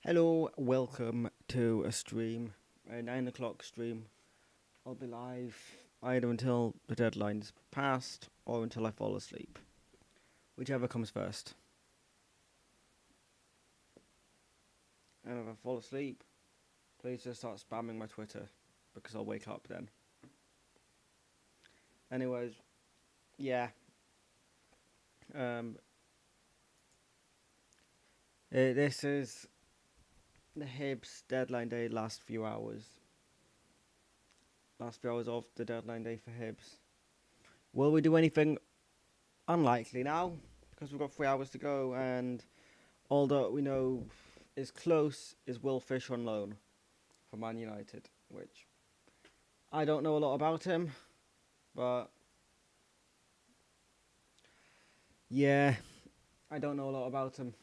Hello, welcome to a stream, a 9 o'clock stream. I'll be live either until the deadline's passed or until I fall asleep. Whichever comes first. And if I fall asleep, please just start spamming my Twitter because I'll wake up then. Anyways, yeah. This is the Hibs deadline day last few hours. Last few hours of the deadline day for Hibs. Will we do anything? Unlikely now, because we've got 3 hours to go, and all that we know is close is Will Fish on loan for Man United, which I don't know a lot about him, but yeah, I don't know a lot about him.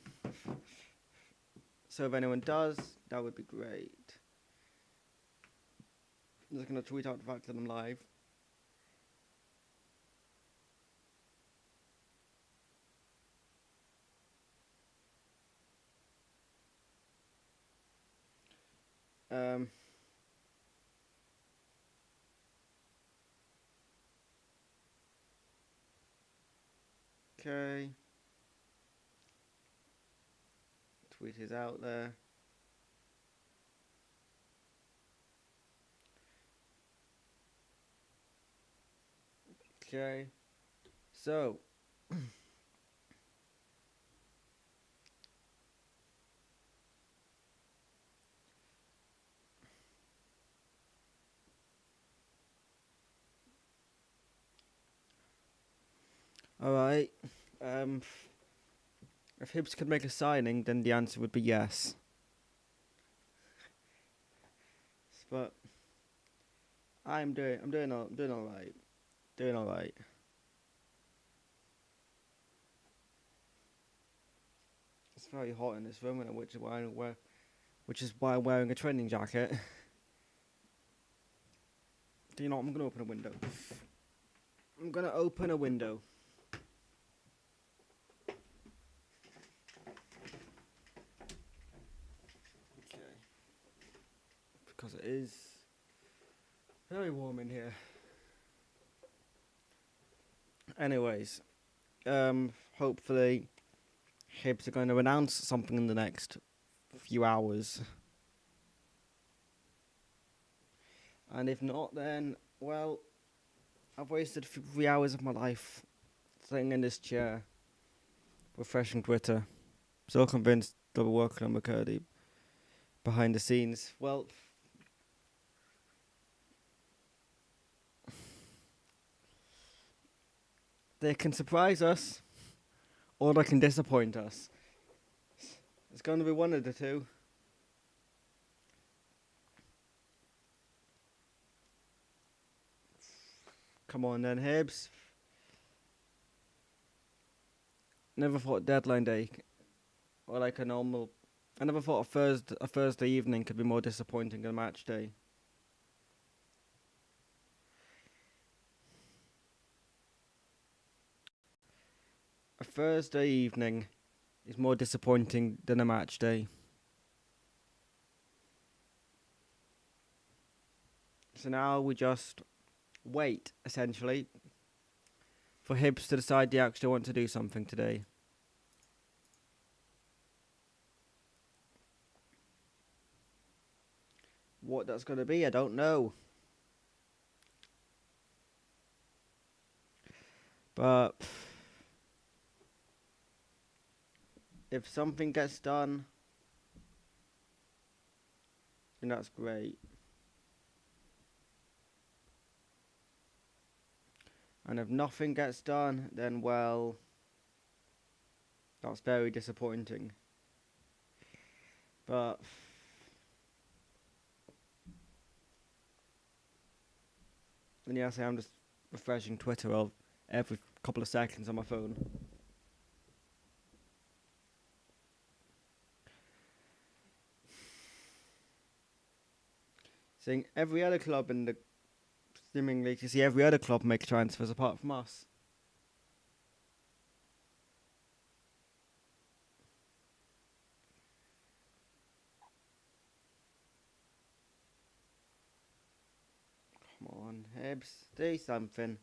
So if anyone does, that would be great. I'm just going to tweet out the fact that I'm live. Okay. Tweet is out there. Okay. So. Alright. If Hibs could make a signing, then the answer would be yes. But I'm doing alright. Doing alright. It's very hot in this room, which is why I'm wearing a training jacket. Do you know what? I'm gonna open a window. I'm gonna open a window. Okay. Because it is very warm in here. Anyways, hopefully Hibs are going to announce something in the next few hours. And if not, then, well, I've wasted 3 hours of my life sitting in this chair, refreshing Twitter. So convinced that we're working on McCurdy behind the scenes. Well, they can surprise us, or they can disappoint us. It's going to be one of the two. Come on then, Hibs. Never thought deadline day, or like a normal. I never thought a Thursday evening could be more disappointing than a match day. A Thursday evening is more disappointing than a match day. So now we just wait, essentially, for Hibs to decide they actually want to do something today. What that's going to be, I don't know. But if something gets done, then that's great. And if nothing gets done, then, well, that's very disappointing. But and yes, I am just refreshing Twitter every couple of seconds on my phone. Seeing every other club in the seemingly to see every other club make transfers apart from us. Hibs. Do something.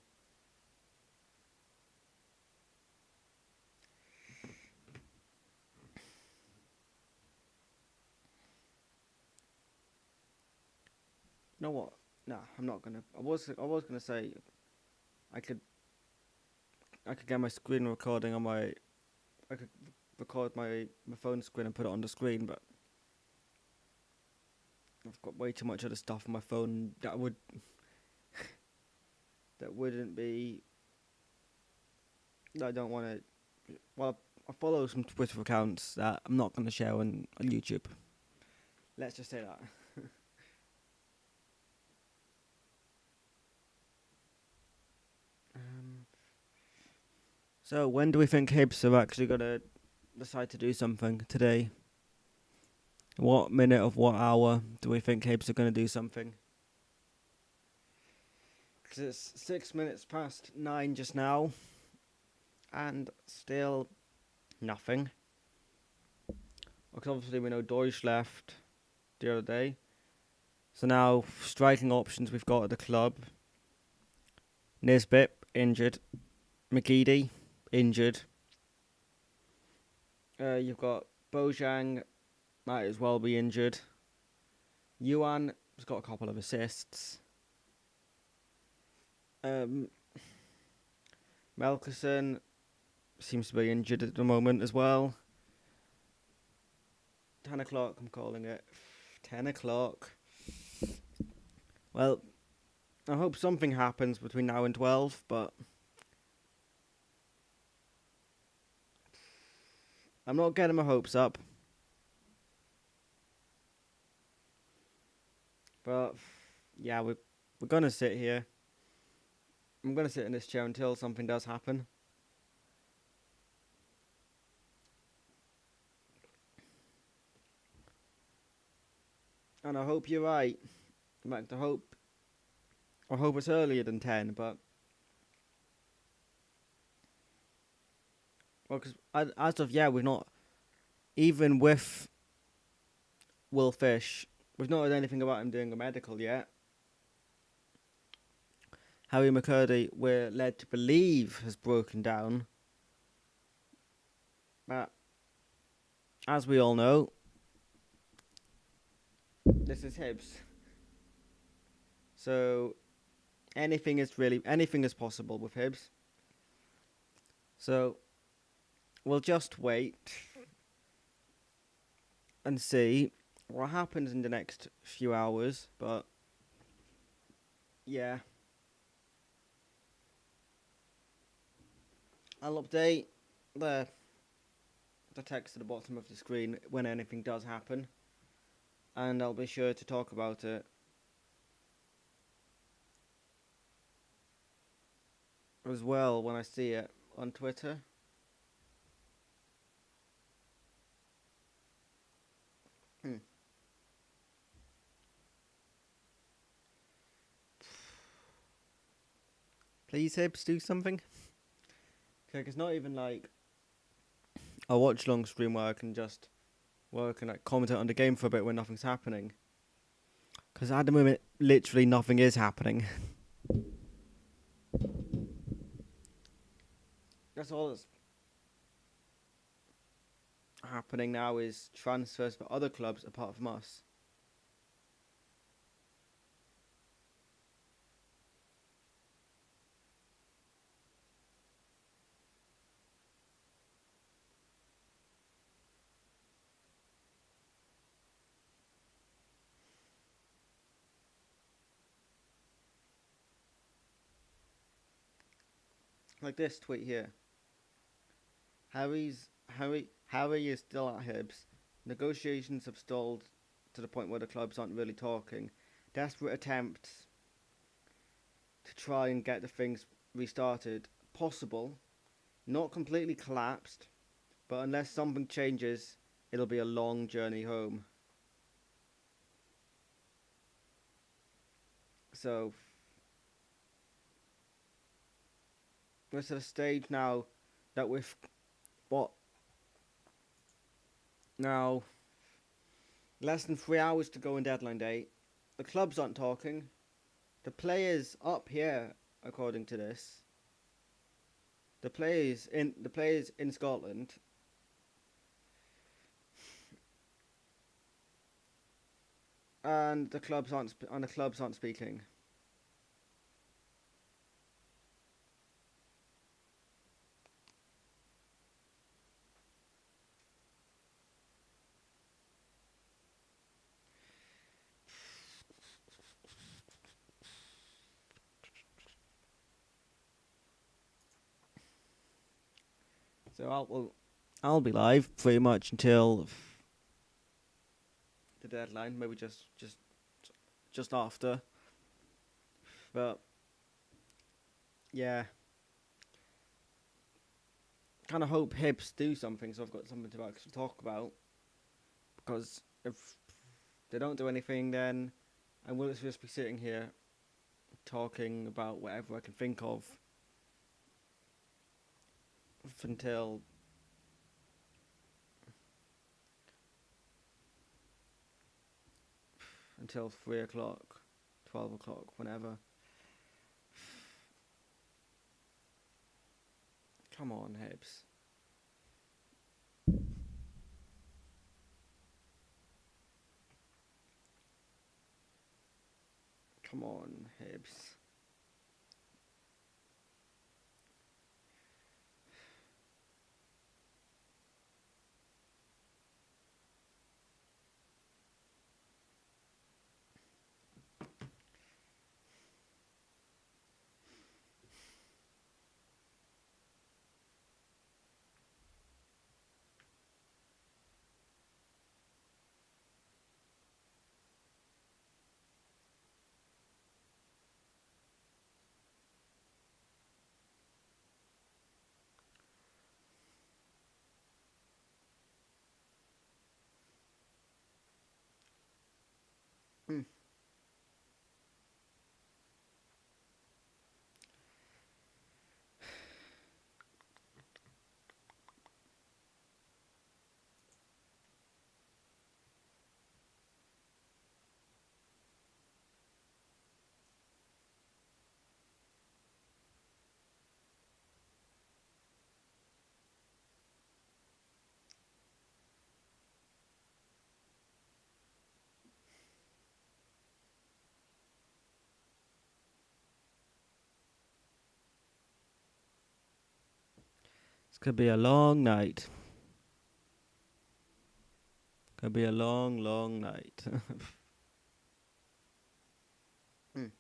You know what? No, I'm not gonna. I was gonna say I could I could get my screen recording on my. I could record my phone screen and put it on the screen, but I've got way too much other stuff on my phone that wouldn't be. I don't want to. Well, I follow some Twitter accounts that I'm not going to share on YouTube. Let's just say that. um, so when do we think Hibs are actually going to decide to do something today? What minute of what hour do we think Hibs are going to do something? Because it's 6 minutes past 9 just now, and still nothing. Because obviously we know Deutsch left the other day. So now, striking options we've got at the club. Nisbet, injured. McGeady, injured. You've got Bojang, might as well be injured. Yuan has got a couple of assists. Melkerson seems to be injured at the moment as well. 10 o'clock, I'm calling it. 10 o'clock. Well, I hope something happens between now and 12, but I'm not getting my hopes up. But yeah, we're gonna sit here. I'm gonna sit in this chair until something does happen. And I hope you're right. In fact, I hope it's earlier than 10, but well, because as of we've not, even with Will Fish, we've not heard anything about him doing a medical yet. Harry McCurdy, we're led to believe, has broken down. But as we all know, this is Hibs. So anything is possible with Hibs. So we'll just wait and see what happens in the next few hours, but yeah. I'll update the text at the bottom of the screen when anything does happen, and I'll be sure to talk about it as well when I see it on Twitter. Please, Hibs, do something. Okay, it's not even like a watch long stream where I can just work and like commentate on the game for a bit when nothing's happening. Because at the moment, literally nothing is happening. That's all that's happening now is transfers for other clubs apart from us. Like this tweet here. Harry is still at Hibs. Negotiations have stalled to the point where the clubs aren't really talking. Desperate attempts to try and get the things restarted. Possible. Not completely collapsed. But unless something changes, it'll be a long journey home. So we're at a stage now that with what now less than 3 hours to go on deadline day, the clubs aren't talking, The players up here, according to this, the players in Scotland, and the clubs aren't speaking. So I'll be live pretty much until the deadline, maybe just after. But yeah, kind of hope Hibs do something, so I've got something to actually talk about. Because if they don't do anything, then I will just be sitting here talking about whatever I can think of until until 3 o'clock, 12 o'clock, whenever. Come on, Hibs. Come on, Hibs. Mm. This could be a long night. Could be a long, long night. Mm.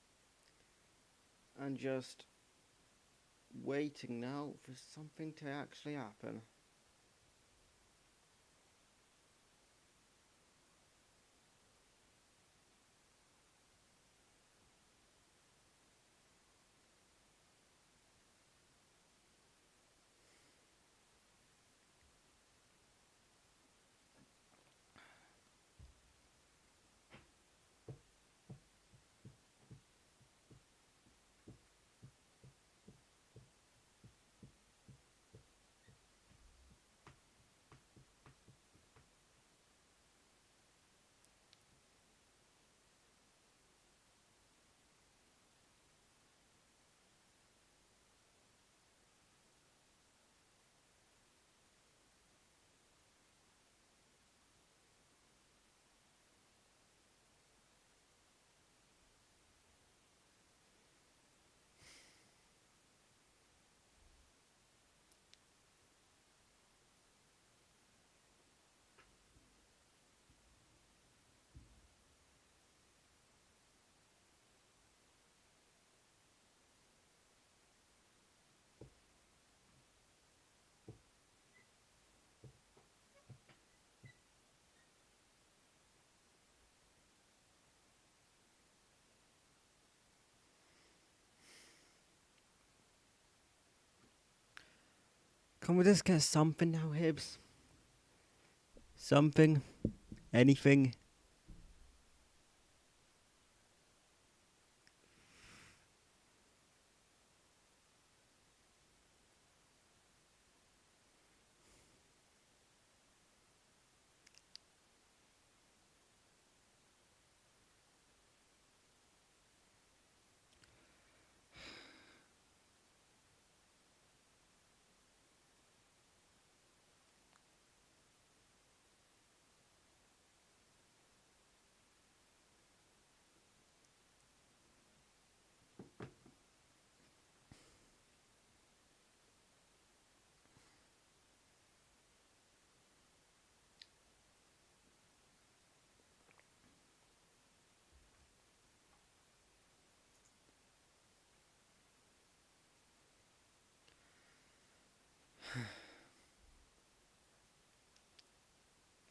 And just waiting now for something to actually happen. Can we just get something now, Hibs? Something? Anything?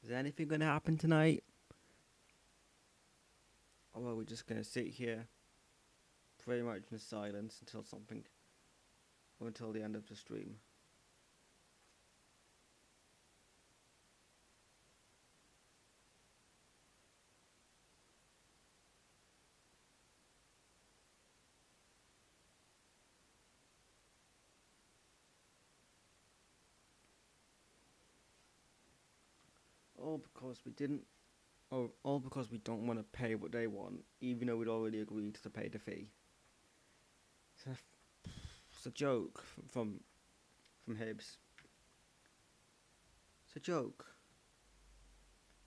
Is anything going to happen tonight? Or are we just going to sit here pretty much in silence until something, or until the end of the stream? All because we didn't, or all because we don't want to pay what they want, even though we'd already agreed to pay the fee. It's a joke from Hibs. It's a joke,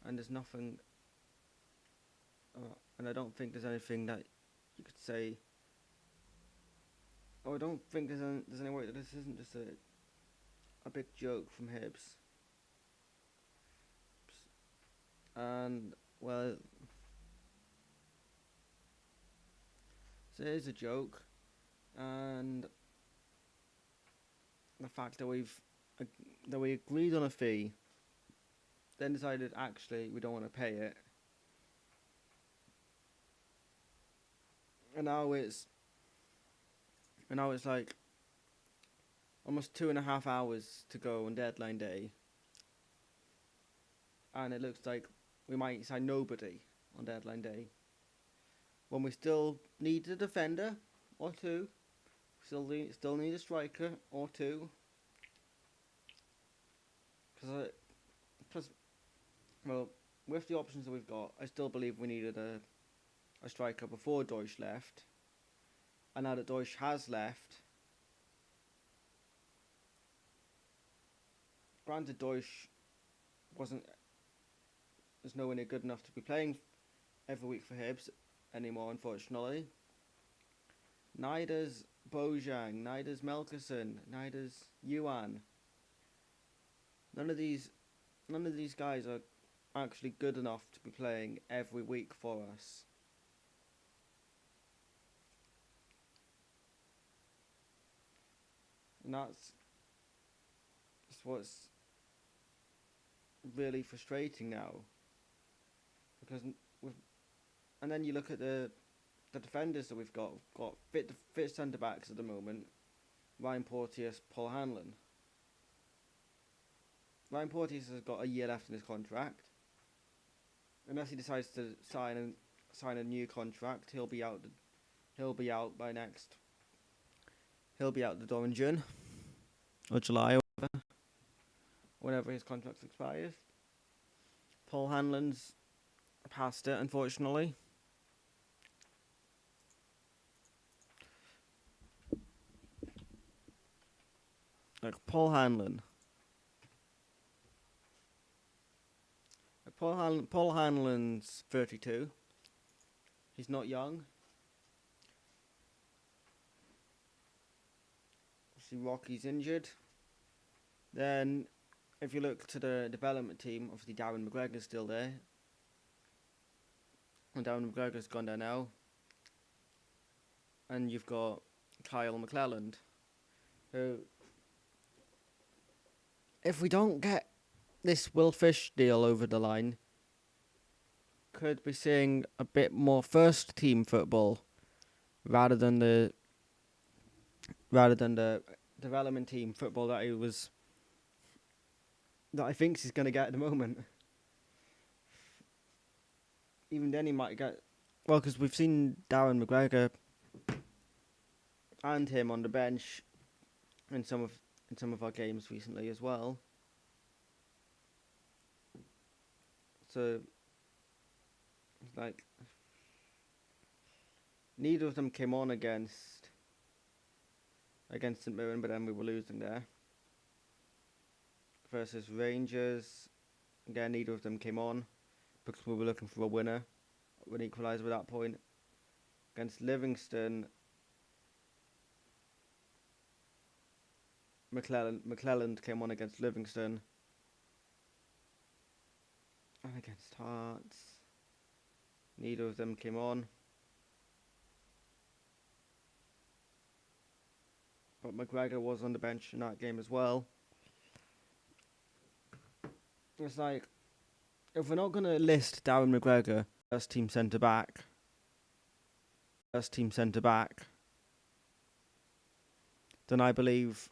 and there's nothing, and I don't think there's anything that you could say. Oh, I don't think there's any way that this isn't just a big joke from Hibs. And well, so it is a joke, and the fact that we agreed on a fee, then decided actually we don't want to pay it, and now it's like almost 2.5 hours to go on deadline day, and it looks like we might sign nobody on deadline day, when we still need a defender or two, still need a striker or two, because well, with the options that we've got, I still believe we needed a striker before Deutsch left, and now that Deutsch has left, granted Deutsch was nowhere near good enough to be playing every week for Hibs anymore, unfortunately. Neither's Bojang, neither's Melkerson, neither's Yuan. None of these guys are actually good enough to be playing every week for us. And that's what's really frustrating now. Because and then you look at the defenders that we've got fit centre backs at the moment. Ryan Porteous, Paul Hanlon. Ryan Porteous has got a year left in his contract. Unless he decides to sign a new contract, he'll be out by next. He'll be out the door in June or July or whenever his contract expires. Paul Hanlon's past it, unfortunately. Like Paul Hanlon's 32. He's not young. See, Rocky's injured. Then, if you look to the development team, obviously Darren McGregor's still there. And Darren McGregor's gone there now. And you've got Kyle McClelland, who, if we don't get this Will Fish deal over the line, could be seeing a bit more first team football rather than the development team football that I think he's going to get at the moment. Even then he might get, well, because we've seen Darren McGregor and him on the bench in some of our games recently as well. So it's like neither of them came on against St Mirren, but then we were losing there. Versus Rangers, again neither of them came on because we were looking for a winner, an equaliser at that point. Against Livingston, McClelland came on against Livingston. And against Hearts, neither of them came on. But McGregor was on the bench in that game as well. It's like, if we're not going to list Darren McGregor as team centre back, then I believe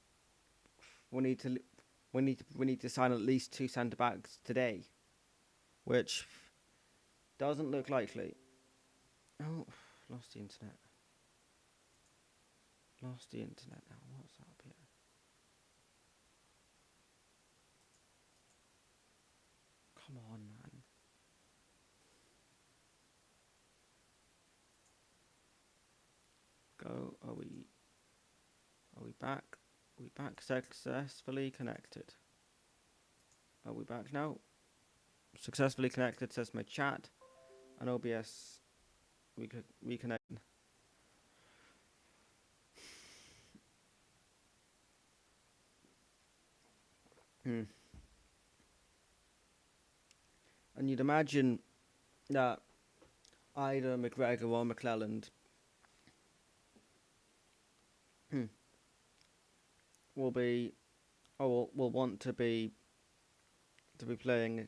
we need to sign at least 2 centre backs today, which doesn't look likely. Oh, lost the internet. Lost the internet now. What's up here? Come on, man. Go. Are we back? Are we back successfully connected? Are we back now? Successfully connected says my chat. And OBS reconnect. And you'd imagine that either McGregor or McClelland will want to be playing.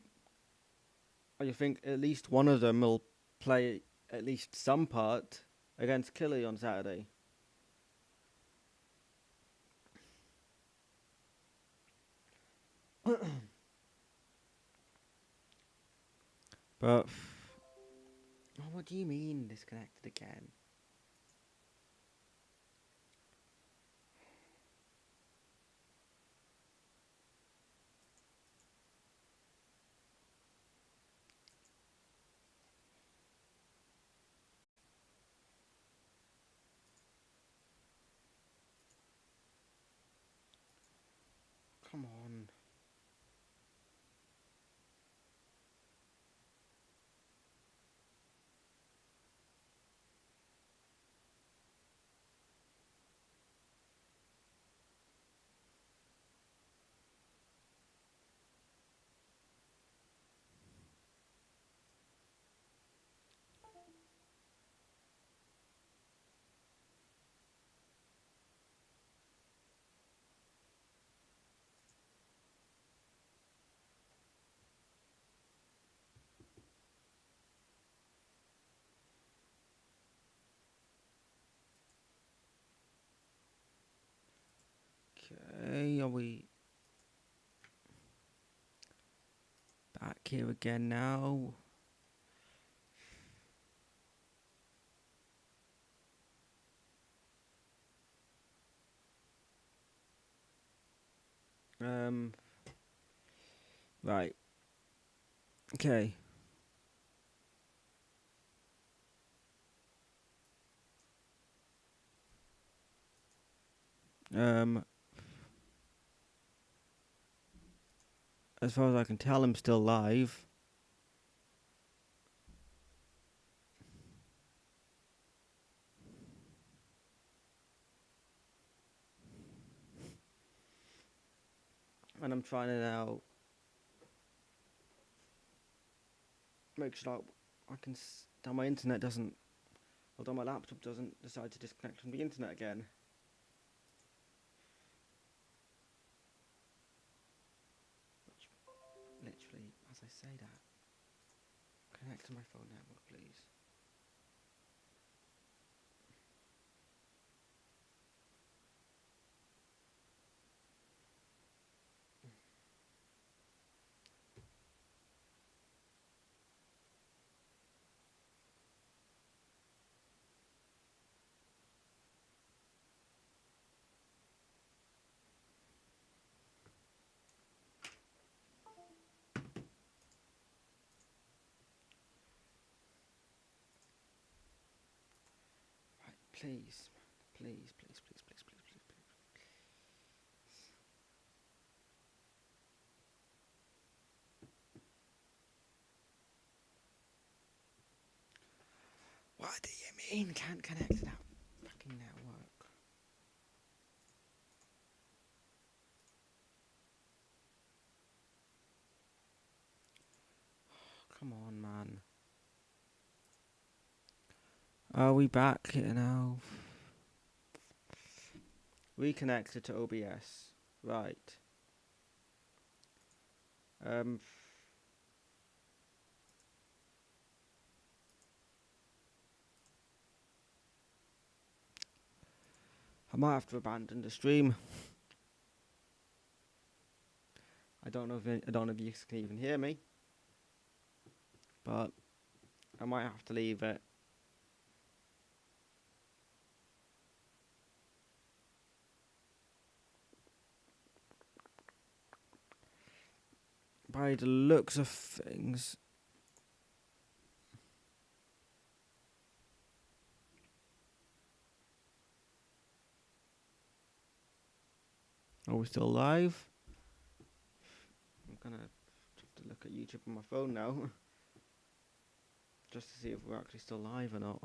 Or you think at least one of them will play at least some part against Killy on Saturday. But what do you mean disconnected again? Come on. Okay, are we back here again now? Right. Okay. As far as I can tell, I'm still live. And I'm trying to now make sure I can that my internet doesn't, although my laptop doesn't decide to disconnect from the internet again. Which, literally, as I say that, connect to my phone network, please. Please, please, please, please, please, please, please, please. What do you mean can't connect to that fucking network? Oh, come on, man. Are we back here now? Reconnected to OBS. Right. I might have to abandon the stream. I don't know if you can even hear me, but I might have to leave it. By the looks of things, are we still live? I'm gonna have to look at YouTube on my phone now, just to see if we're actually still live or not.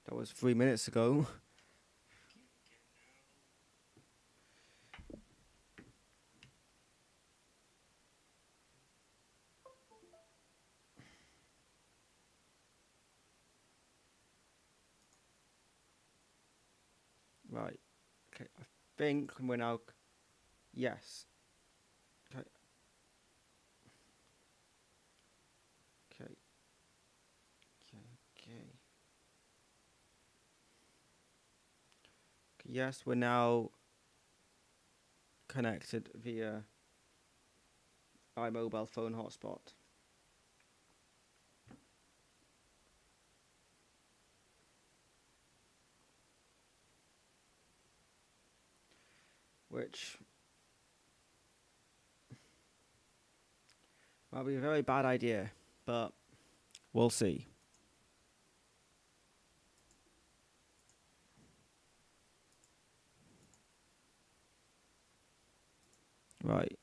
That was 3 minutes ago. Right. Okay. I think we're now. Yes. Okay. Okay. Okay. Yes, we're now connected via iMobile phone hotspot. Which might be a very bad idea, but we'll see. Right.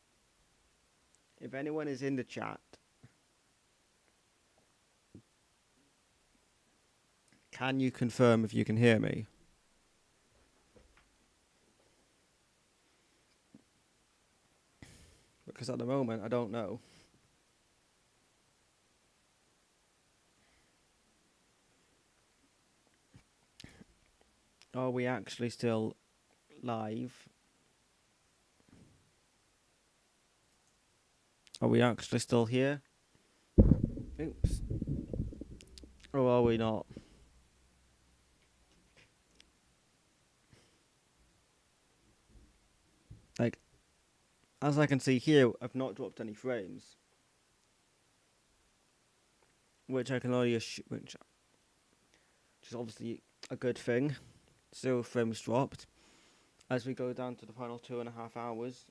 If anyone is in the chat, can you confirm if you can hear me? Because at the moment, I don't know. Are we actually still live? Are we actually still here? Oops. Or are we not? Like, as I can see here, I've not dropped any frames. Which I can only assume, which is obviously a good thing. 0 frames dropped. As we go down to the final 2.5 hours,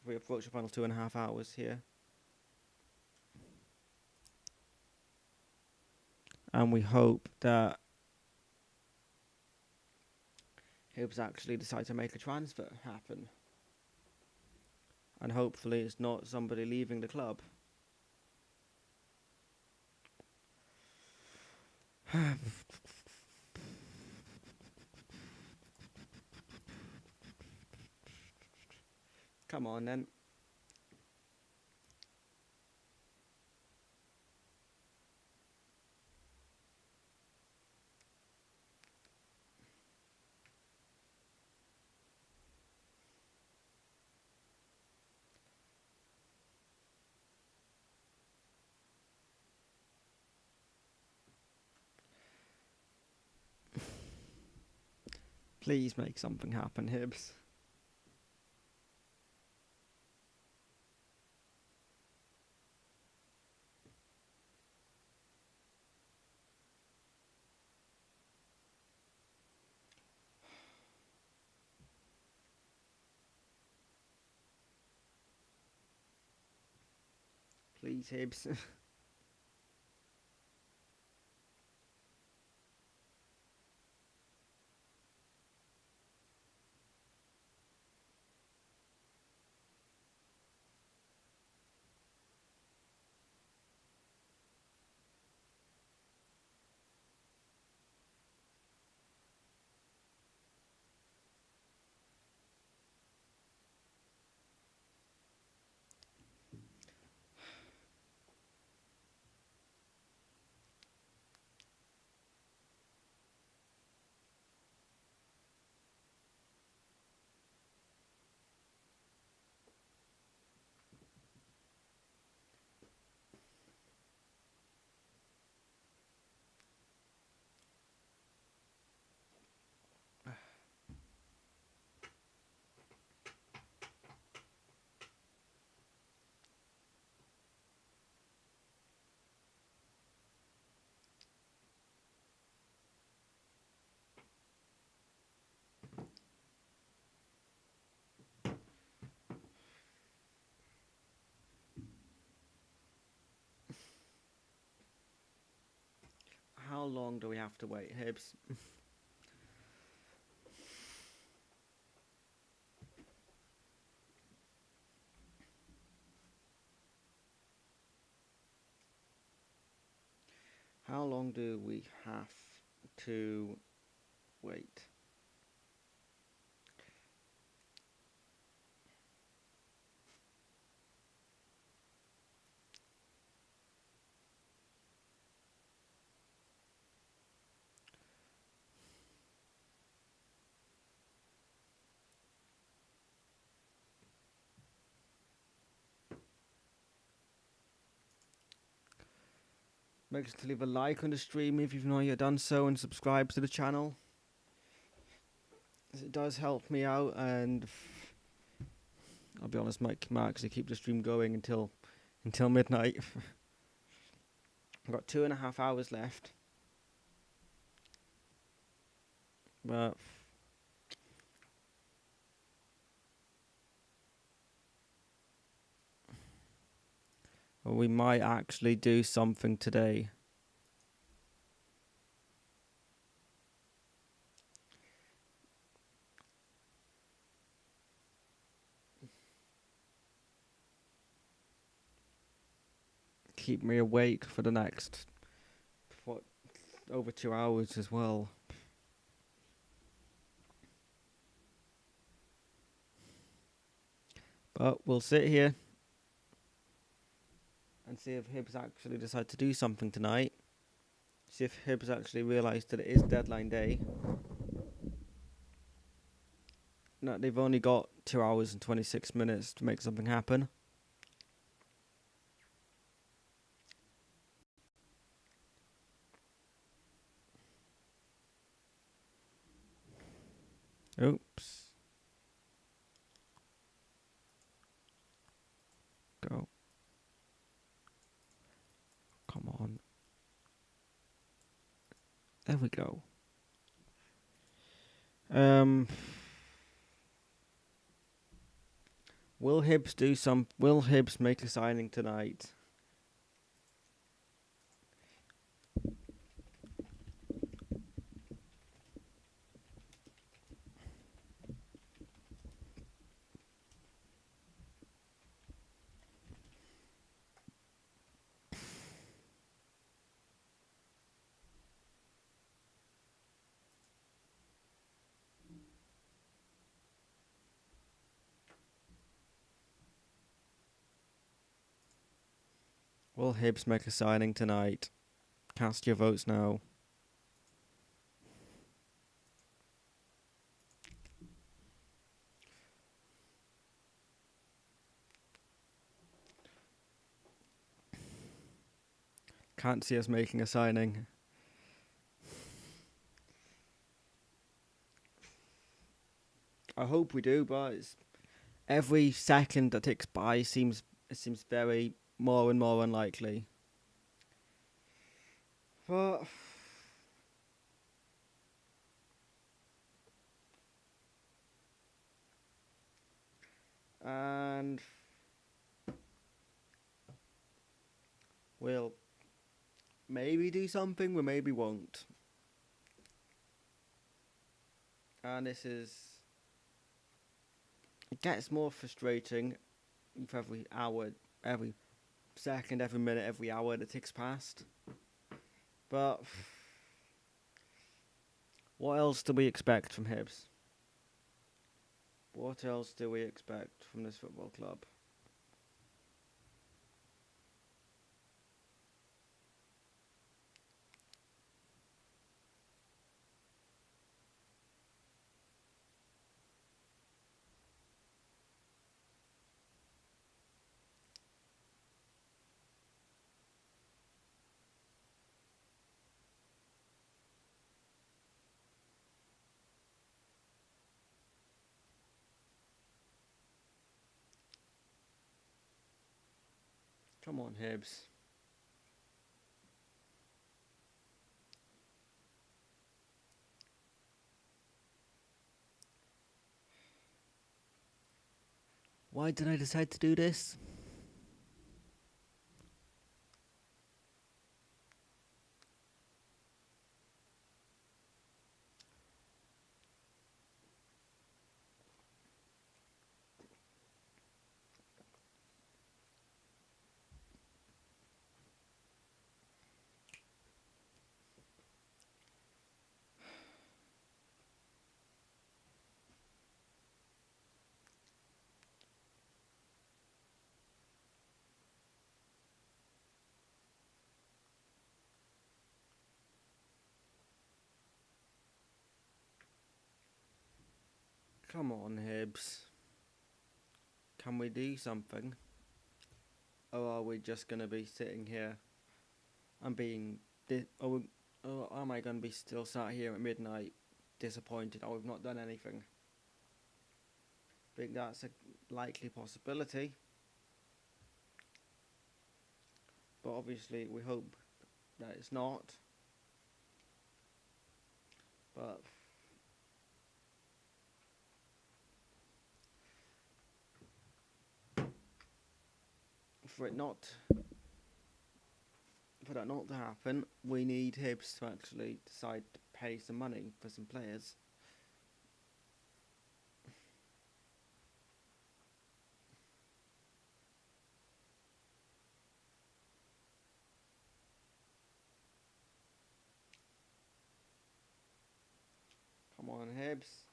we approach the final 2.5 hours here. And we hope that Hibs actually decide to make a transfer happen. And hopefully it's not somebody leaving the club. Come on then. Please make something happen, Hibs. Please, Hibs. long do we have to wait, Hibs? How long do we have to wait? Make sure to leave a like on the stream if you've not yet done so, and subscribe to the channel, as it does help me out. And I'll be honest, might actually keep the stream going until midnight. I've got 2.5 hours left, but we might actually do something today. Keep me awake for the next, over 2 hours as well. But we'll sit here and see if Hibs actually decide to do something tonight. See if Hibs actually realise that it is deadline day. No, they've only got 2 hours and 26 minutes to make something happen. Oops. Go. Come on. There we go. Will Hibs make a signing tonight? Will Hibs make a signing tonight? Cast your votes now. Can't see us making a signing. I hope we do, but every second that ticks by seems very more and more unlikely. But and we'll maybe do something, we maybe won't. And it gets more frustrating with every hour, every second, every minute, every hour that ticks past. But what else do we expect from Hibs? What else do we expect from this football club? Come on, Hibs. Why did I decide to do this? Come on, Hibs. Can we do something? Or are we just going to be sitting here and being... or am I going to be still sat here at midnight disappointed? Oh, we've not done anything. I think that's a likely possibility. But obviously we hope that it's not. But... for that not to happen, we need Hibs to actually decide to pay some money for some players. Come on, Hibs.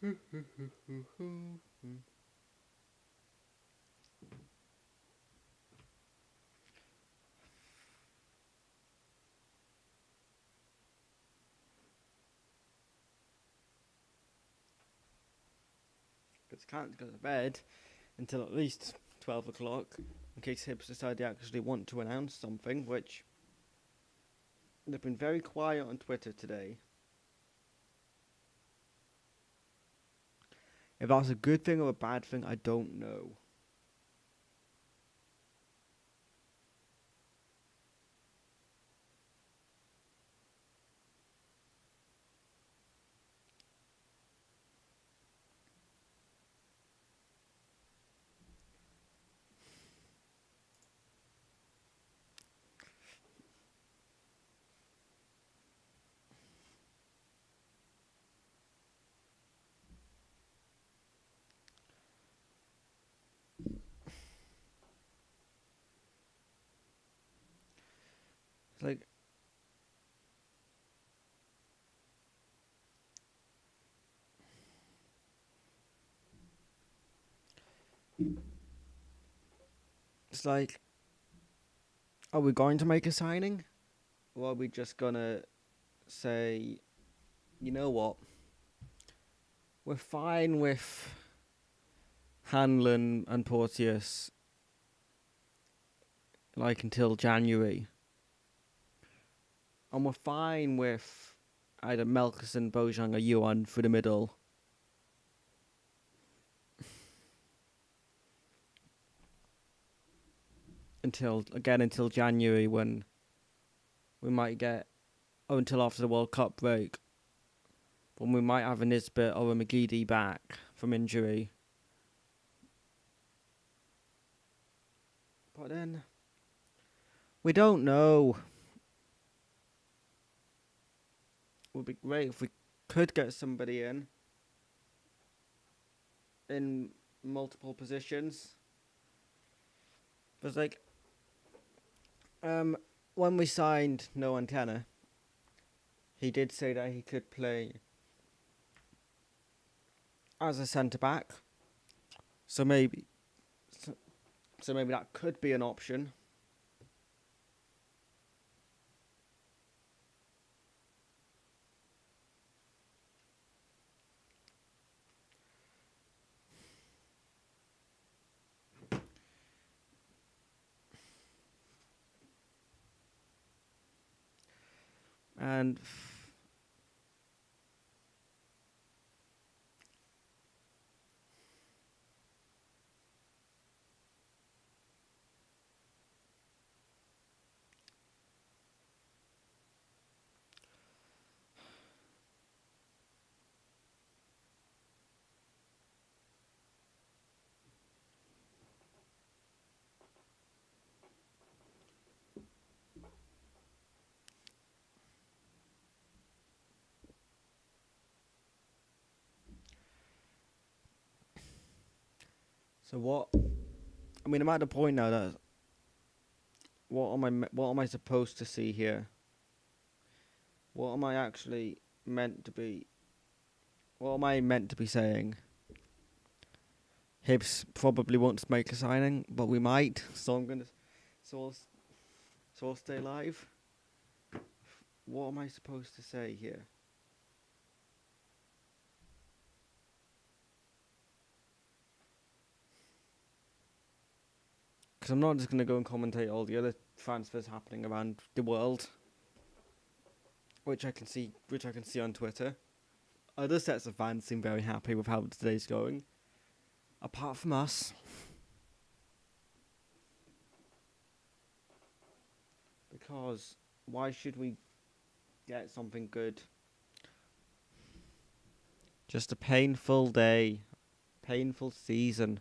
Because I can't go to bed until at least 12 o'clock in case Hibs decide they actually want to announce something, which they've been very quiet on Twitter today. If that's a good thing or a bad thing, I don't know. It's like... it's like... are we going to make a signing? Or are we just gonna say, you know what? We're fine with Hanlon and Porteous like until January. And we're fine with either Melkison, Bojang or Yuan through the middle. Until January, when we might get... until after the World Cup break, when we might have a Nisbet or a McGeady back from injury. But then, we don't know. It would be great if we could get somebody in multiple positions. But like, when we signed No Antenna, he did say that he could play as a centre back. So maybe that could be an option. And So what? I mean, I'm at the point now that what am I supposed to see here? What am I actually meant to be? What am I meant to be saying? Hibs probably won't make a signing, but we might. So I'll stay live. What am I supposed to say here? Because I'm not just going to go and commentate all the other transfers happening around the world, which I can see on Twitter. Other sets of fans seem very happy with how today's going, apart from us. Because why should we get something good? Just a painful day, painful season.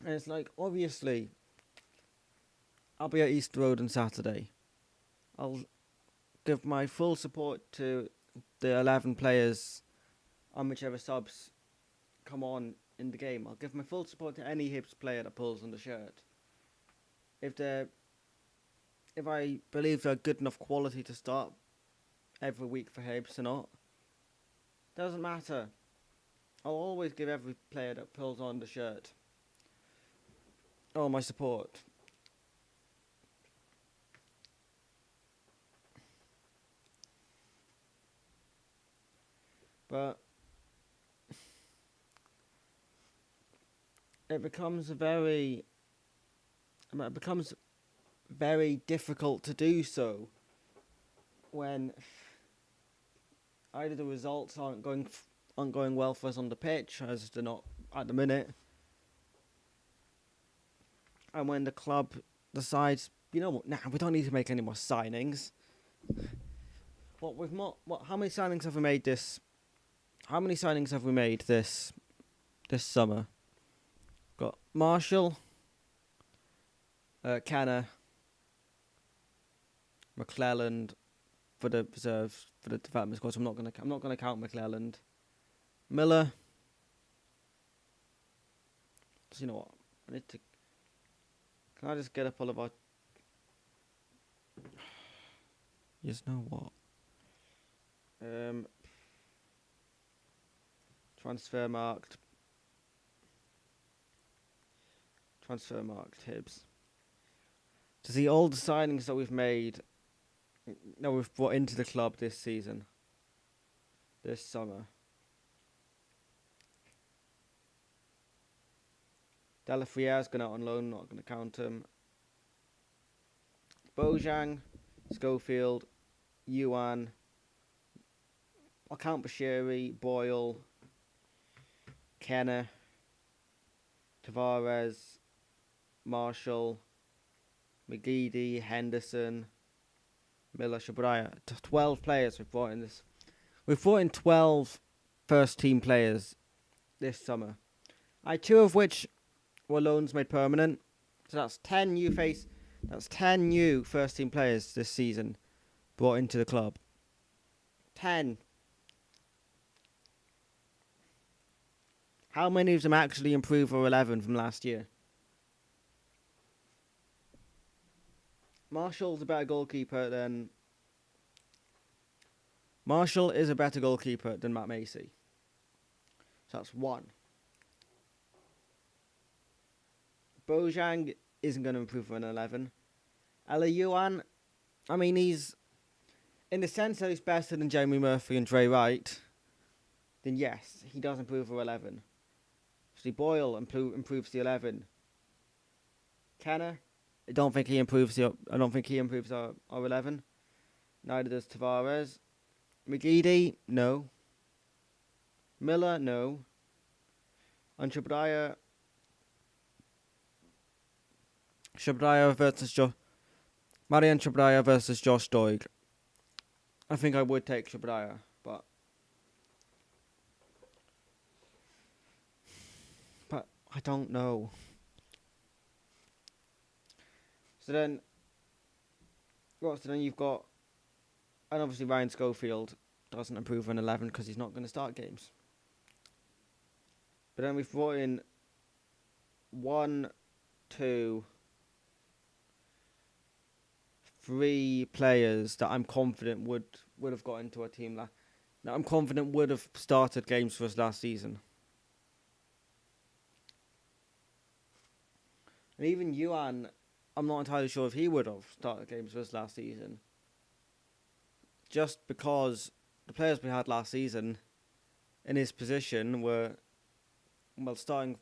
And it's like, obviously, I'll be at East Road on Saturday. I'll give my full support to the 11 players on whichever subs come on in the game. I'll give my full support to any Hibs player that pulls on the shirt. If I believe they're good enough quality to start every week for Hibs or not, doesn't matter. I'll always give every player that pulls on the shirt all my support. But it becomes very difficult to do so when either the results aren't going well for us on the pitch, as they're not at the minute, and when the club decides, you know what, we don't need to make any more signings. How many signings have we made this? How many signings have we made this summer? Got Marshall, Canner, McClelland for the reserves for the development squad. So I'm not gonna count McClelland. Miller. So you know what? I need to. Can I just get up all of our? You know what? Transfer marked Hibs. To see all the signings that we've made, that we've brought into the club this season, this summer. Delafrière's gone out on loan, not going to count him. Bojang, Schofield, Yuan. I'll count Bashiri, Boyle, Kenner, Tavares, Marshall, McGeady, Henderson, Miller, Shabraya. 12 players we've brought in this. We've brought in 12 first team players this summer. 2 of which were loans made permanent. So that's 10 new first team players this season brought into the club. 10. How many of them actually improve our 11 from last year? Marshall is a better goalkeeper than Matt Macy. So that's 1. Bojang isn't going to improve for an 11. Ella Yuan, I mean, he's, in the sense that he's better than Jamie Murphy and Dre Wright, then yes, he does improve for 11. Actually, Boyle improves the 11. Kenner, I don't think he improves our 11. Neither does Tavares. McGeady, no. Miller, no. And Shabraya versus Marian Shabraya versus Josh Doig. I think I would take Shabraya, but I don't know. So then you've got, and obviously Ryan Schofield doesn't improve an 11 because he's not going to start games. But then we've brought in 1, 2, 3 players that I'm confident would have got into our team that I'm confident would have started games for us last season. And even Yuan, I'm not entirely sure if he would have started games for us last season. Just because the players we had last season in his position were, well, starting...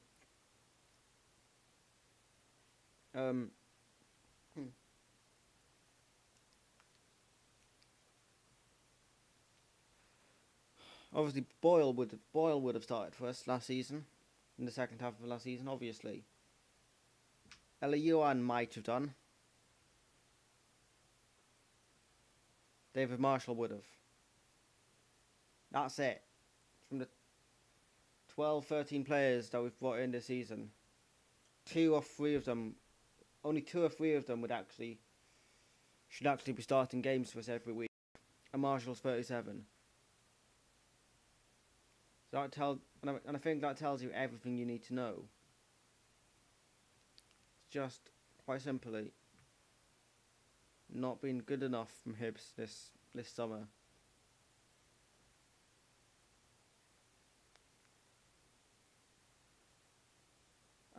Obviously, Boyle would have started for us last season, in the second half of last season, obviously. Ella Yuan might have done. David Marshall would have. That's it. From the 12, 13 players that we've brought in this season, only 2 or 3 of them should actually be starting games for us every week. And Marshall's 37. So I think that tells you everything you need to know. It's just, quite simply, not been good enough from Hibs this summer.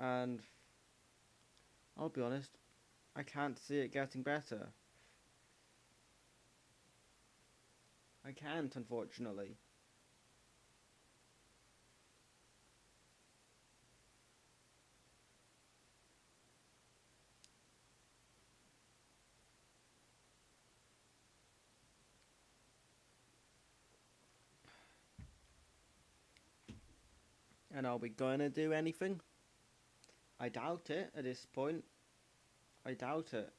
And I'll be honest, I can't see it getting better. I can't, unfortunately. And are we going to do anything? I doubt it at this point. I doubt it.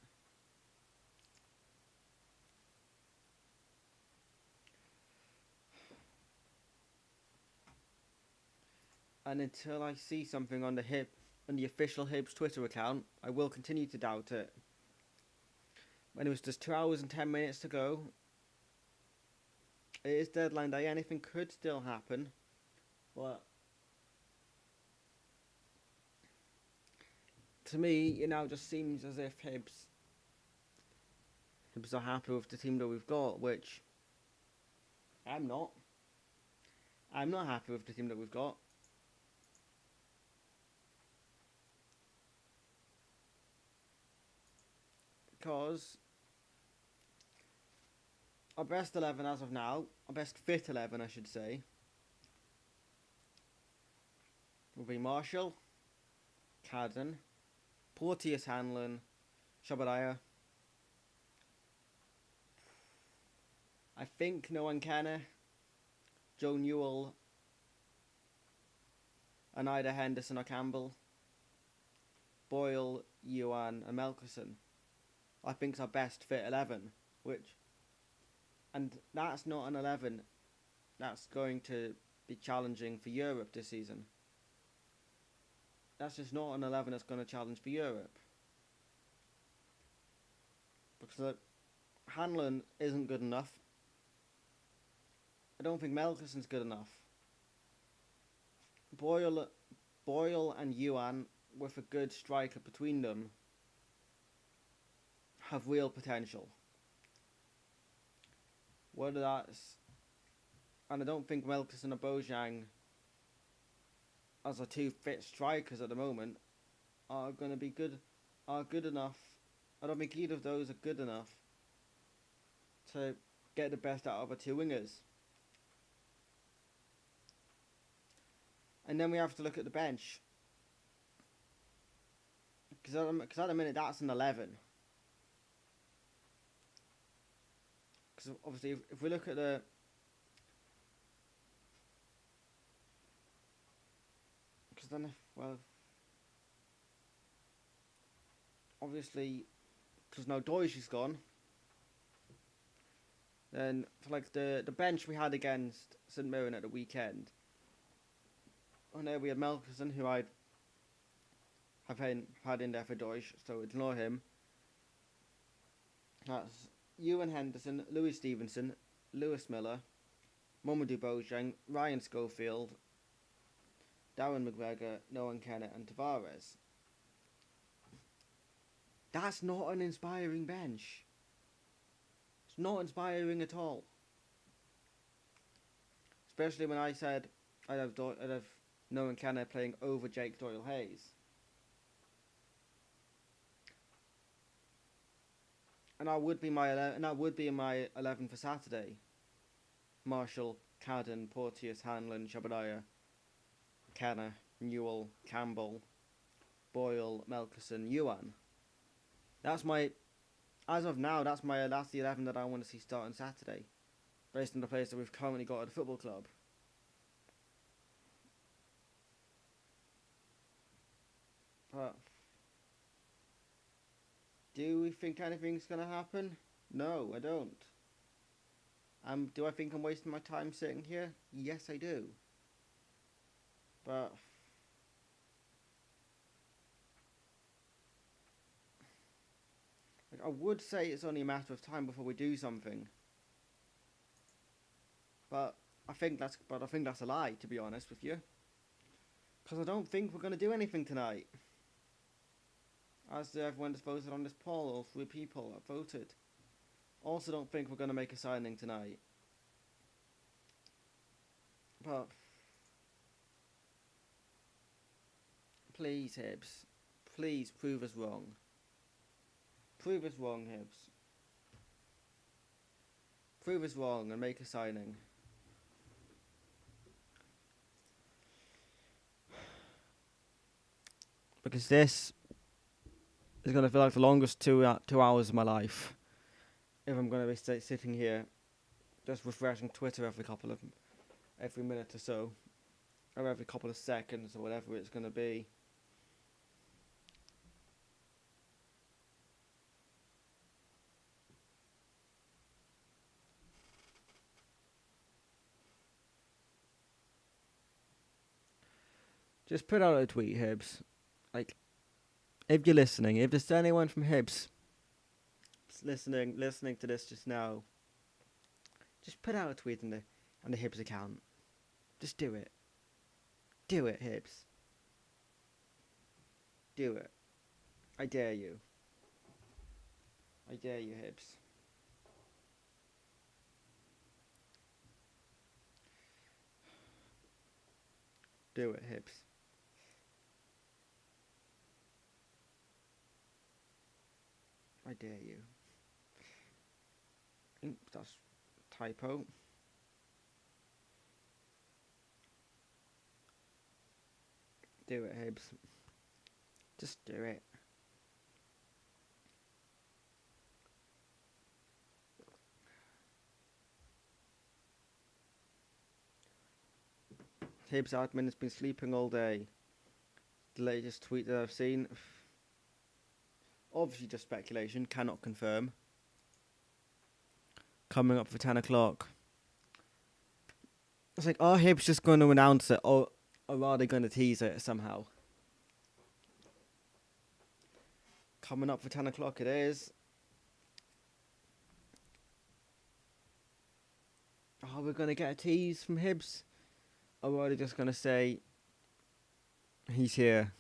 And until I see something on the official Hibs Twitter account, I will continue to doubt it. When it was just 2 hours and 10 minutes to go, it is deadline day. Anything could still happen, but to me, it now just seems as if Hibs are happy with the team that we've got, which I'm not. I'm not happy with the team that we've got. Because our best 11 as of now, our best fit 11 I should say, will be Marshall, Cadden, Porteous Hanlon, Shabadaya. I think Noah Kenner, Joe Newell, and either Henderson or Campbell, Boyle, Yuan and Melkerson. I think is our best fit 11, and that's not an 11 that's going to be challenging for Europe this season. That's just not an 11 that's going to challenge for Europe. Because Hanlon isn't good enough. I don't think Melkerson's good enough. Boyle and Yuan, with a good striker between them, have real potential. Whether that's... And I don't think Melkerson or Bojang, as our 2 fit strikers at the moment, are going to be good enough. I don't think either of those are good enough to get the best out of our 2 wingers. And then we have to look at the bench. Because at the minute that's an 11. Because obviously if we look at the... Because then, well... Obviously, because now Deutsch is gone. Then, for like the bench we had against St Mirren at the weekend. And there we had Melkerson, who I'd have had in there for Deutsch, so ignore him. That's Ewan Henderson, Louis Stevenson, Lewis Miller, Mamadou Bojang, Ryan Schofield, Darren McGregor, Noah Kennett and Tavares. That's not an inspiring bench. It's not inspiring at all. Especially when I said I'd have Noah Kennett playing over Jake Doyle-Hayes. And I would be in my 11 for Saturday. Marshall, Cadden, Porteous, Hanlon, Shabadaya, Kenner, Newell, Campbell, Boyle, Melkerson, Yuan. As of now, that's the 11 that I want to see start on Saturday, based on the players that we've currently got at the football club. But do we think anything's going to happen? No, I don't. Do I think I'm wasting my time sitting here? Yes, I do. But I would say it's only a matter of time before we do something. But I think that's a lie, to be honest with you. Because I don't think we're going to do anything tonight. As everyone that's voted on this poll, all 3 people have voted. Also don't think we're going to make a signing tonight. But please, Hibs. Please prove us wrong. Prove us wrong, Hibs. Prove us wrong and make a signing. Because this is going to feel like the longest 2 hours of my life. If I'm going to be sitting here just refreshing Twitter every minute or so. Or every couple of seconds or whatever it's going to be. Just put out a tweet, Hibs. Like, if you're listening, if there's anyone from Hibs listening to this just now, just put out a tweet on the Hibs account. Just do it. Do it, Hibs. Do it. I dare you. I dare you, Hibs. Do it, Hibs. I dare you. That's typo. Do it, Hibs. Just do it. Hibs admin has been sleeping all day. The latest tweet that I've seen. Obviously just speculation, cannot confirm. Coming up for 10 o'clock. It's like, are Hibs just going to announce it, or are they going to tease it somehow? Coming up for 10 o'clock it is. Are we going to get a tease from Hibs? Or are they just going to say, he's here?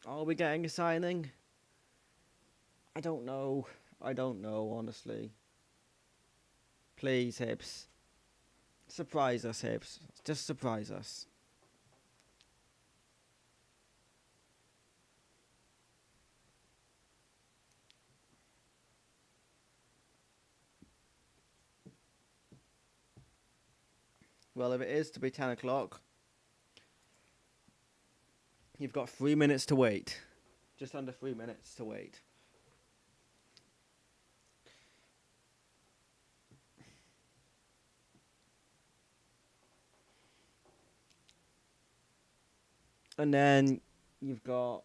Are we getting a signing? I don't know. Honestly. Please, Hibs. Surprise us, Hibs. Just surprise us. Well, if it is to be 10 o'clock, you've got 3 minutes to wait. Just under 3 minutes to wait. And then you've got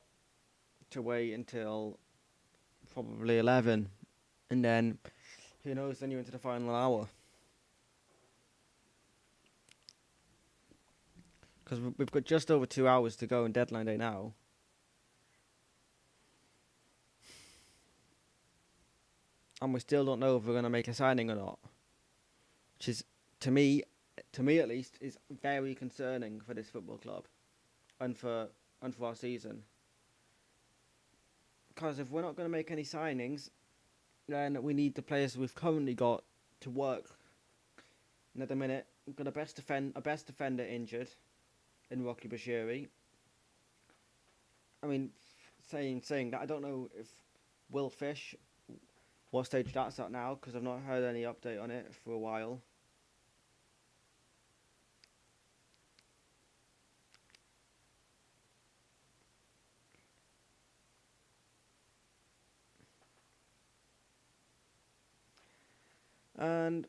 to wait until probably 11. And then, who knows, then you're into the final hour. because we've got just over 2 hours to go on deadline day now. And we still don't know if we're going to make a signing or not, which is, to me at least, is very concerning for this football club and for our season. Because if we're not going to make any signings, then we need the players we've currently got to work. And at the minute, we've got a best defender injured in Rocky Bashiri. I mean, saying that, I don't know if Will Fish, what stage that's at now, because I've not heard any update on it for a while. And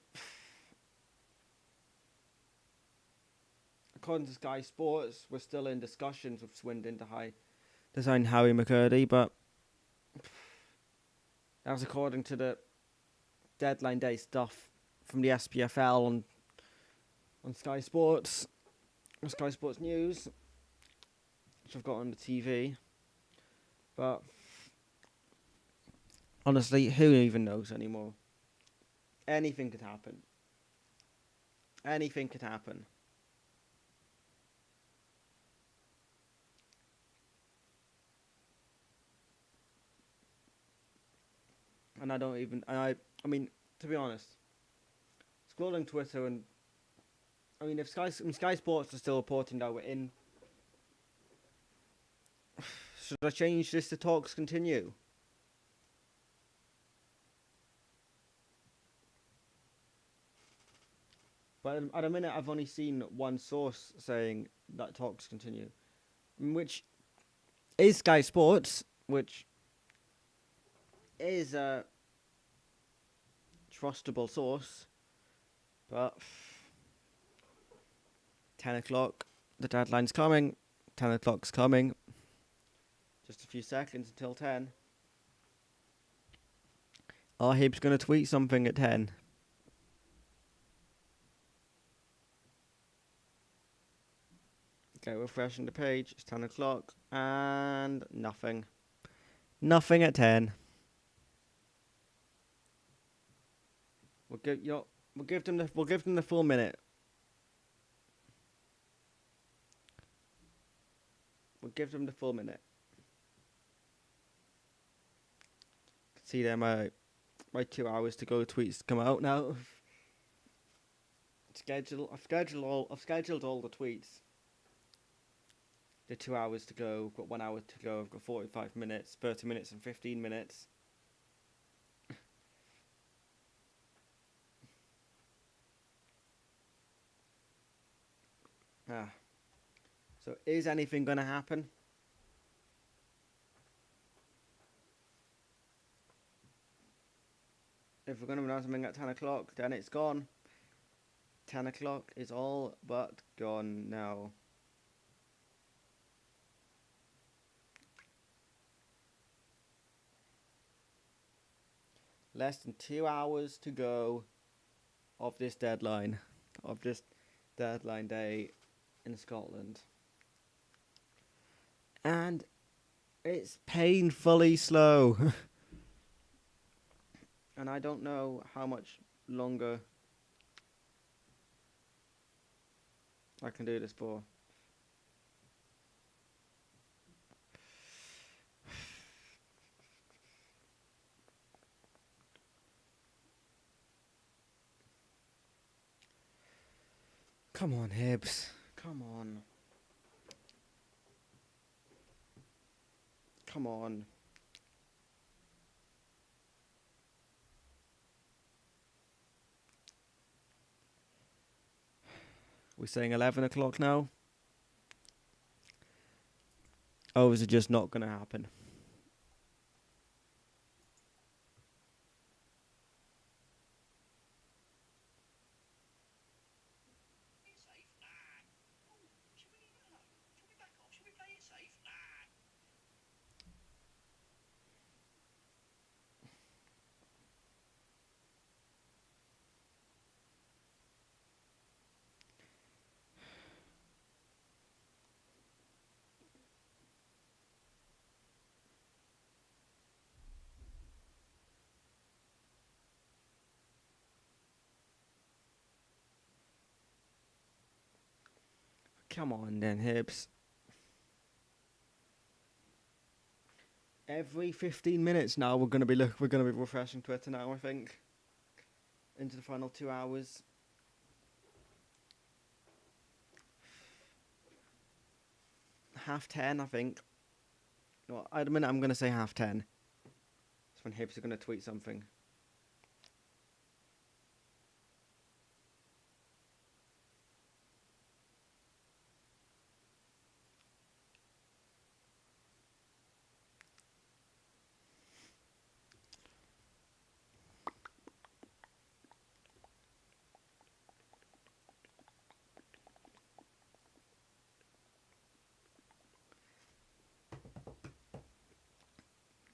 according to Sky Sports, we're still in discussions with Swindon to sign Harry McCurdy, but that was according to the deadline day stuff from the SPFL on Sky Sports, Sky Sports News, which I've got on the TV. But honestly, who even knows anymore? Anything could happen. Anything could happen. And I mean, to be honest, scrolling Twitter and, I mean, if Sky Sports are still reporting that we're in, should I change this to talks continue? But at the minute, I've only seen one source saying that talks continue, which is Sky Sports, which is a trustable source. But 10 o'clock, the deadline's coming. 10 o'clock's coming. Just a few seconds until 10. Are Hibs going to tweet something at 10? Okay, refreshing the page. It's 10 o'clock. And nothing. Nothing at 10. We'll give them the full minute. We'll give them the full minute. See there, my 2 hours to go tweets come out now. I've scheduled all the tweets. The 2 hours to go. I've got 1 hour to go. I've got 45 minutes, 30 minutes, and 15 minutes. So is anything going to happen? If we're going to announce something at 10 o'clock, then it's gone. 10 o'clock is all but gone now. Less than 2 hours to go of this deadline day in Scotland. And it's painfully slow. And I don't know how much longer I can do this for. Come on, Hibs. Come on. Come on. We're saying 11 o'clock now? Oh, is it just not going to happen? Come on then, Hibs. Every 15 minutes now, we're gonna be refreshing Twitter now. I think into the final 2 hours. Half 10, I think. No, at a minute, I'm gonna say half 10. That's when Hibs are gonna tweet something.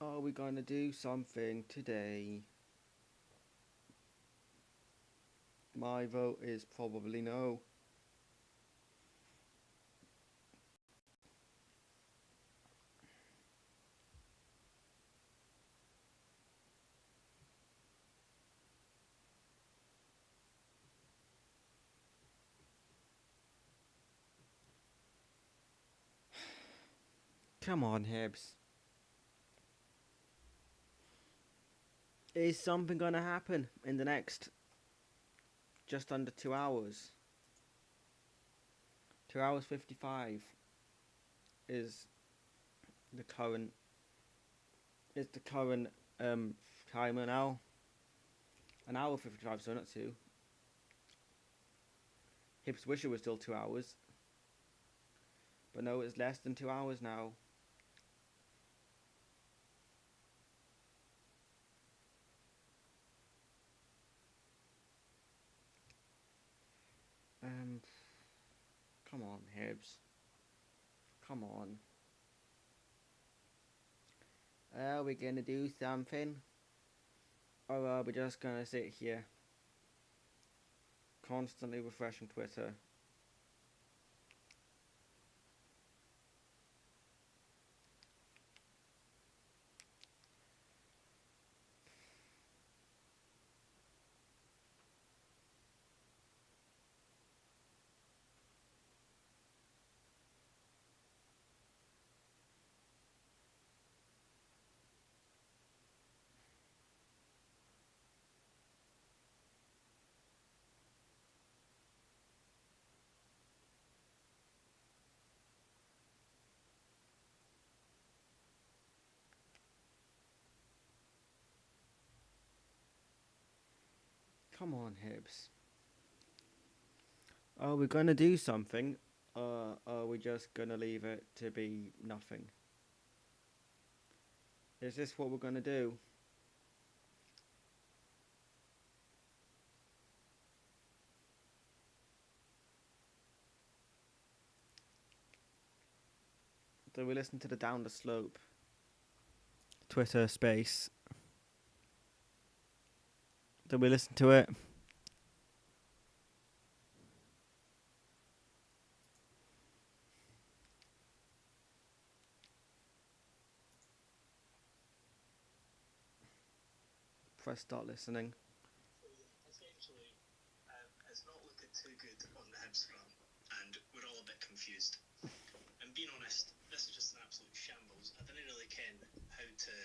Are we gonna do something today? My vote is probably no. Come on, Hibs. Is something gonna happen in the next just under 2 hours? 2 hours 55 is the current timer now. An hour 55, so not 2. Hibs wish it was still 2 hours. But no, it's less than 2 hours now. Come on, Hibs. Come on. Are we gonna do something? Or are we just gonna sit here constantly refreshing Twitter? Come on, Hibs. Are we gonna do something? Or are we just gonna leave it to be nothing? Is this what we're gonna do? Do we listen to the Down the Slope Twitter space? Do we listen to it? Press start listening. Essentially, it's not looking too good on the Hibs front, and we're all a bit confused. And being honest, this is just an absolute shambles. I didn't really ken how to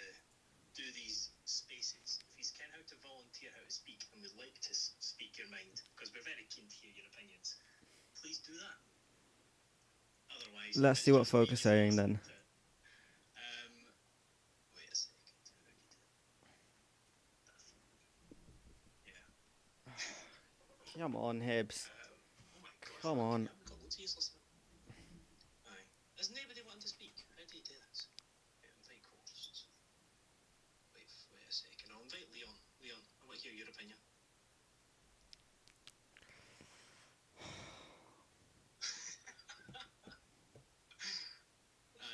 do these spaces. If you ken how to volunteer how to speak and would like to speak your mind, because we're very keen to hear your opinions, please do that. Otherwise, let's see what folk are saying then. Wait a second. Yeah. Come on, Hibs. Oh my God. Come on. We've got loads of useless. Aye. Is anybody wanting to speak? How do you do this? Invite hosts. Wait a second. I'll invite Leon. Leon, I want to hear your opinion.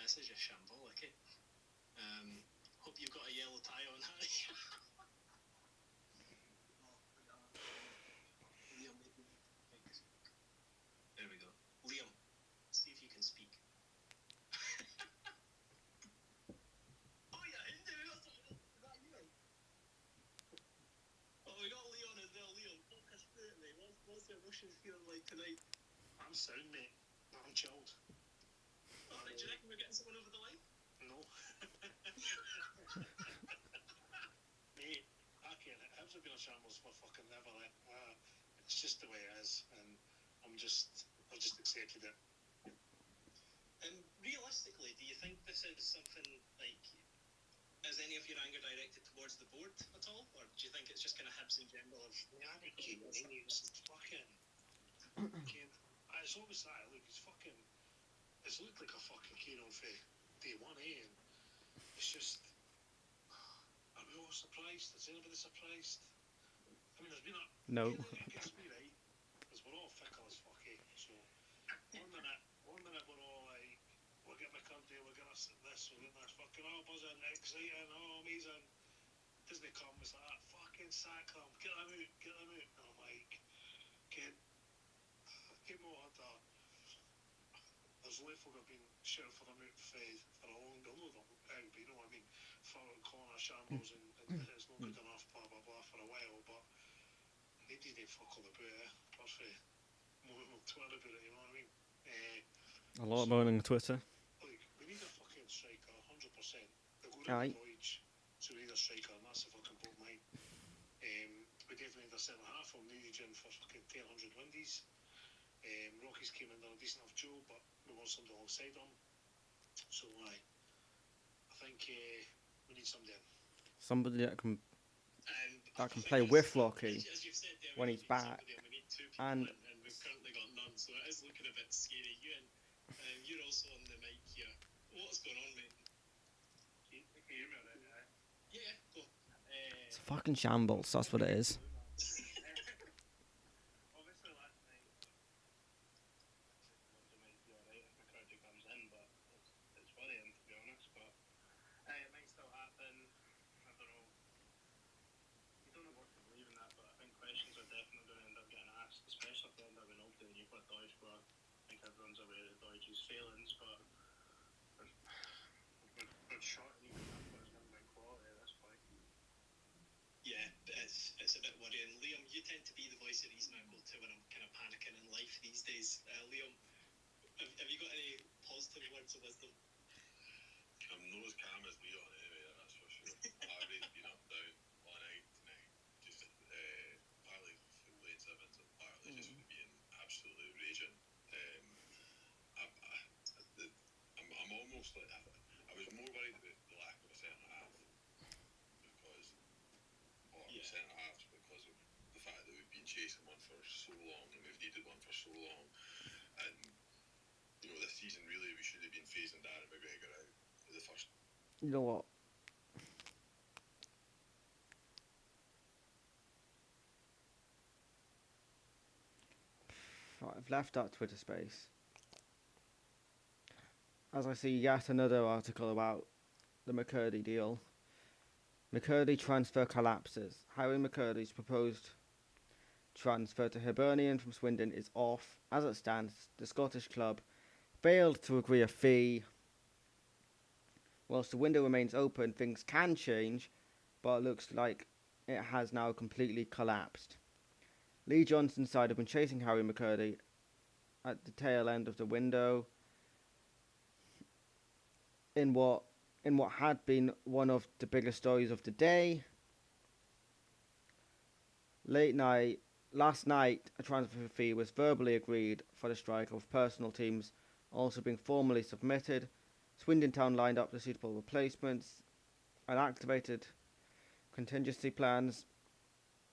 This is just shambolic, eh? Hope you've got a yellow tie on, Harry. Liam, maybe. There we go. Liam, see if you can speak. Oh yeah, is that you? Oh, we got Leon as well. Leon, talk us through it, mate. What's the Russians feeling like tonight? I'm sound, mate. I'm it's my fucking liver. It's just the way it is, and I've just accepted it. And realistically, do you think this is something like, is any of your anger directed towards the board at all, or do you think it's just kind of Hibs in general? I think it's fucking. It's always that. Look, it's looked like a fucking Kano for day one, eh? And it's just, are we all surprised? Is anybody surprised? I mean, there's been a. No. It gets me right, because we're all fickle as fuck, eh? So, one minute we're all like, we're getting the country, we're getting this, we're getting this fucking, oh, buzzing, exciting, oh, amazing. Disney comes like that, fucking sack them, get them out, get them out. And I'm like, get more hunter. There's loads of folk have been shouting for them out for a long time, but you know what I mean? For calling us shambles and it's not good enough, blah blah blah, for a while, but they didn't fuck all about it. Plus, more on Twitter about it, you know what I mean? A lot more on Twitter. Like, we need a fucking striker, 100%. They'll go Aye. down to Deutsch, so we need a striker, and that's the fucking bottom line. We definitely need a centre half. I'm needed in for fucking 1,000 windies. Rockies came in, done a decent enough job, but we want somebody alongside them. So, I think we need somebody in. Somebody that can as play with Rocky you've said there, when he's back. we need two people And and we've currently got none, so it is looking a bit scary. You're also on the mic here. What's going on, mate? Can you hear me already? Yeah, go. it's a fucking shambles, that's what it is. Obviously, last night, the might be alright if McCarthy comes in, but it's worrying, to be honest. But it might still happen. I don't know. You don't know what to believe in that, but I think questions are definitely going to end up getting asked, especially if they end up in Oldie and you've got Deutsch, where I think everyone's aware of Deutsch's failings, but we're short and even that was going to be quality at this point. Yeah, it's a bit worrying. Liam, you tend to be the voice of reason I go to when I'm kind of panicking in life these days. Liam, have you got any positive words of wisdom? I'm not as calm as Leon anyway, that's for sure. I've been up down all night tonight, just partly from late 7s and partly just from being absolutely raging. I'm almost like, I was more worried about the lack of a centre half because, centre halves because of the fact that we've been chasing one for so long and we've needed one for so long. And, you know, this season really we should have been phasing Darren McGregor out for the first. You know what? Right, I've left that Twitter space. As I see yet another article about the McCurdy deal. McCurdy transfer collapses. Harry McCurdy's proposed transfer to Hibernian from Swindon is off. As it stands, the Scottish club failed to agree a fee. Whilst the window remains open, things can change, but it looks like it has now completely collapsed. Lee Johnson's side have been chasing Harry McCurdy at the tail end of the window in what had been one of the biggest stories of the day. Last night, a transfer fee was verbally agreed for the striker, with personal teams also being formally submitted. Swindon Town lined up the suitable replacements and activated contingency plans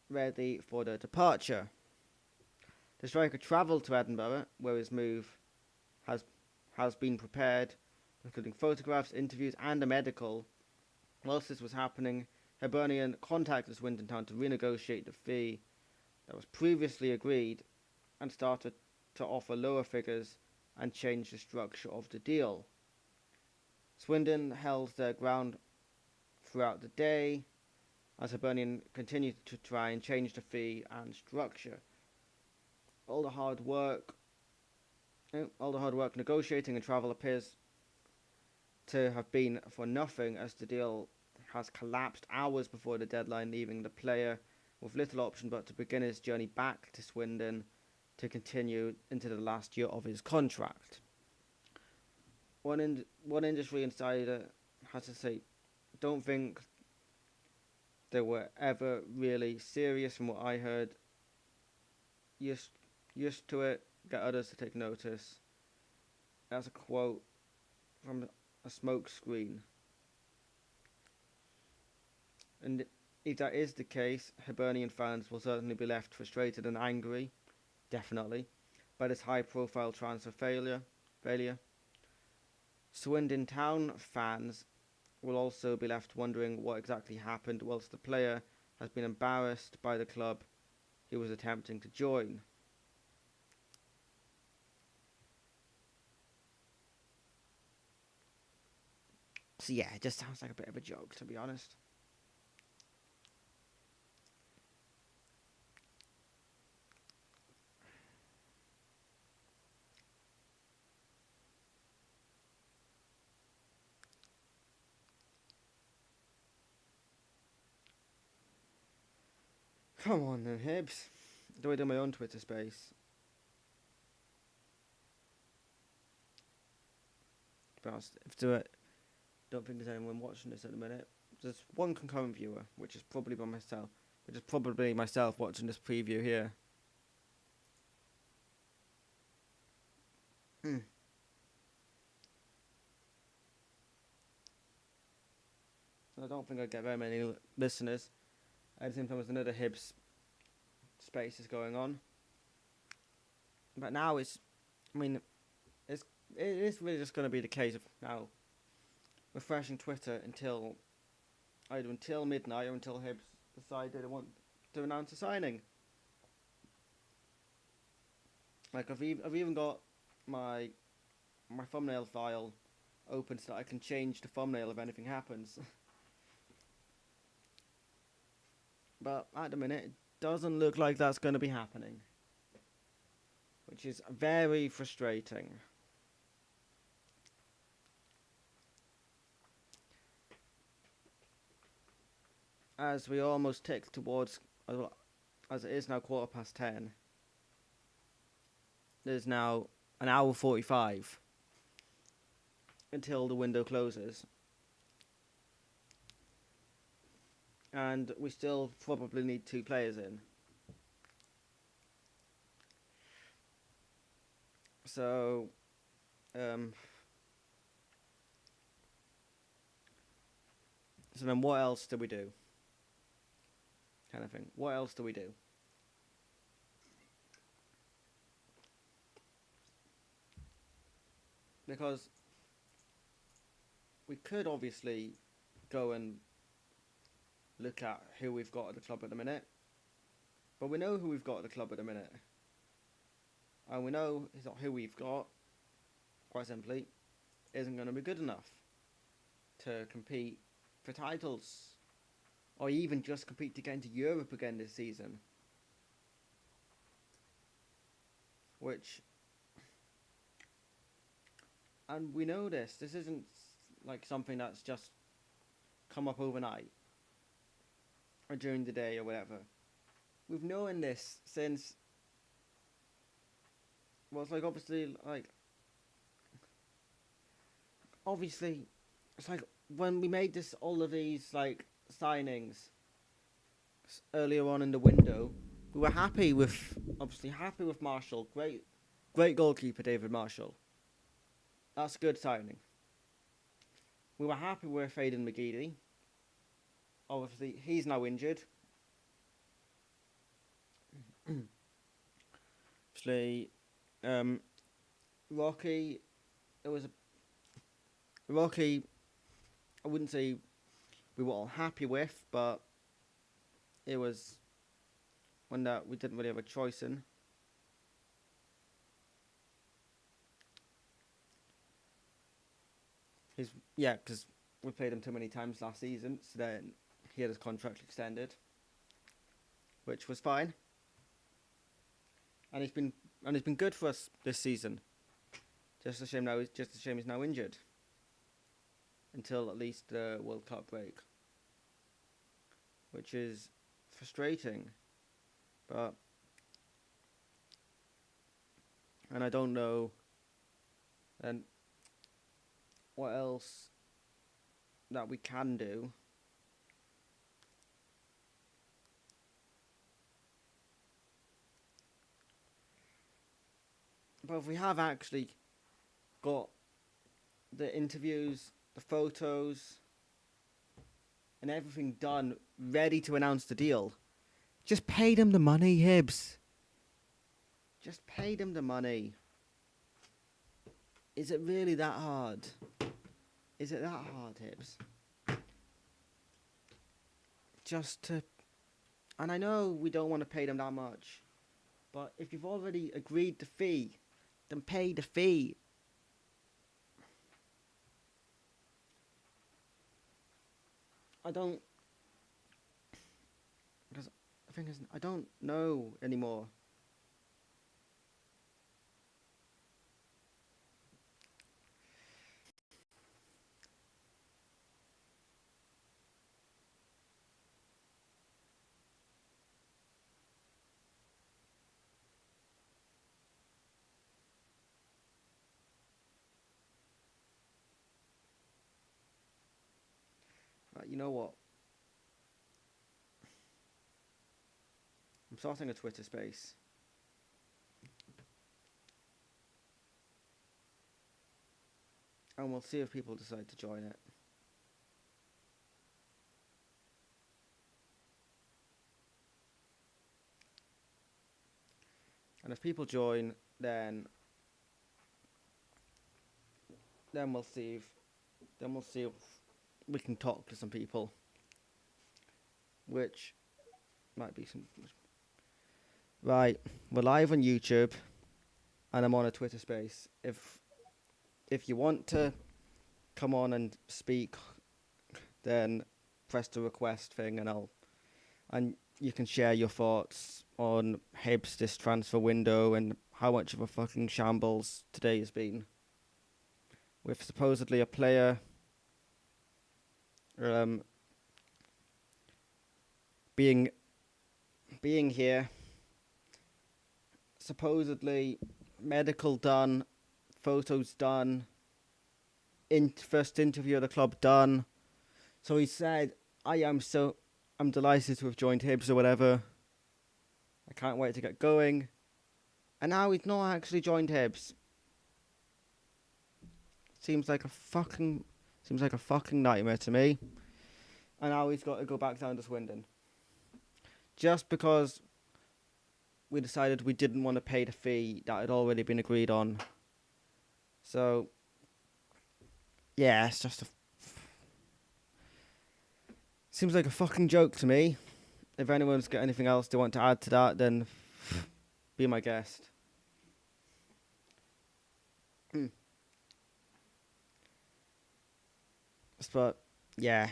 ready for their departure. The striker travelled to Edinburgh, where his move has been prepared, including photographs, interviews and a medical. Whilst this was happening, Hibernian contacted Swindon Town to renegotiate the fee that was previously agreed and started to offer lower figures and change the structure of the deal. Swindon held their ground throughout the day as Hibernian continued to try and change the fee and structure. All the hard work negotiating and travel appears to have been for nothing, as the deal has collapsed hours before the deadline, leaving the player with little option but to begin his journey back to Swindon to continue into the last year of his contract. One industry insider has to say, don't think they were ever really serious from what I heard. Used, used to it, get others to take notice. That's a quote from a smoke screen. And if that is the case, Hibernian fans will certainly be left frustrated and angry, definitely, by this high-profile transfer failure. Swindon Town fans will also be left wondering what exactly happened whilst the player has been embarrassed by the club he was attempting to join. So yeah, it just sounds like a bit of a joke, to be honest. Come on then, Hibs. Do I do my own Twitter space? To be honest, if do it, don't think there's anyone watching this at the minute. There's one concurrent viewer, which is probably by myself. Which is probably myself watching this preview here. I don't think I get very many listeners. At the same time, there's another Hibs space is going on. But now it's, I mean, it is really just going to be the case of now refreshing Twitter until either until midnight or until Hibs decide they want to announce a signing. Like I've even got my thumbnail file open so that I can change the thumbnail if anything happens. But at the minute, it doesn't look like that's going to be happening, which is very frustrating. As we almost tick towards, as it is now 10:15, there's now an hour 45 until the window closes. And we still probably need 2 players in. So, so then what else do we do? Kind of thing. What else do we do? Because we could obviously go and look at who we've got at the club at the minute. But we know who we've got at the club at the minute. And we know who we've got, quite simply, isn't going to be good enough to compete for titles. Or even just compete to get into Europe again this season. Which... And we know this. This isn't like something that's just come up overnight. Or during the day or whatever. We've known this since... Well, it's like obviously, it's like when we made all of these, signings earlier on in the window, we were happy with Marshall. Great goalkeeper, David Marshall. That's a good signing. We were happy with Aidan McGeady. Obviously, he's now injured. Obviously, Rocky, Rocky, I wouldn't say we were all happy with, but it was one that we didn't really have a choice in. Because we played him too many times last season, so then he had his contract extended, which was fine. And he's been good for us this season. Just a shame he's now injured. Until at least the World Cup break. Which is frustrating. And I don't know and what else that we can do. But if we have actually got the interviews, the photos, and everything done, ready to announce the deal, just pay them the money, Hibs. Just pay them the money. Is it really that hard? Is it that hard, Hibs? Just to... And I know we don't want to pay them that much, but if you've already agreed the fee, then pay the fee. I don't... Because the thing is, I don't know anymore. Right, you know what? I'm starting a Twitter space. And we'll see if people decide to join it. And if people join, then we'll see if we can talk to some people, which might be some. Right, we're live on YouTube, and I'm on a Twitter space. If you want to come on and speak, then press the request thing, and you can share your thoughts on Hibs this transfer window and how much of a fucking shambles today has been. With supposedly a player being here, supposedly medical done, photos done, first interview at the club done. So he said, I'm delighted to have joined Hibs or whatever. I can't wait to get going. And now he's not actually joined Hibs. Seems like a fucking nightmare to me. And now he's got to go back down to Swindon. Just because we decided we didn't want to pay the fee that had already been agreed on. So, yeah, it's just seems like a fucking joke to me. If anyone's got anything else they want to add to that, then be my guest. But, yeah.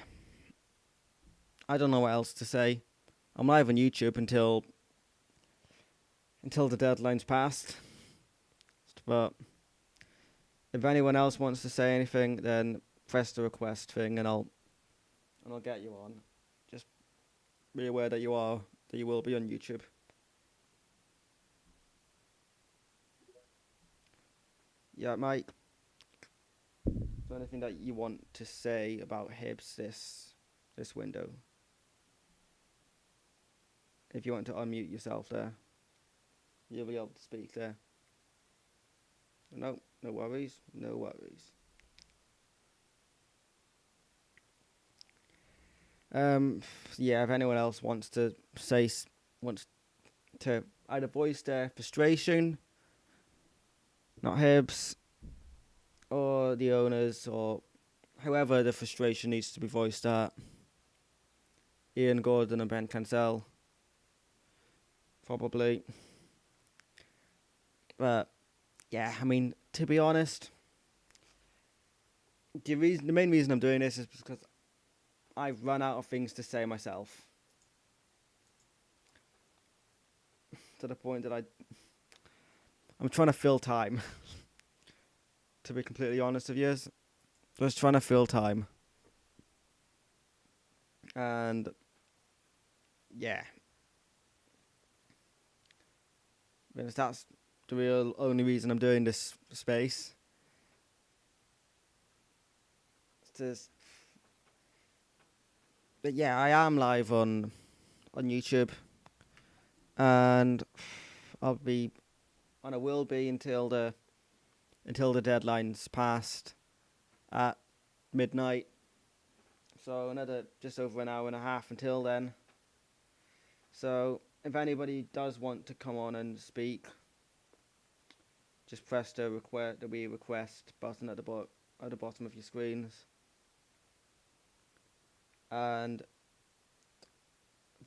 I don't know what else to say. I'm live on YouTube until the deadline's passed. But if anyone else wants to say anything, then press the request thing and I'll get you on. Just be aware that you will be on YouTube. Yeah, Mike. Is there anything that you want to say about Hibs this window? If you want to unmute yourself there, you'll be able to speak there. No worries. Yeah, if anyone else wants to either voice their frustration, not Hibs, or the owners, or whoever the frustration needs to be voiced at, Ian Gordon and Ben Cancel, probably. But yeah, I mean, to be honest, the main reason I'm doing this is because I've run out of things to say myself. To the point that I'm trying to fill time. To be completely honest with you, just trying to fill time. And yeah, because that's the real only reason I'm doing this space. But yeah, I am live on YouTube, and I'll be and I will be until the deadline's passed at midnight. So another just over an hour and a half until then. So if anybody does want to come on and speak, just press the request button at the bottom of your screens and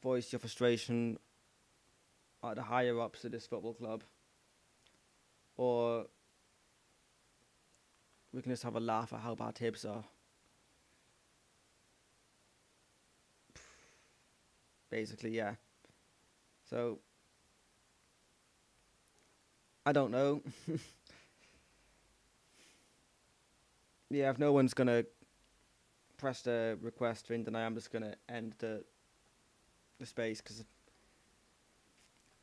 voice your frustration at the higher ups of this football club, or we can just have a laugh at how bad Hibs are. Basically, yeah. So I don't know. Yeah, if no one's gonna press the request thing, then I am just gonna end the space because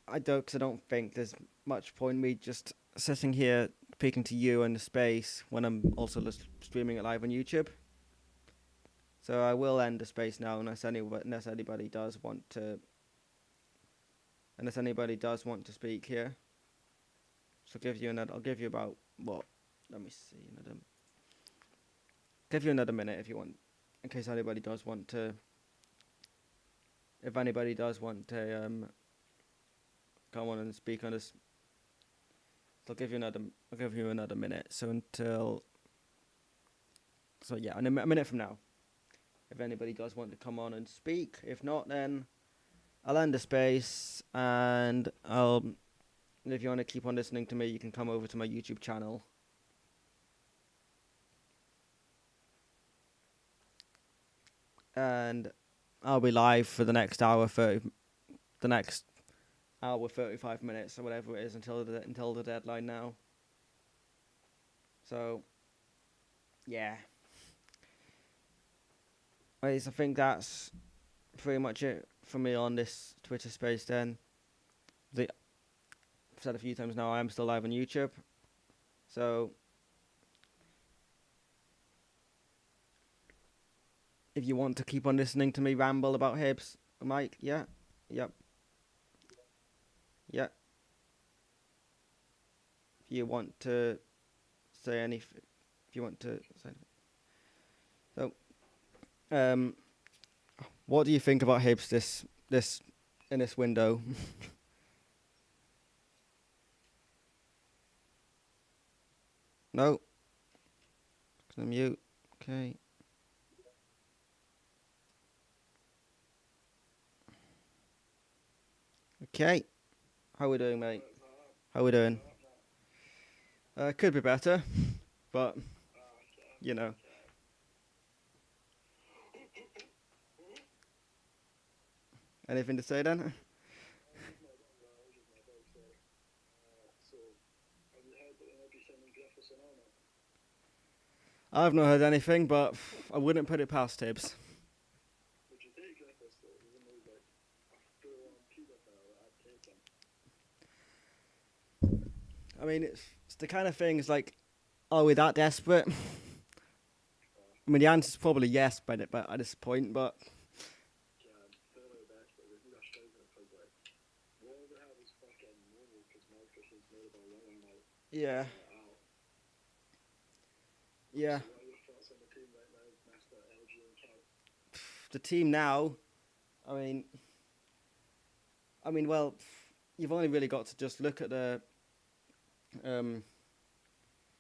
I don't think there's much point in me just sitting here speaking to you in the space when I'm also streaming it live on YouTube. So I will end the space now unless anybody does want to speak here. So I'll give you about what? Let me see. Give you another minute if you want, in case anybody does want to. If anybody does want to come on and speak on this, so I'll give you another minute. So yeah, in a minute from now, if anybody does want to come on and speak. If not, then I'll end the space, and if you want to keep on listening to me, you can come over to my YouTube channel. And I'll be live for the next hour 35 minutes or whatever it is until the deadline now. So yeah, I think that's pretty much it for me on this Twitter space. Then I've said a few times now, I am still live on YouTube, so if you want to keep on listening to me ramble about Hibs, Mike, yep. If you want to say anything, so, what do you think about Hibs this in this window? No, gonna mute. Okay. Okay. How we doing, mate? How we doing? Could be better, but you know. Anything to say then? I've not heard anything, but I wouldn't put it past Hibs. Would you take Griffiths though? Even though he's like a full-on paedophile, I'd take him. I mean, it's the kind of thing. It's like, are we that desperate? I mean, the answer's probably yes, but at this point, but. Yeah, fairly desperate. We need a striker because like, all we have is fucking Momo because Marcus is made about running like. Yeah. Out. Yeah. So what are your thoughts on the team right now, Mr. LG and Cal? The team now, I mean, well, you've only really got to just look at the,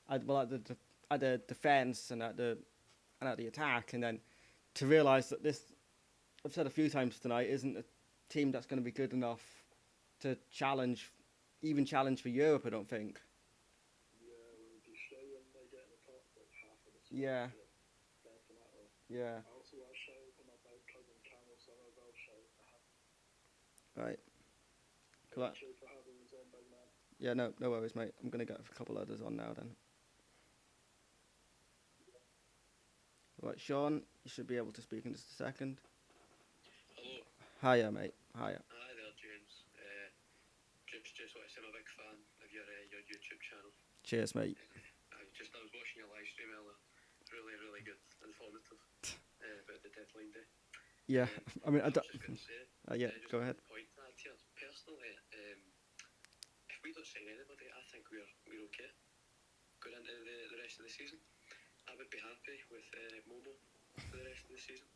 at the defense and at the attack, and then to realise that this, I've said a few times tonight, isn't a team that's going to be good enough to challenge for Europe. I don't think. Yeah, we'll be struggling to get in the top like half of the season. Yeah. Definitely. Yeah. I also want to shout out to my big cousin Camel Somerville. Shout out to him. Right. Cool. Thank you for having us on, big man. Yeah, no worries, mate. I'm going to get a couple others on now then. Right, Sean, you should be able to speak in just a second. Hello. Hiya, mate. Hiya. Hi there, James. Just want to say I'm a big fan of your YouTube channel. Cheers, mate. I was watching your live stream earlier. Really, really good, informative about the deadline day. Yeah, I mean, I don't. was just going to say, Yeah, just go ahead. Point that here. Personally, if we don't not saying anybody. I think we're okay going into the rest of the season. I would be happy with Momo for the rest of the season.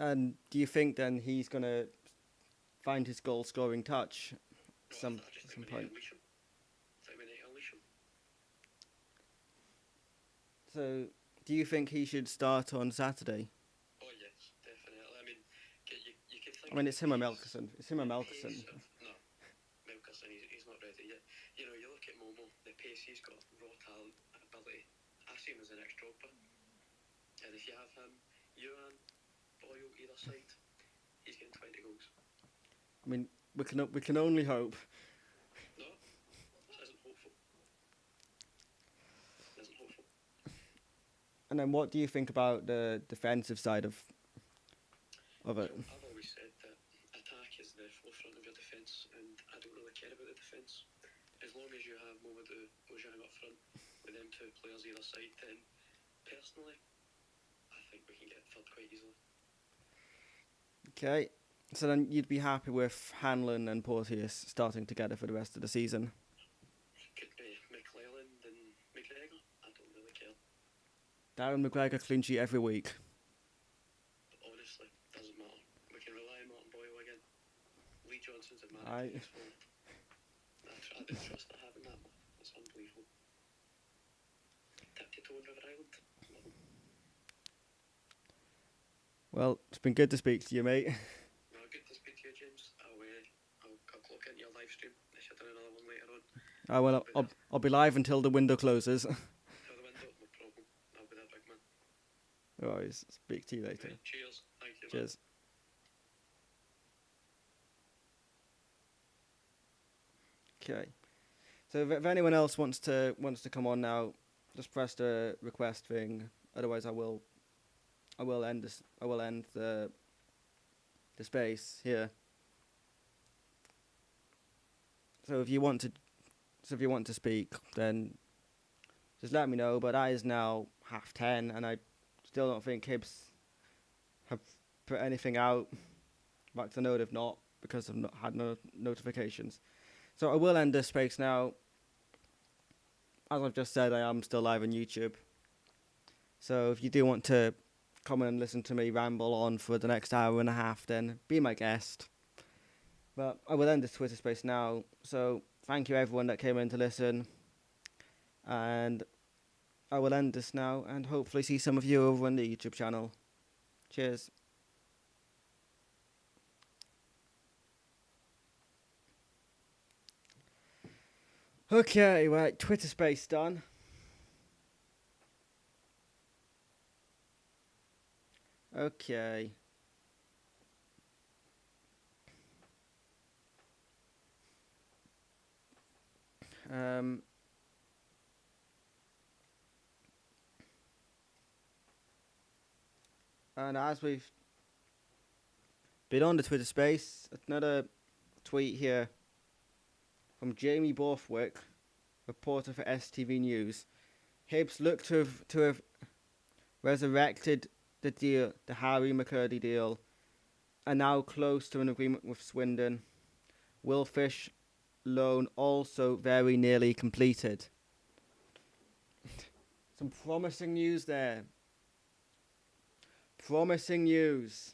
And do you think then he's going to find his goal scoring touch some point? I think we need to unleash him. So, do you think he should start on Saturday? Oh yes, definitely. I mean, you could think. I mean, it's him or Melkerson. It's him or Melkerson. No, Melkerson. He's not ready yet. You know, you look at Momo, the pace he's got, raw talent, ability. I see him as the next Drogba. And if you have him, Ewan, Boyle either side, he's getting 20 goals. I mean, we can only hope. No, this isn't hopeful. This isn't hopeful. And then, what do you think about the defensive side of it? I've always said that attack is the forefront of your defence, and I don't really care about the defence. As long as you have Mamadou Ojang up front with them two players either side, then personally, I think we can get third quite easily. Okay, so then you'd be happy with Hanlon and Porteous starting together for the rest of the season? Could be McClellan and McGregor. I don't really care. Darren McGregor clean sheet every week. Honestly, doesn't matter. We can rely on Martin Boyle again. Lee Johnson's a man. I do trust I having that man. It's unbelievable. Tipped toe in River Island. Well, it's been good to speak to you, mate. No, good to speak to you, James. I'll clock into your live stream. I should do another one later on. I'll be live until the window closes. Till the window, no problem. I'll be there, big man. Alright, speak to you later. Right, cheers. Thank you. Cheers. Okay. So if anyone else wants to come on now, just press the request thing. Otherwise, I will end this. I will end the space here. So if you want to speak, then just let me know. But that is now 10:30, and I still don't think Hibs have put anything out. Back to note if not, because I've not had no notifications. So I will end this space now. As I've just said, I am still live on YouTube. So if you do want to come and listen to me ramble on for the next hour and a half, then be my guest. But I will end this Twitter space now. So thank you everyone that came in to listen. And I will end this now and hopefully see some of you over on the YouTube channel. Cheers. Okay, right, Twitter space done. Okay. And as we've been on the Twitter space, another tweet here from Jamie Borthwick, reporter for STV News. Hibs look to have resurrected the deal, the Harry McCurdy deal, are now close to an agreement with Swindon. Will Fish loan also very nearly completed. Some promising news there. Promising news.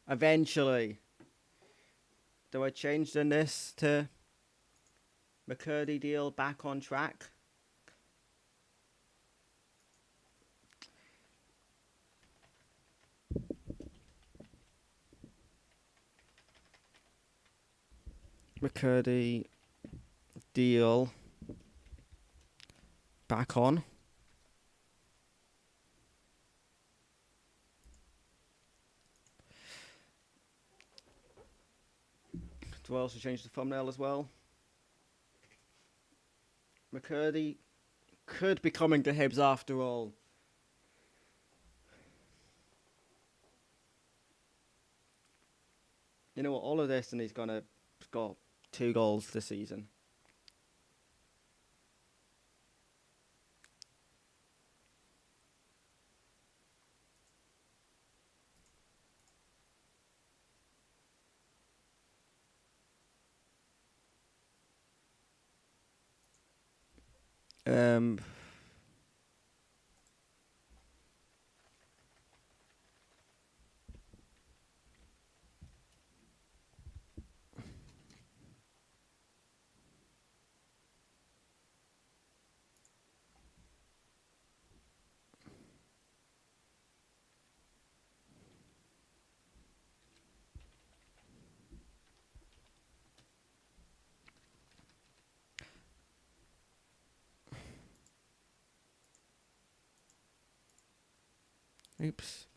Eventually. Do I change this to McCurdy deal back on track? McCurdy deal back on. Do I also change the thumbnail as well? McCurdy could be coming to Hibs after all. You know what? All of this, and he's gonna score 2 goals this season. Um, oops.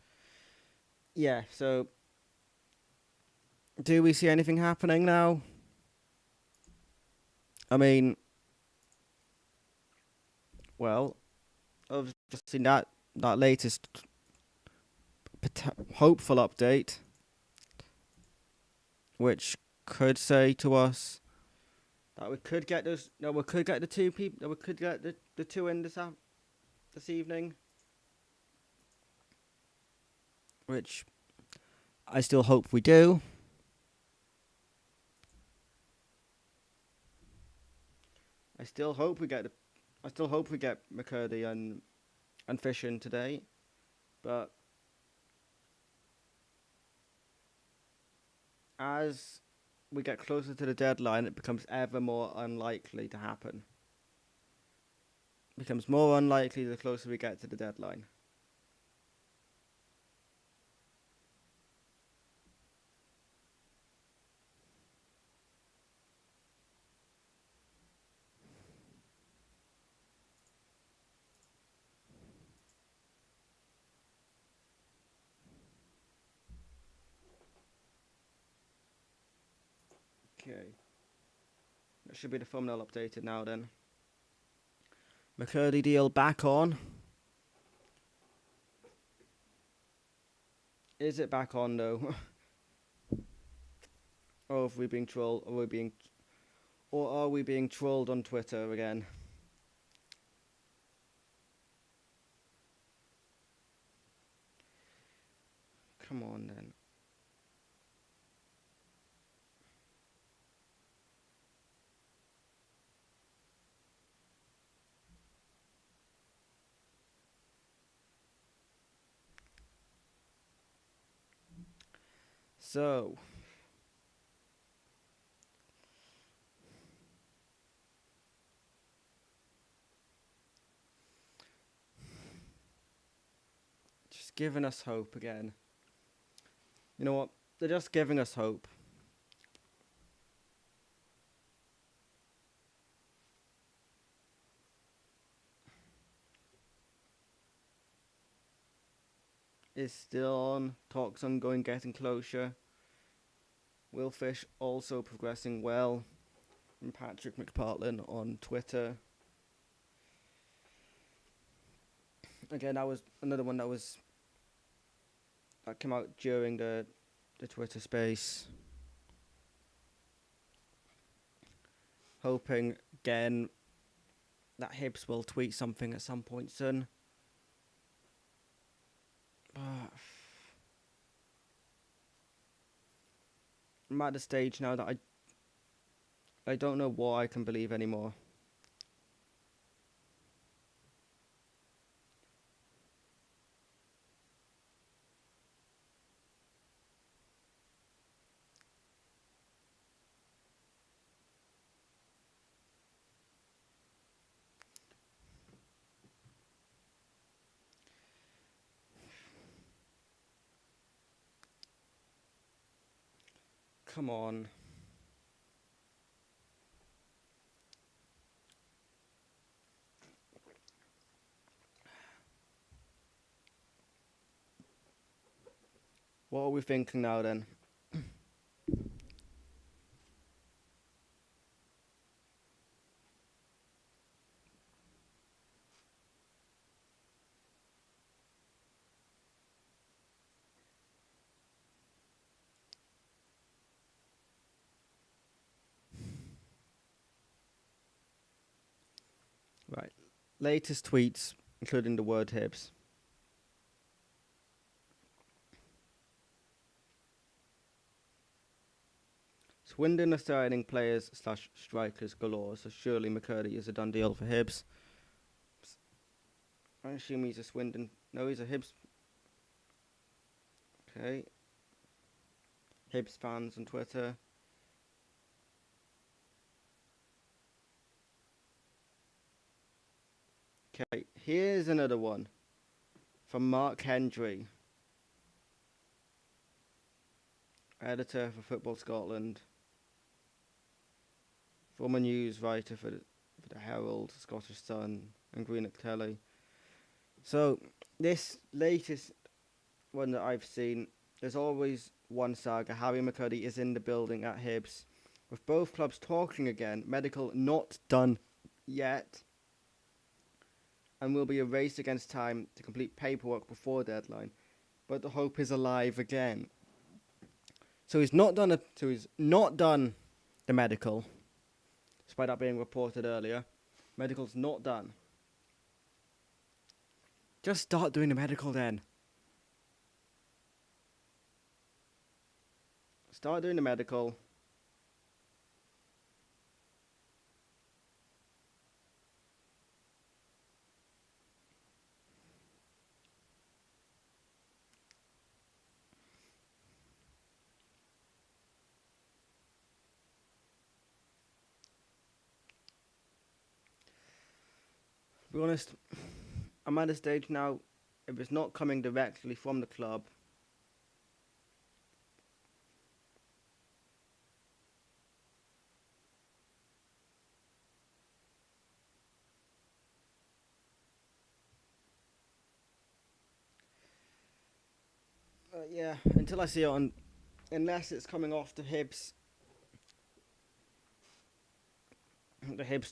Yeah. So, do we see anything happening now? I mean, well, I've just seen that latest hopeful update, which could say to us that we could get those. No, we could get the two people. That we could get the two in this evening. Which I still hope we do. I still hope we get. I still hope we get McCurdy and Fish in today, but as we get closer to the deadline, it becomes ever more unlikely to happen. It becomes more unlikely the closer we get to the deadline. Okay. That should be the thumbnail updated now then. McCurdy deal back on. Is it back on though? Or have we being trolled? Or are we being trolled on Twitter again? Come on then. So, just giving us hope again. You know what? They're just giving us hope. Is still on. Talks ongoing, getting closer. Will Fish also progressing well. From Patrick McPartlin on Twitter. Again, that was another one that came out during the Twitter space. Hoping again that Hibs will tweet something at some point soon. I'm at the stage now that I don't know what I can believe anymore. Come on. What are we thinking now then? Right. Latest tweets, including the word Hibs. Swindon are signing players / strikers galore, so surely McCurdy is a done deal for Hibs. I assume he's a Swindon. No, he's a Hibs. Okay. Hibs fans on Twitter. Okay, here's another one from Mark Hendry, editor for Football Scotland, former news writer for the Herald, Scottish Sun, and Greenock Telly. So, this latest one that I've seen, there's always one saga. Harry McCuddy is in the building at Hibs, with both clubs talking again. Medical not done yet, and will be a race against time to complete paperwork before deadline. But the hope is alive again. So he's not done the medical, despite that being reported earlier. Medical's not done. Just start doing the medical then. Start doing the medical. To be honest, I'm at a stage now, if it's not coming directly from the club, yeah, until I see it on, unless it's coming off the Hibs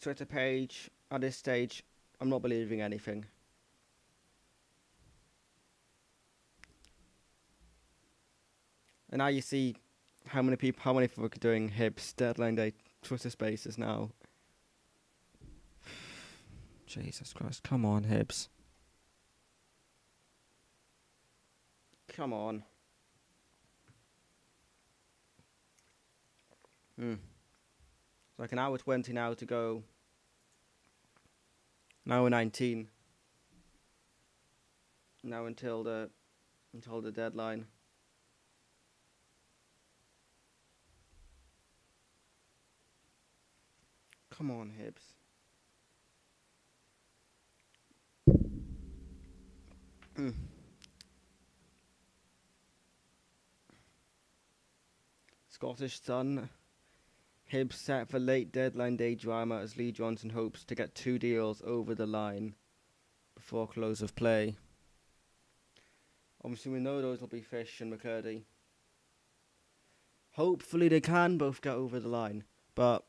Twitter page, at this stage, I'm not believing anything. And now you see how many people are doing Hibs deadline day Twitter spaces now. Jesus Christ, come on, Hibs. Come on. It's like an hour 20 now to go. An hour 19. Now until the deadline. Come on, Hibs. Scottish Sun. Hibs set for late deadline day drama as Lee Johnson hopes to get 2 deals over the line before close of play. Obviously, we know those will be Fish and McCurdy. Hopefully, they can both get over the line, but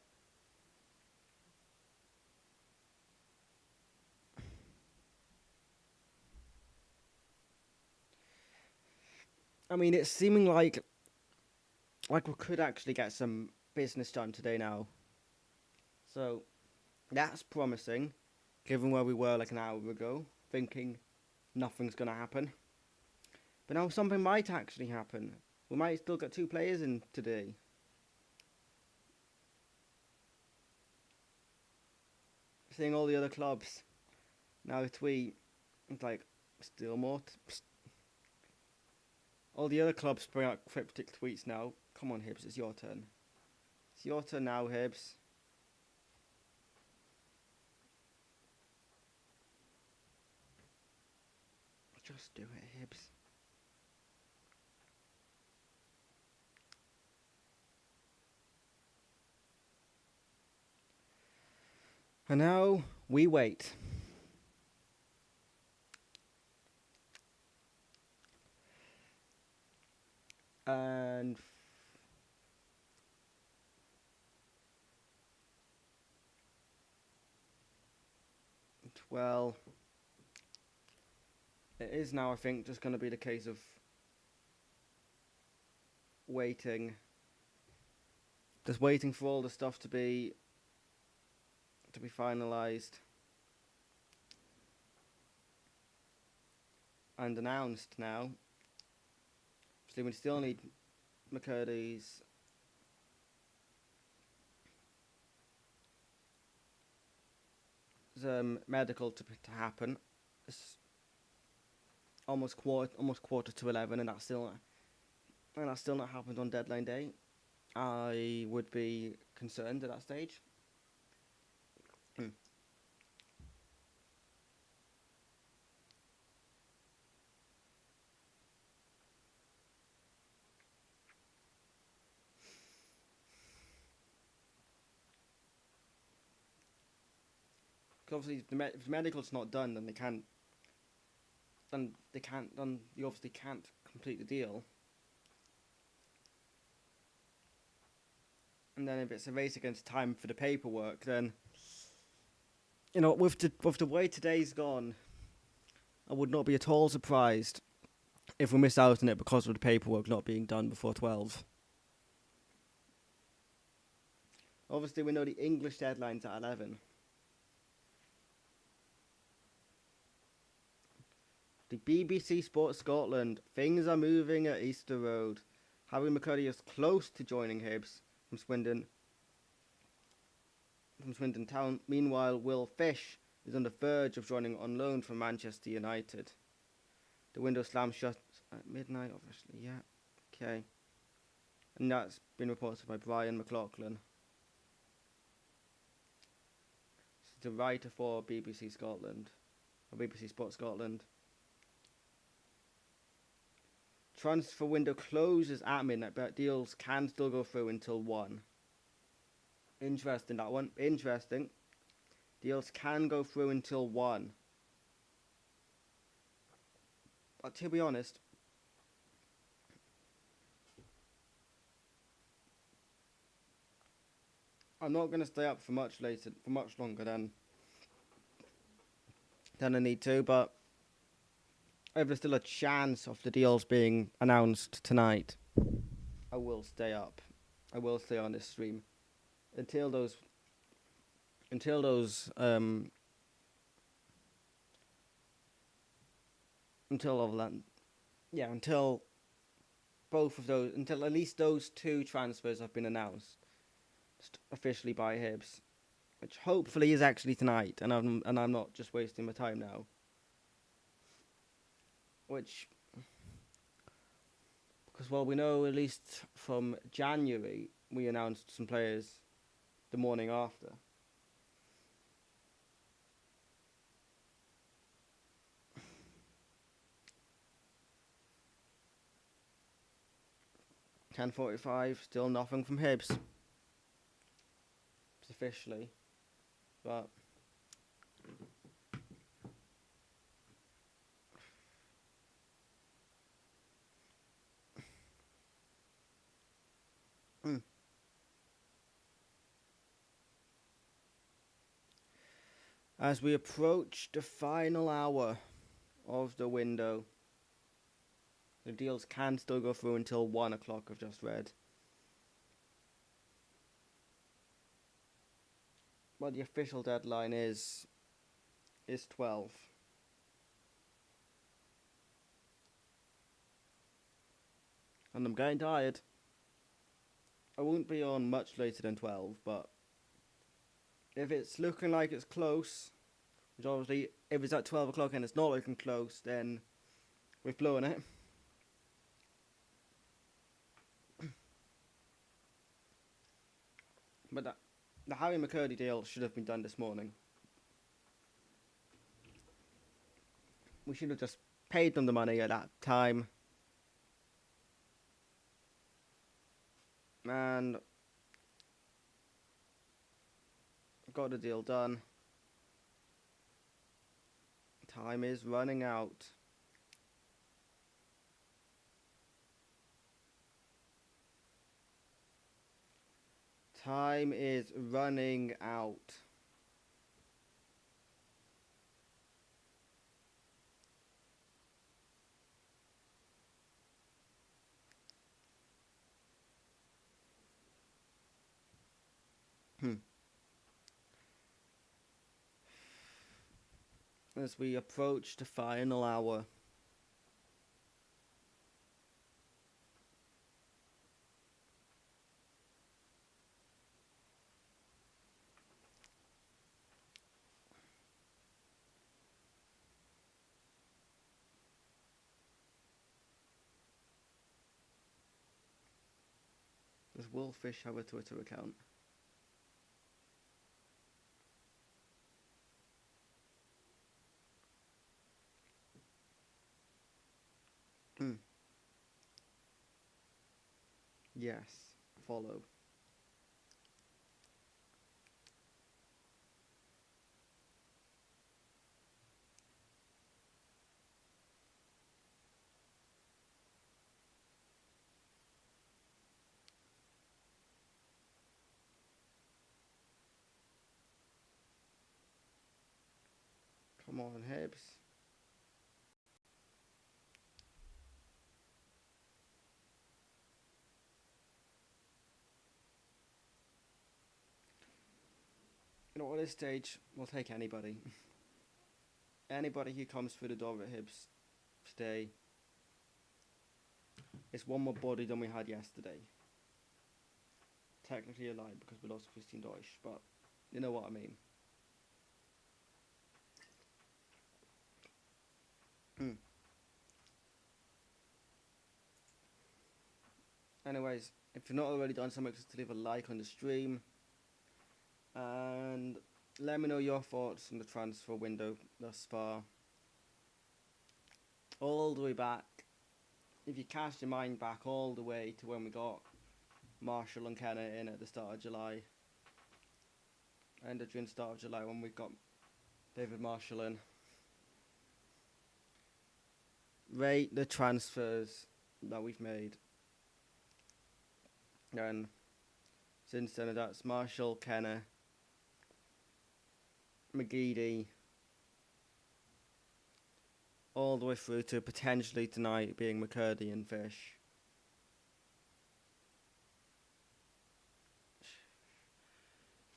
I mean, it's seeming like we could actually get some business done today now. So that's promising, given where we were like an hour ago, thinking nothing's going to happen. But now something might actually happen. We might still get 2 players in today. Seeing all the other clubs now tweet, it's like, still more. All the other clubs bring out cryptic tweets now. Come on, Hibs, it's your turn. It's your turn now, Hibs. Just do it, Hibs. And now we wait. And well, it is now, I think, just going to be the case of waiting. Just waiting for all the stuff to be finalised and announced now. Obviously, we still need McCurdy's medical to happen. it's almost quarter to 11, and that's still not happened on deadline day. I would be concerned at that stage. Because obviously, if the medical's not done, then they can't. Then you obviously can't complete the deal. And then if it's a race against time for the paperwork, then with the way today's gone, I would not be at all surprised if we miss out on it because of the paperwork not being done before 12. Obviously, we know the English deadline's at 11. The BBC Sports Scotland, things are moving at Easter Road. Harry McCurdy is close to joining Hibs from Swindon Town. Meanwhile, Will Fish is on the verge of joining on loan from Manchester United. The window slams shut at midnight, obviously, yeah. Okay. And that's been reported by Brian McLaughlin. He's the writer for BBC Scotland, or BBC Sports Scotland. Transfer window closes at midnight, but deals can still go through until 1. Interesting, that one. Interesting. Deals can go through until 1. But to be honest, I'm not going to stay up for much longer than I need to, but if there's still a chance of the deals being announced tonight, I will stay up. I will stay on this stream until at least those 2 transfers have been announced officially by Hibs, which hopefully is actually tonight, and I'm not just wasting my time now. Because we know at least from January we announced some players the morning after. $10:45, still nothing from Hibs. Officially, but as we approach the final hour of the window, the deals can still go through until 1 o'clock, I've just read. But the official deadline is 12. And I'm getting tired. I won't be on much later than 12, but if it's looking like it's close, which obviously if it's at 12 o'clock and it's not looking close, then we've blown it. But the Harry McCurdy deal should have been done this morning. We should have just paid them the money at that time. And got the deal done. Time is running out. Time is running out. As we approach the final hour. Does Wolfish have a Twitter account? Hmm. Yes. Follow. Come on, Hibs. You know, at this stage, we'll take anybody. Anybody who comes through the door at Hibs today. It's one more body than we had yesterday. Technically a lie because we lost Christian Deutsch, but you know what I mean. Anyways, if you've not already done so, make sure to leave a like on the stream. And let me know your thoughts on the transfer window thus far. All the way back, if you cast your mind back all the way to when we got Marshall and Kenner in at the start of July. End of June, start of July, when we got David Marshall in. Rate the transfers that we've made. And since then, that's Marshall, Kenner, McGeady, all the way through to potentially tonight being McCurdy and Fish.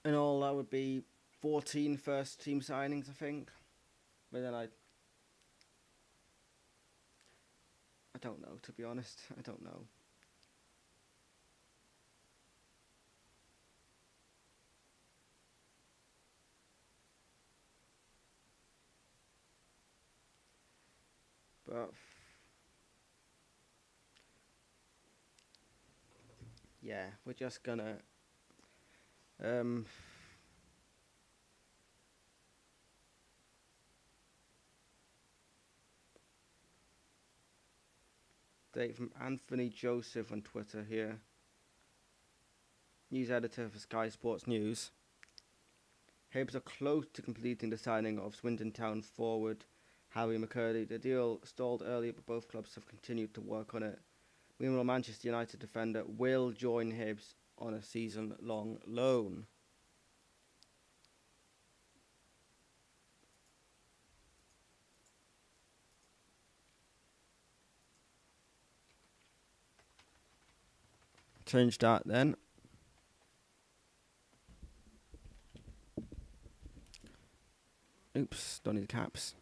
And all that would be 14 first team signings, I think. But then I don't know, to be honest. I don't know. But yeah, we're just gonna date from Anthony Joseph on Twitter here. News editor for Sky Sports News. Hibs are close to completing the signing of Swindon Town forward Harry McCurdy. The deal stalled earlier, but both clubs have continued to work on it. Meanwhile, Manchester United defender will join Hibs on a season-long loan. Change that then. Oops, don't need the caps.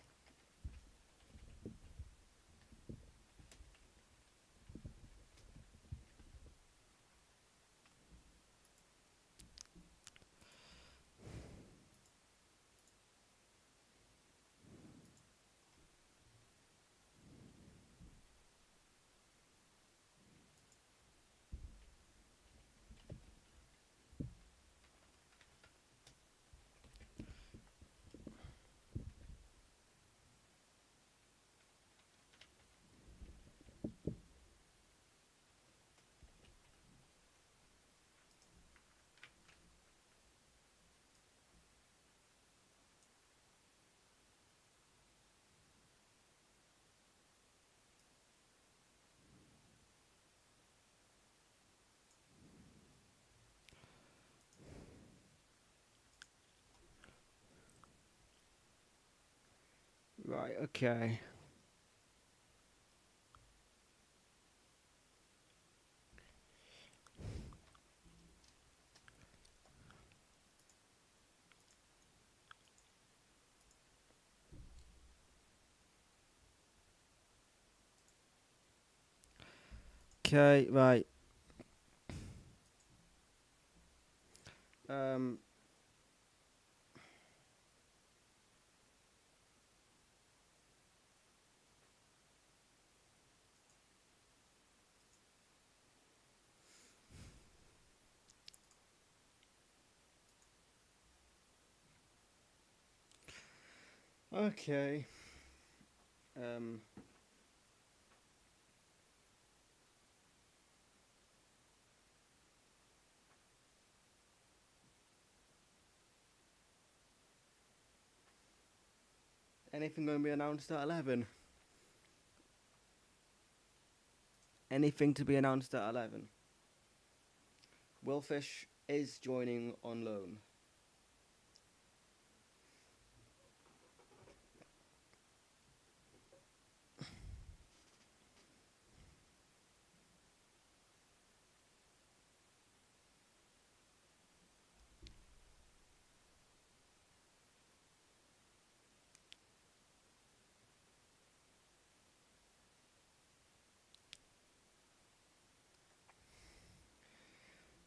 Right, okay. Okay, right. Um, Okay. Um. Anything going to be announced at 11? Anything to be announced at 11? Willfish is joining on loan.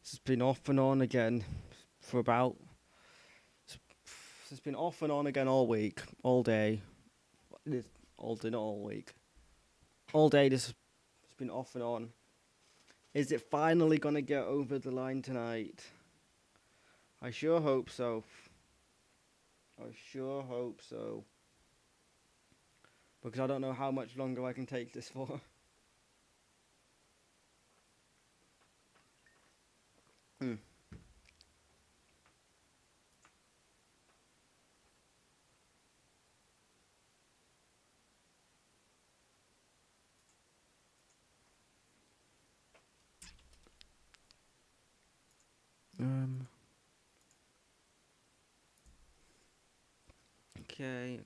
It's been off and on again for about. It's been off and on again all week, all day. All day, not all week. All day, this has been off and on. Is it finally going to get over the line tonight? I sure hope so. I sure hope so. Because I don't know how much longer I can take this for. Hmm. Okay.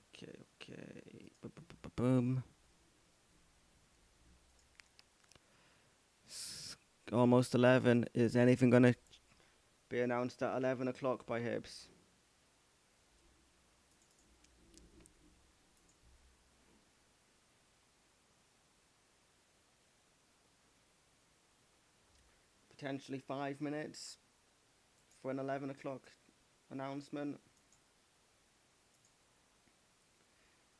Boom. Almost 11. Is anything going to be announced at 11 o'clock by Hibs? Potentially 5 minutes for an 11 o'clock announcement.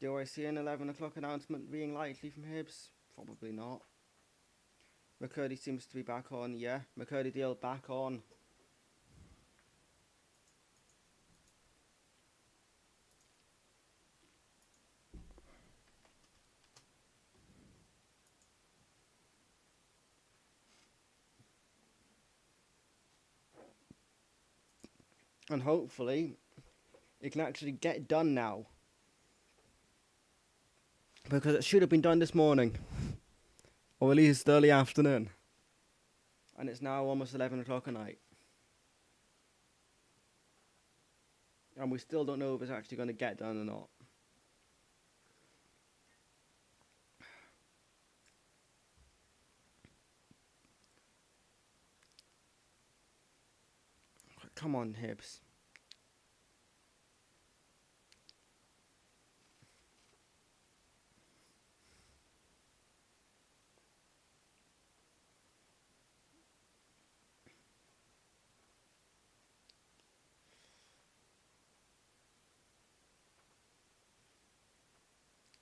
Do I see an 11 o'clock announcement being likely from Hibs? Probably not. McCurdy seems to be back on. Yeah, McCurdy deal back on. And hopefully it can actually get done now. Because it should have been done this morning. Or at least early afternoon. And it's now almost 11 o'clock at night. And we still don't know if it's actually going to get done or not. Come on, Hibs.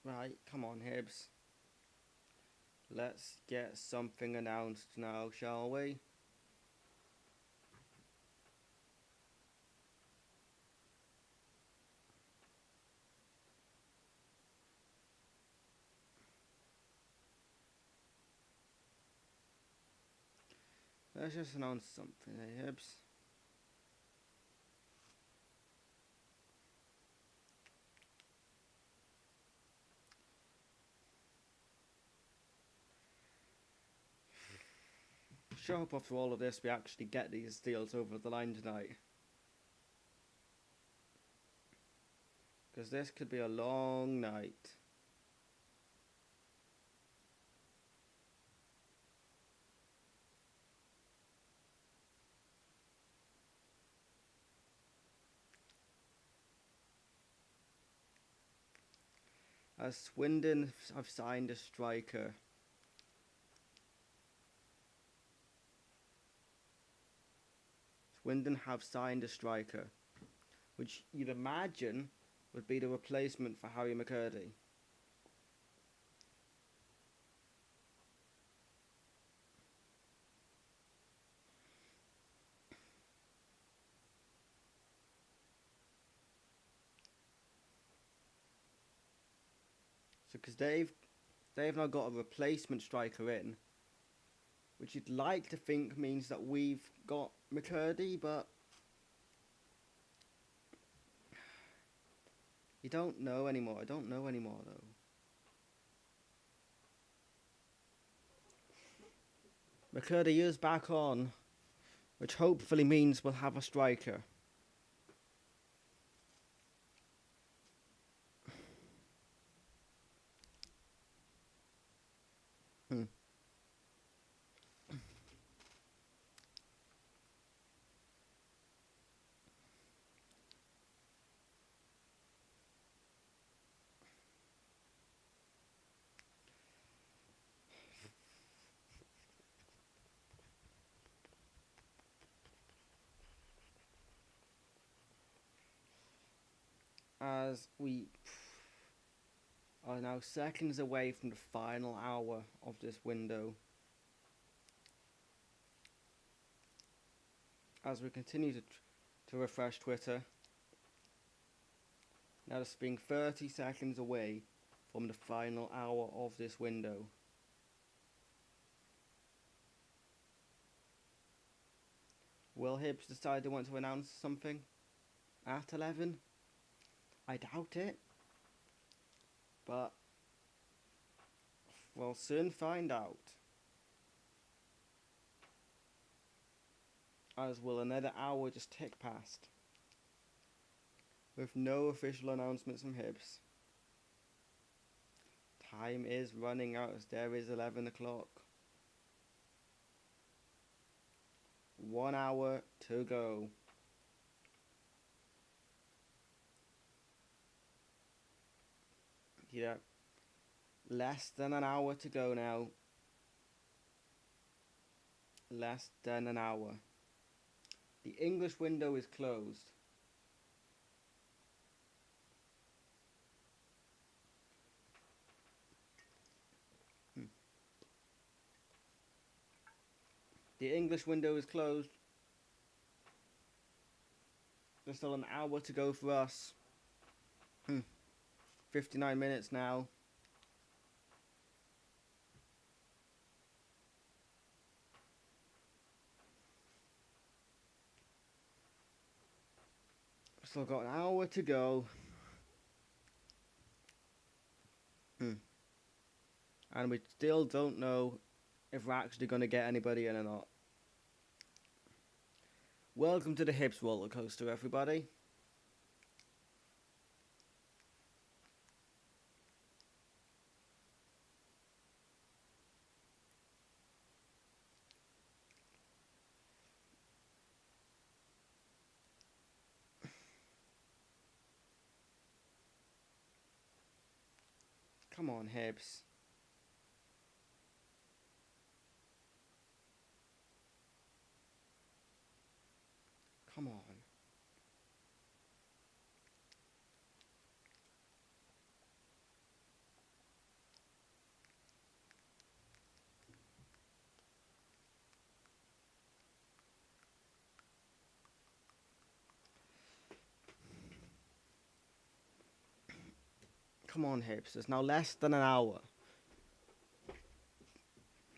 Right, come on, Hibs. Let's get something announced now, shall we? Let's just announce something, Hibs. Sure hope after all of this we actually get these deals over the line tonight. Because this could be a long night. As Swindon have signed a striker. Swindon have signed a striker. Which you'd imagine would be the replacement for Harry McCurdy. So, because they've now got a replacement striker in, which you'd like to think means that we've got McCurdy, but you don't know anymore. I don't know anymore, though. McCurdy is back on, which hopefully means we'll have a striker. As we are now seconds away from the final hour of this window. As we continue to refresh Twitter, now just being 30 seconds away from the final hour of this window. Will Hibs decide they want to announce something at 11? I doubt it. But we'll soon find out. As will another hour just tick past, with no official announcements from Hibs. Time is running out as there is 11 o'clock. 1 hour to go. Yeah, less than an hour to go now. Less than an hour. The English window is closed. The English window is closed. There's still an hour to go for us. 59 minutes now. Still got an hour to go. And we still don't know if we're actually going to get anybody in or not. Welcome to the Hibs roller coaster, everybody. Come on, Hibs. Come on. Come on, Hibs. There's now less than an hour.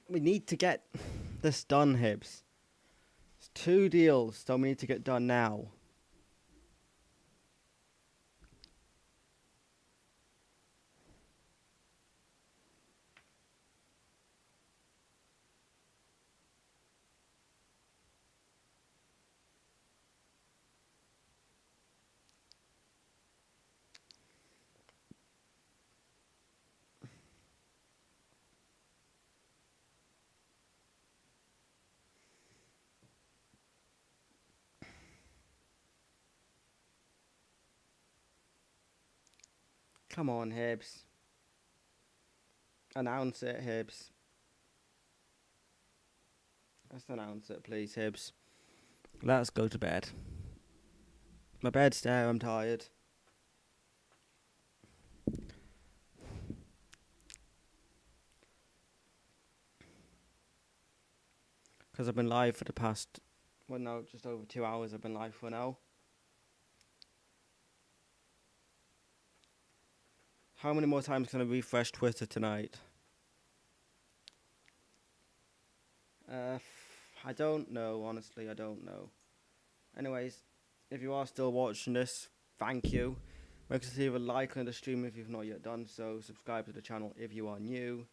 We need to get this done, Hibs. It's 2 deals that we need to get done now. Come on, Hibs. Announce it, Hibs. Let's announce it, please, Hibs. Let's go to bed. My bed's there, I'm tired. Because I've been live for the past, well, no, just over 2 hours I've been live for now. How many more times can I refresh Twitter tonight? I don't know, honestly, I don't know. Anyways, if you are still watching this, thank you. Make sure to leave a like on the stream if you've not yet done so. Subscribe to the channel if you are new.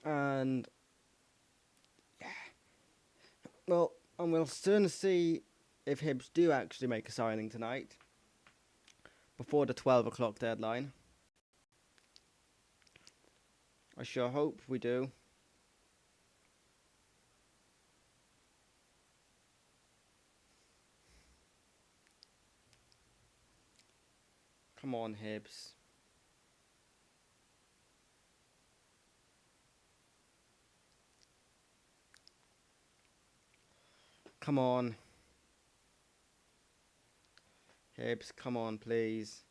And yeah, well, and we'll soon see if Hibs do actually make a signing tonight before the 12 o'clock deadline. I sure hope we do. Come on, Hibs. Come on. Hibs, come on, please.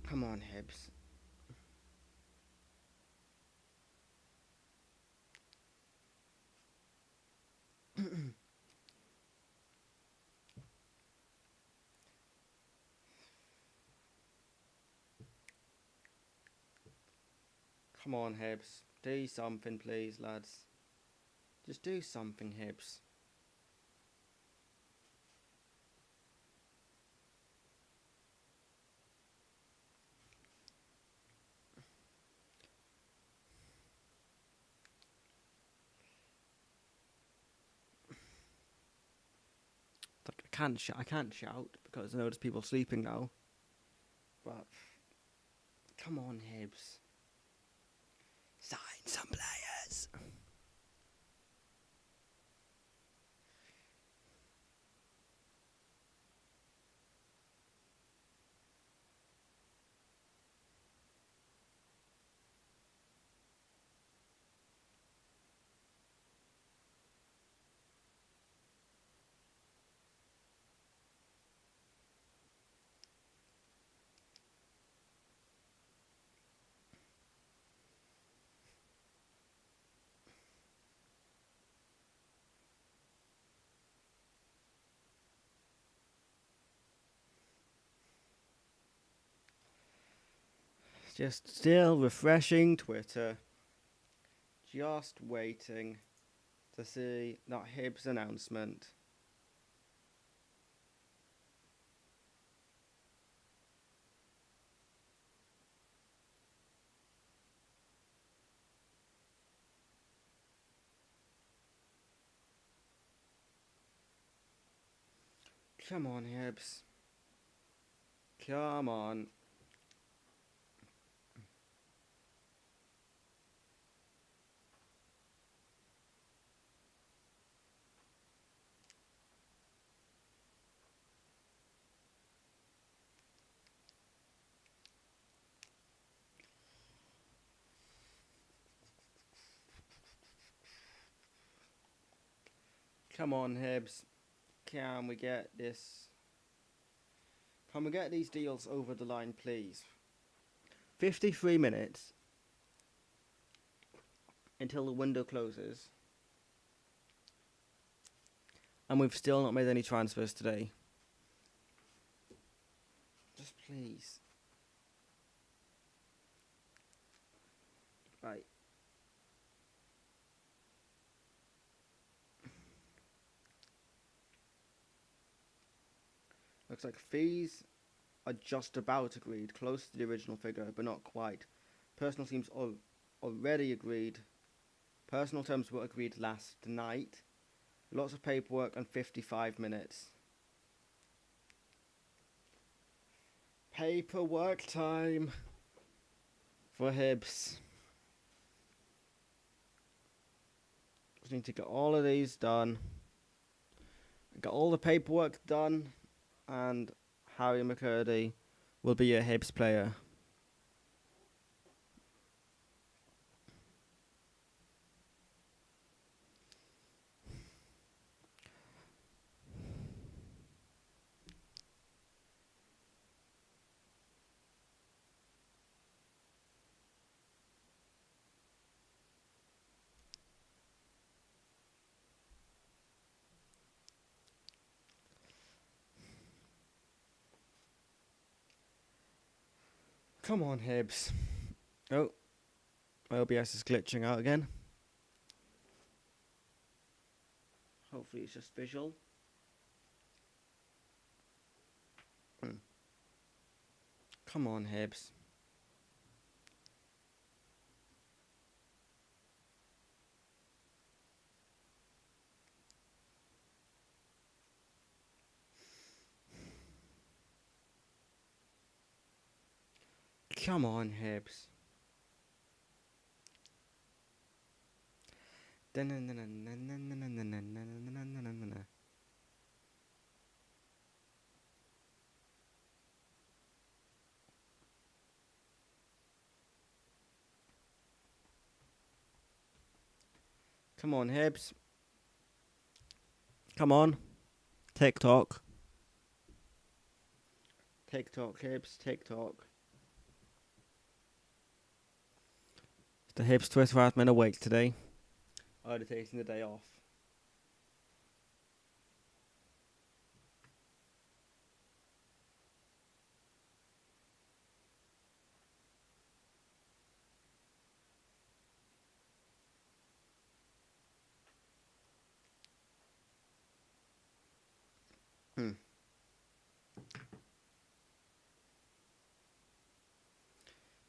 Come on, Hibs. Come on, Hibs. Do something, please, lads. Just do something, Hibs. Like, I can't shout because I know there's people sleeping now. But come on, Hibs. Sign some players. Just still refreshing Twitter. Just waiting to see that Hibs announcement. Come on, Hibs. Come on. Come on, Hibs. Can we get this? Can we get these deals over the line, please? 53 minutes until the window closes. And we've still not made any transfers today. Just please. Right. Looks like fees are just about agreed, close to the original figure, but not quite. Personal teams already agreed. Personal terms were agreed last night. Lots of paperwork and 55 minutes. Paperwork time for Hibs. Just need to get all of these done. Get all the paperwork done, and Harry McCurdy will be a Hibs player. Come on, Hibs. Oh, my OBS is glitching out again. Hopefully it's just visual. Come on, Hibs. Come on, Hibs. Come on, Hibs. Come on. TikTok. TikTok, Hibs. TikTok. The Hibs Twitter admin awake today. I'd have taken the day off.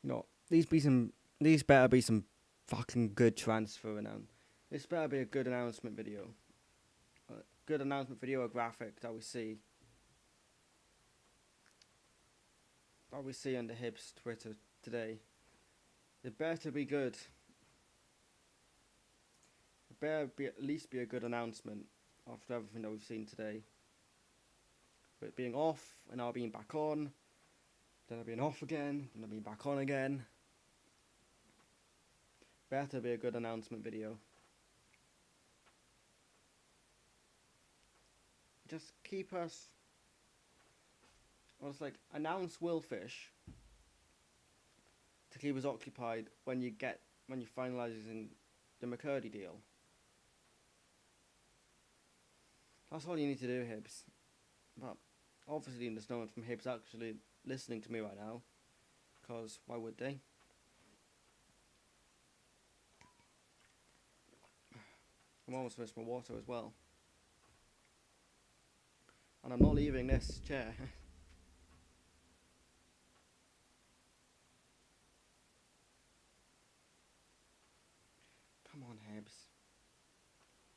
No, these better be some fucking good transfer this better be a good announcement video. A good announcement video or graphic that we see on the Hibs Twitter today. It better be good. It better be at least be a good announcement after everything that we've seen today. With it being off and now being back on, then it being off again, then it being back on again. Better be a good announcement video. Just keep us. I was like, announce Willfish to keep us occupied when you finalising the McCurdy deal. That's all you need to do, Hibs. But obviously, there's no one from Hibs actually listening to me right now, because why would they? I'm almost finished my water as well. And I'm not leaving this chair. Come on, Hibs.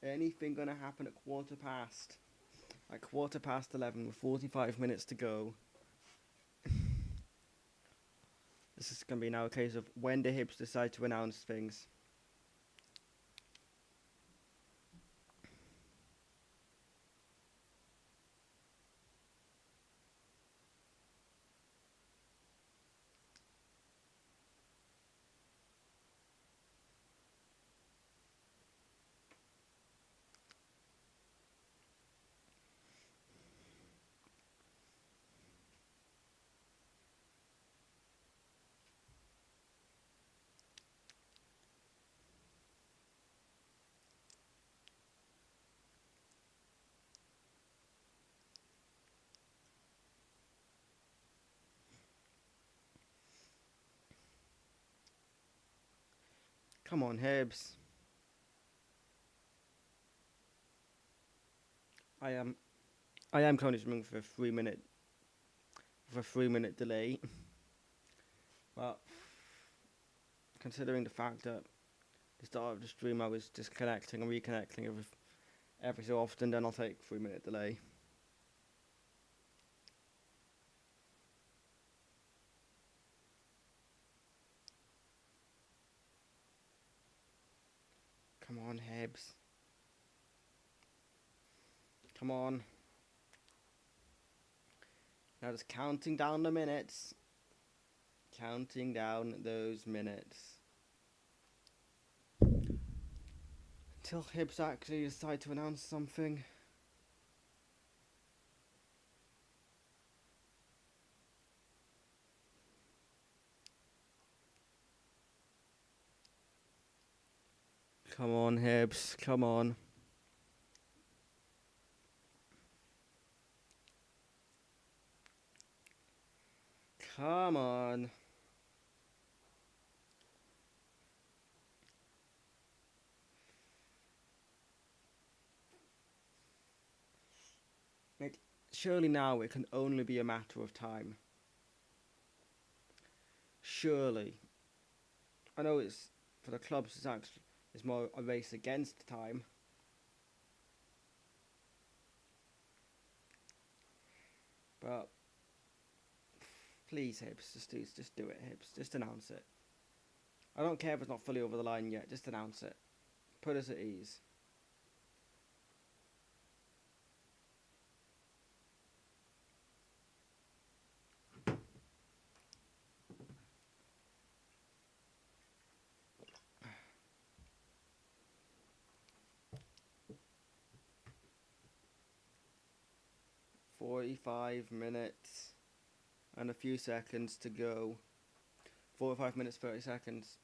Anything gonna happen at 11:15? At 11:15 with 45 minutes to go. This is gonna be now a case of when the Hibs decide to announce things. Come on, Hibs. I am currently streaming for a 3-minute delay. But considering the fact that the start of the stream I was disconnecting and reconnecting every so often, then I'll take 3-minute delay. Come on, Hibs. Come on. Now just counting down the minutes. Counting down those minutes. Until Hibs actually decide to announce something. Come on, Hibs. Come on. Come on. Like, surely now it can only be a matter of time. Surely. I know it's for the clubs. It's more a race against time. But please, Hibs, just do it, Hibs. Just announce it. I don't care if it's not fully over the line yet. Just announce it. Put us at ease. "45 minutes and a few seconds to go." 45 minutes, 30 seconds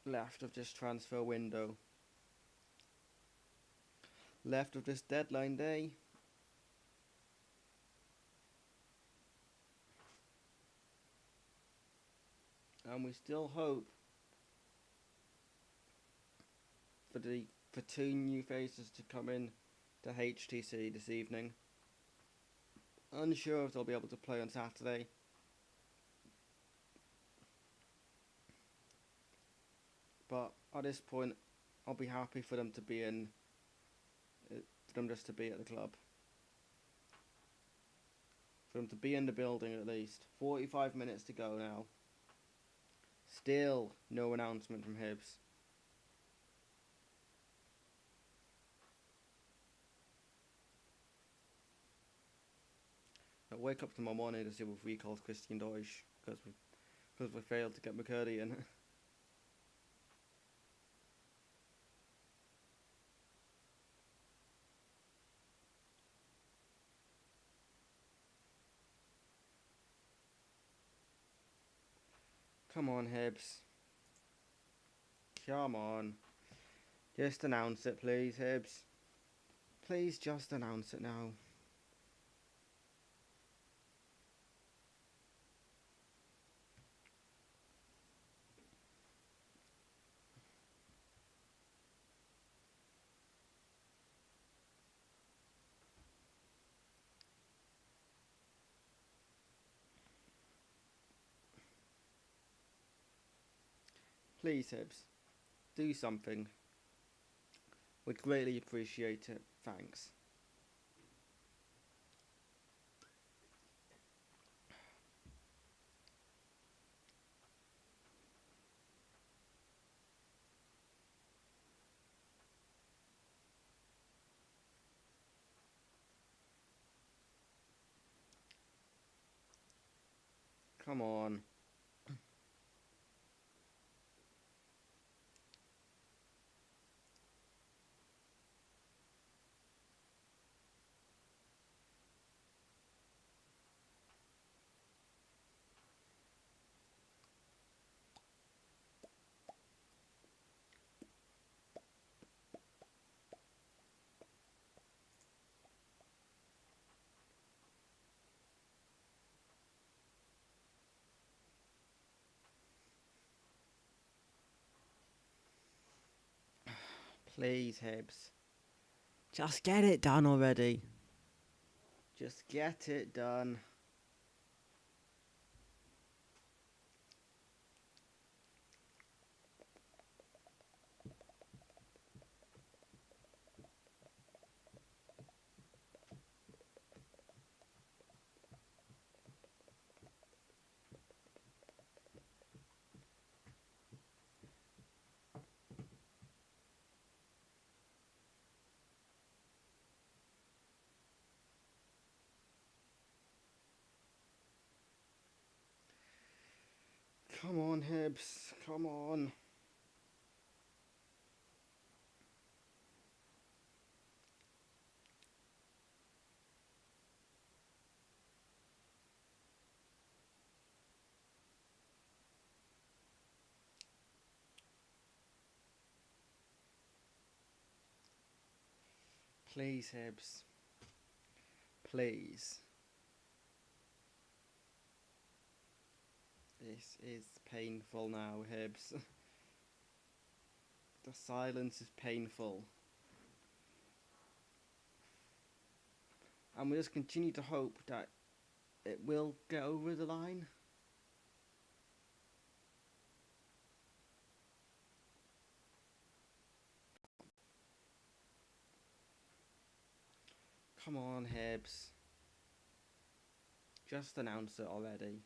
left of this transfer window. Left of this deadline day. And we still hope for two new faces to come in to HTC this evening. Unsure if they'll be able to play on Saturday. But at this point, I'll be happy for them to be in, for them just to be at the club. For them to be in the building at least. 45 minutes to go now. Still no announcement from Hibs. I'll wake up tomorrow morning to see if we've recalled Christian Deutsch because we failed to get McCurdy in. Come on, Hibs. Come on. Just announce it, please, Hibs. Please just announce it now. Please, Hibs. Do something. We'd greatly appreciate it. Thanks. Come on. Please, Hibs. Just get it done already. Just get it done. Come on, Hibs. Come on. Please, Hibs. Please. This is painful now, Hibs. The silence is painful. and we just continue to hope that it will get over the line. Come on, Hibs. Just announce it already.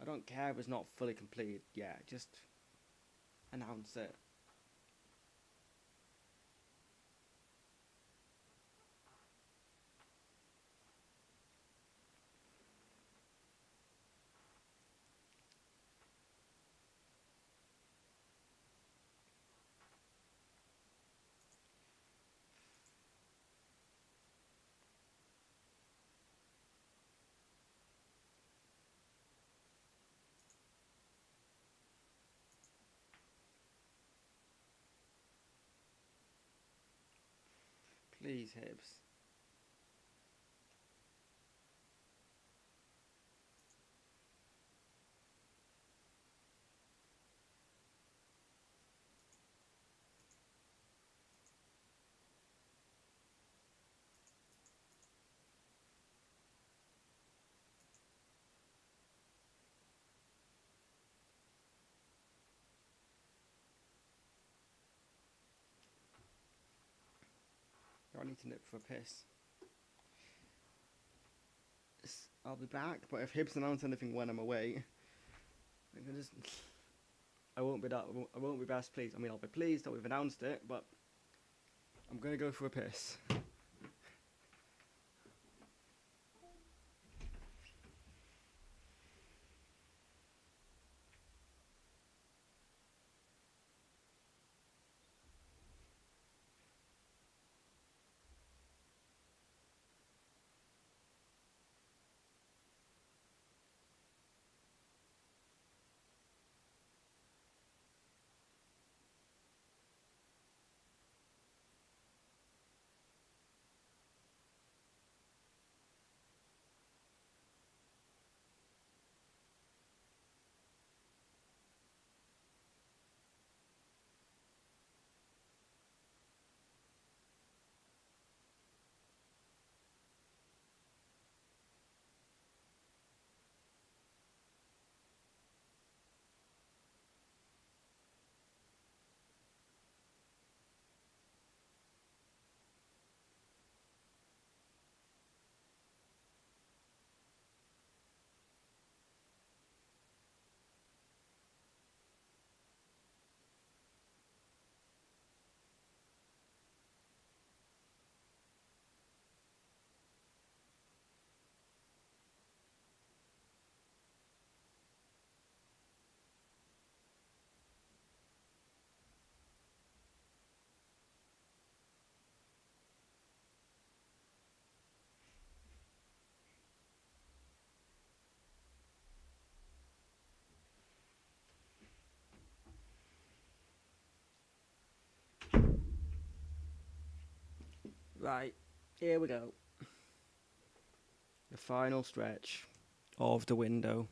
I don't care if it's not fully complete yet. Just announce it. Please, Hibs. I need to nip for a piss. I'll be back, but if Hibs announce anything when I'm away, I can just. I won't be best pleased. I mean, I'll be pleased that we've announced it, but I'm gonna go for a piss. Right, here we go. The final stretch of the window.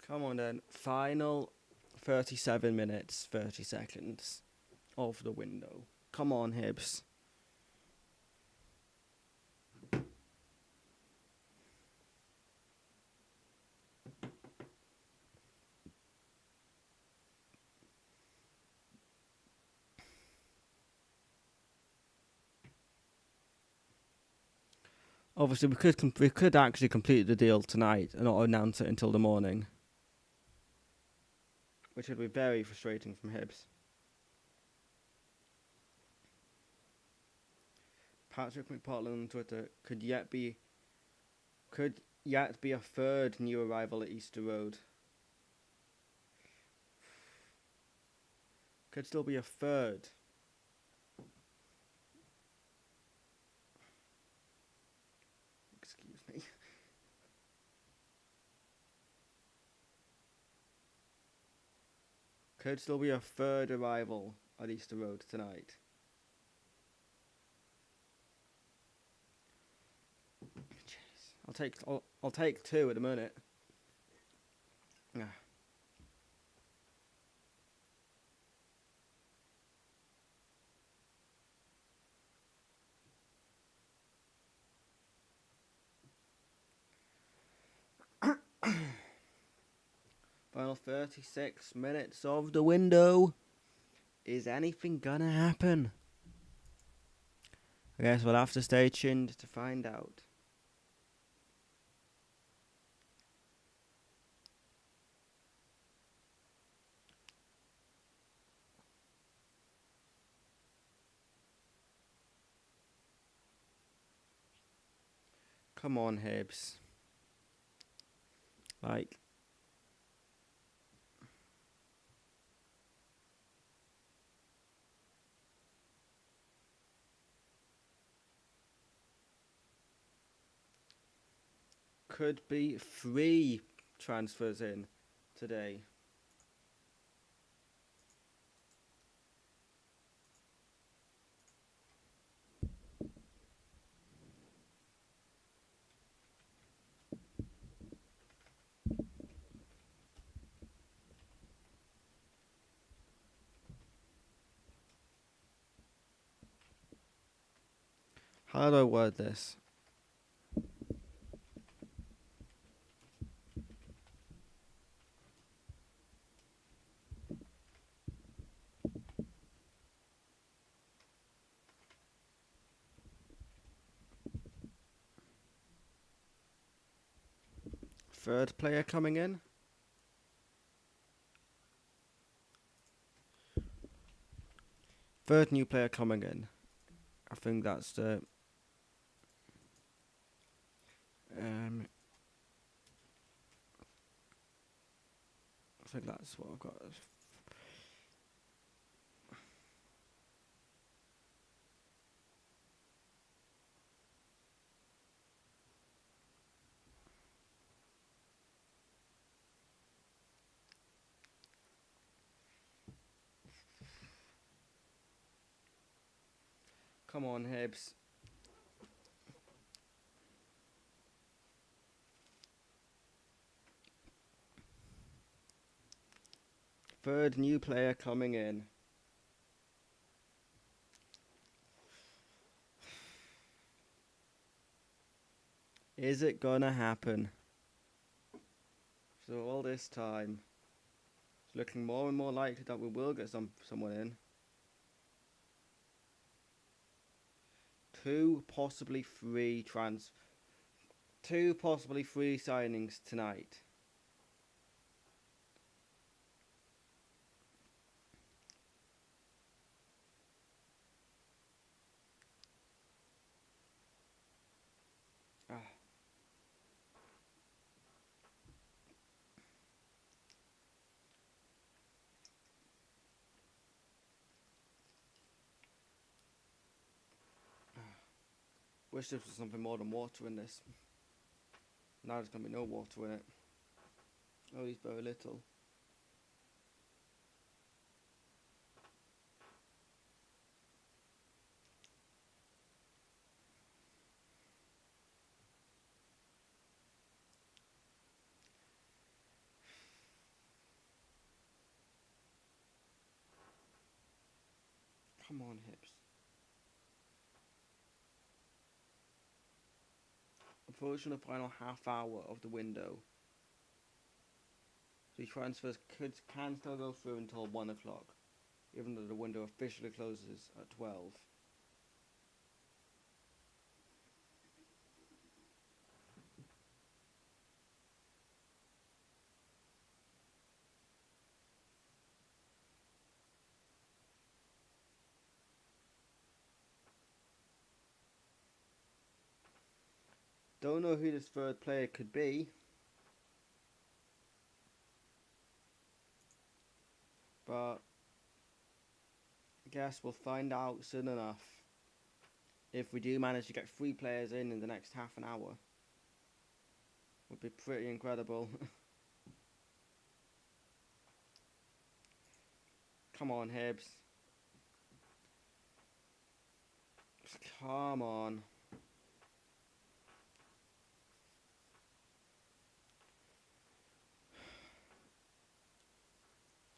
Come on then. Final 37 minutes, 30 seconds of the window. Come on, Hibs. Obviously, we could actually complete the deal tonight and not announce it until the morning, which would be very frustrating from Hibs. Patrick McPartland on Twitter could yet be a third new arrival at Easter Road. Could still be a third. Excuse me. Could still be a third arrival at Easter Road tonight. I'll take 2 at the minute. Yeah. Final 36 minutes of the window. Is anything gonna happen? I guess we'll have to stay tuned to find out. Come on, Hibs. Like, could be 3 transfers in today. How do I word this? Third player coming in. Third new player coming in. I think that's the I think that's what I've got. Come on, Hibs. Third new player coming in. Is it gonna happen? So all this time, it's looking more and more likely that we will get someone in. 2, possibly 3 2, possibly 3 signings tonight. Ah. Wish there was something more than water in this. Now there's gonna be no water in it. Oh, he's very little. Come on, Hips. Approaching the final half hour of the window. The transfers can still go through until 1 o'clock, even though the window officially closes at 12. Don't know who this third player could be, but I guess we'll find out soon enough. If we do manage to get 3 players in the next half an hour, would be pretty incredible. Come on, Hibs. Come on.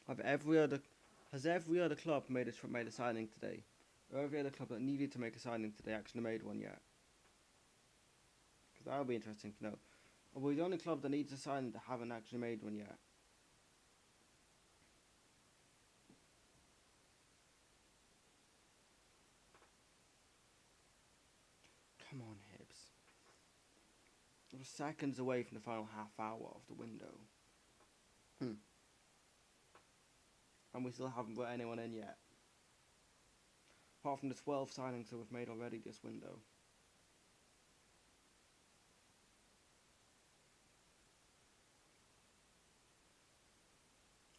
Have every other club made a signing today? Or every other club that needed to make a signing today actually made one yet? Because that would be interesting to know. Are we the only club that needs a signing that haven't actually made one yet? Come on, Hibs. We're seconds away from the final half hour of the window. And we still haven't put anyone in yet. Apart from the 12 signings that we've made already this window.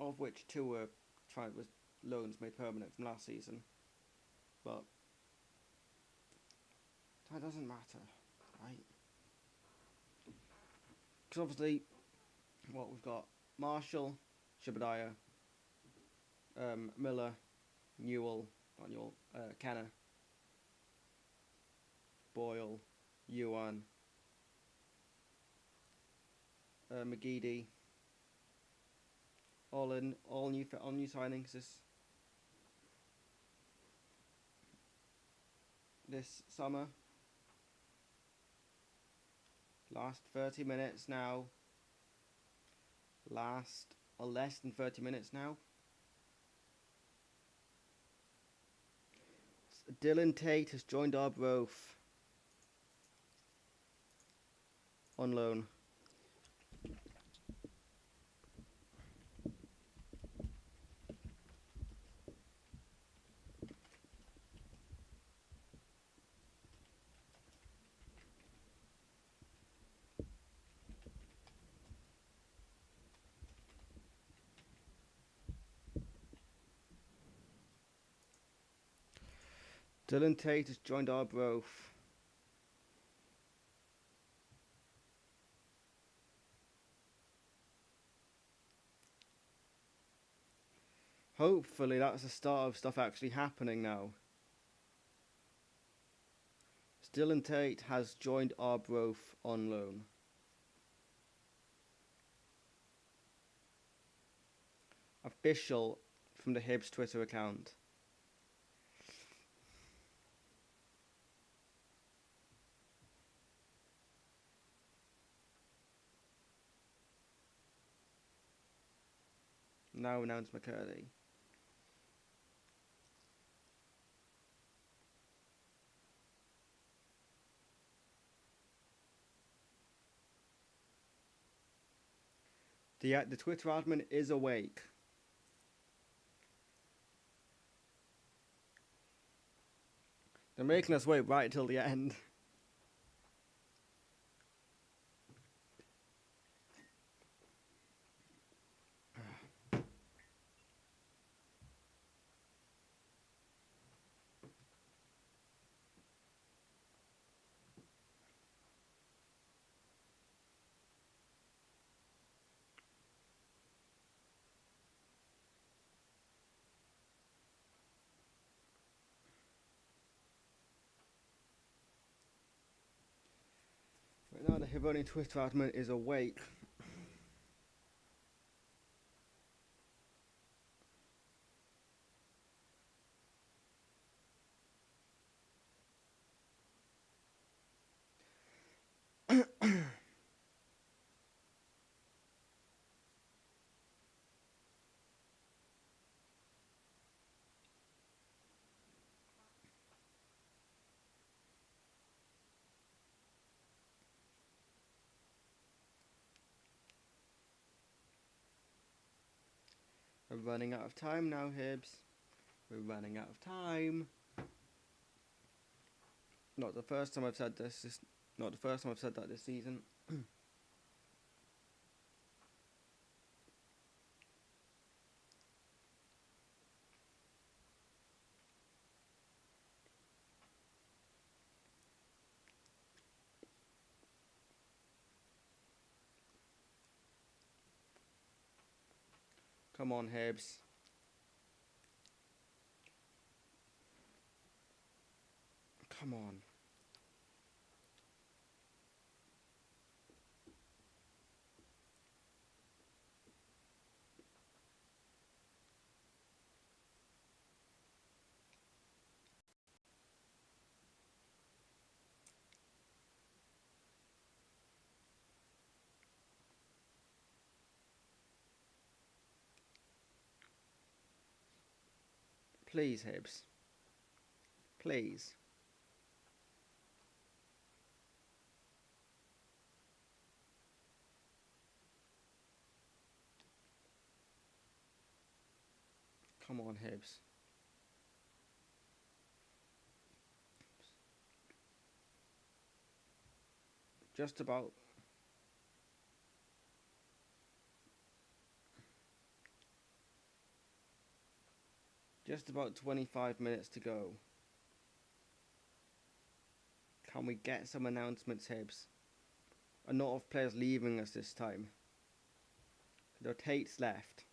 Of which 2 were was loans made permanent from last season. But that doesn't matter, right? Because obviously, what we've got: Marshall, Shabadiah, Miller, Kenner, Boyle, Yuan, McGeady. All new signings this summer. Last 30 minutes now. Last or less than 30 minutes now. Dylan Tate has joined Arbroath on loan. Dylan Tate has joined Arbroath. Hopefully that's the start of stuff actually happening now. Dylan Tate has joined Arbroath on loan. Official from the Hibs Twitter account. Now announced McCurdy. The Twitter admin is awake. They're making us wait right till the end. Right now the Hibernian Twitter admin is awake. We're running out of time now, Hibs. We're running out of time. Not the first time I've said this. It's not the first time I've said that this season. Come on, Hibs. Come on. Please, Hibs. Please. Come on, Hibs. Just about. Just about 25 minutes to go. Can we get some announcements, Hibs? A lot of players leaving us this time. There Tate's left.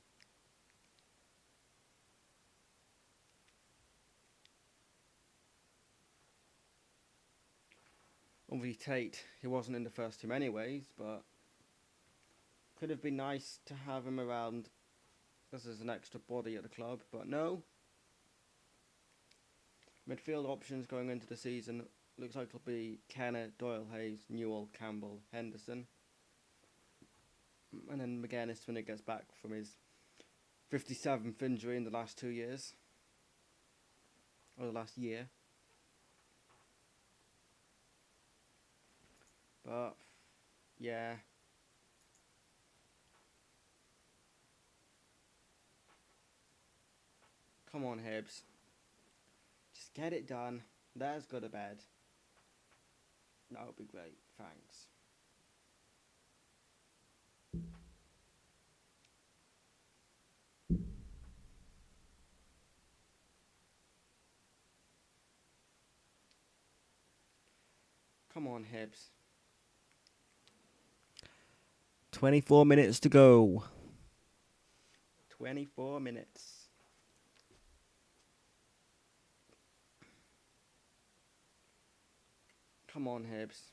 Obviously Tate, he wasn't in the first team anyways, but could have been nice to have him around as an extra body at the club, but no. Midfield options going into the season looks like it'll be Kenner, Doyle, Hayes, Newell, Campbell, Henderson. And then McGuinness when he gets back from his 57th injury in the last 2 years. Or the last year. But, yeah. Come on, Hibs. Just get it done. Let us go to bed. That would be great. Thanks. Come on, Hibs. 24 minutes to go. 24 minutes. Come on, Hibs.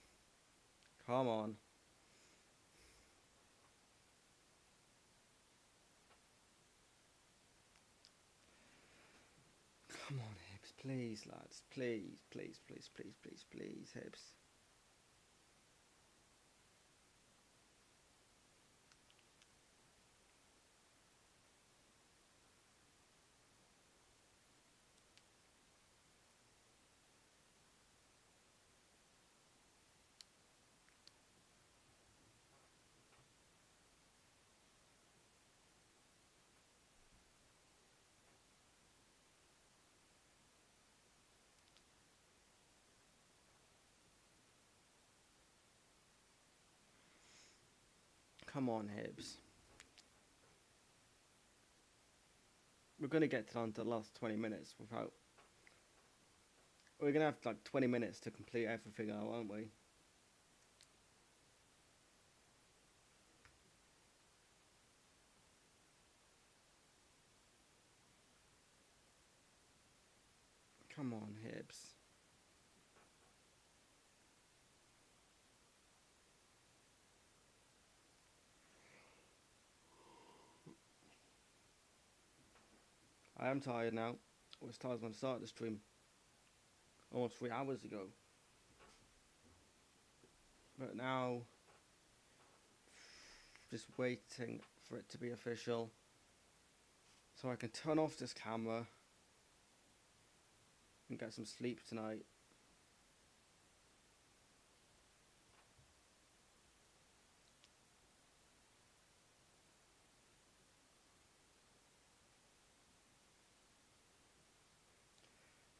Come on. Come on, Hibs. Please, lads. Please, please, please, please, please, please, Hibs. Come on, Hibs. We're going to get down to the last 20 minutes without... We're going to have like 20 minutes to complete everything out, aren't we? Come on, Hibs. I am tired now. I was tired when I started the stream. Almost 3 hours ago. But now... Just waiting for it to be official. So I can turn off this camera. And get some sleep tonight.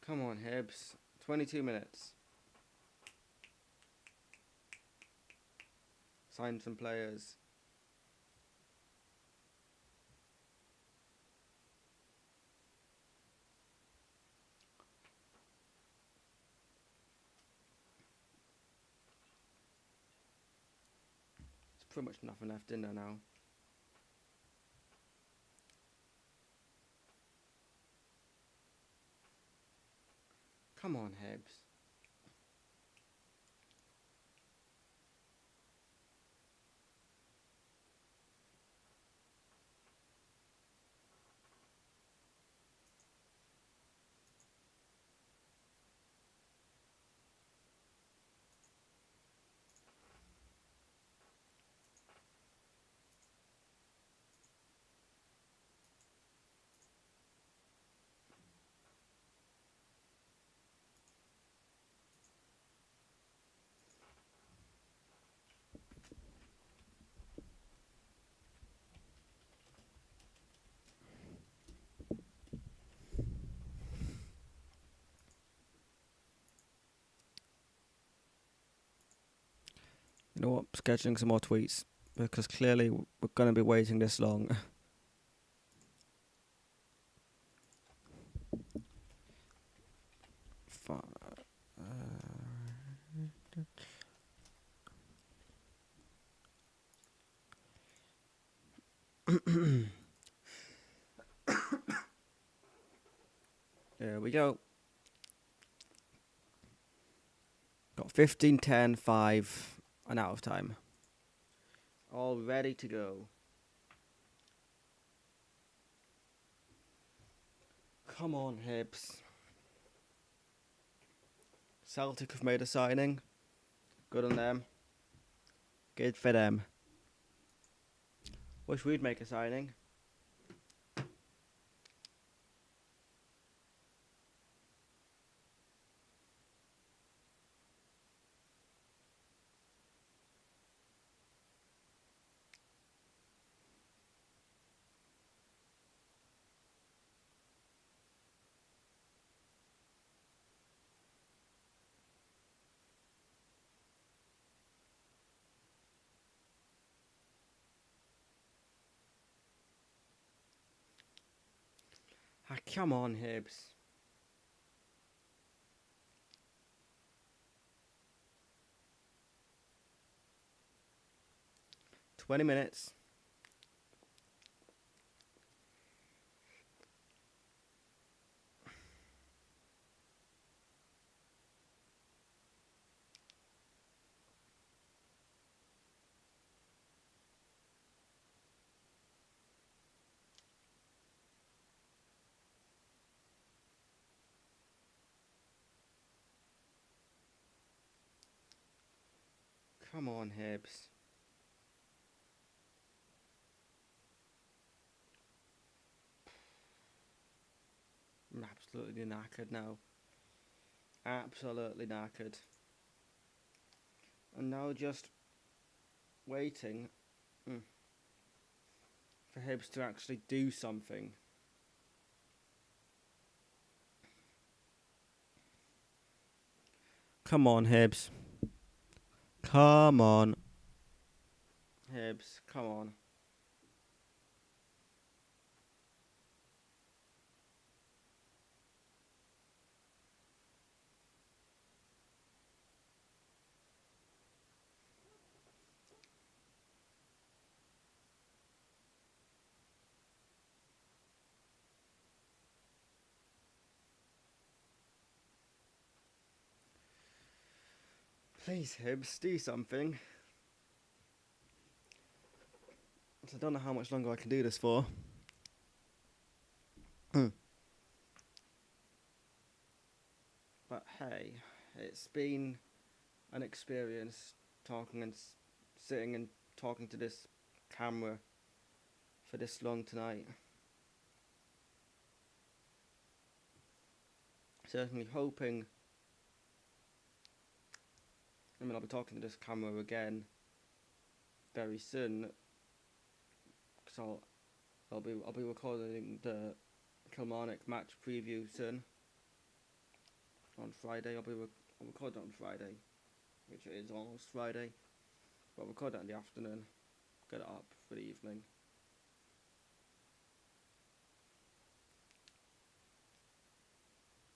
Come on, Hibs. 22 minutes. Sign some players. There's pretty much nothing left in there now. Come on, Hibs. You know what? Scheduling some more tweets because clearly we're going to be waiting this long. There we go. Got 15, 10, 5, and out of time. All ready to go. Come on, Hibs. Celtic have made a signing. Good on them. Good for them. Wish we'd make a signing. Ah, come on, Hibs. $20. Come on, Hibs. I'm absolutely knackered now. Absolutely knackered. And now just waiting for Hibs to actually do something. Come on, Hibs. Come on. Hibs, come on. Please, Hibs, do something. I don't know how much longer I can do this for. But hey, it's been an experience talking and sitting and talking to this camera for this long tonight. Certainly hoping. I'll be talking to this camera again very soon. Because I'll be recording the Kilmarnock match preview soon. On Friday, I'll record it on Friday, which it is almost Friday. But I'll record it in the afternoon, get it up for the evening.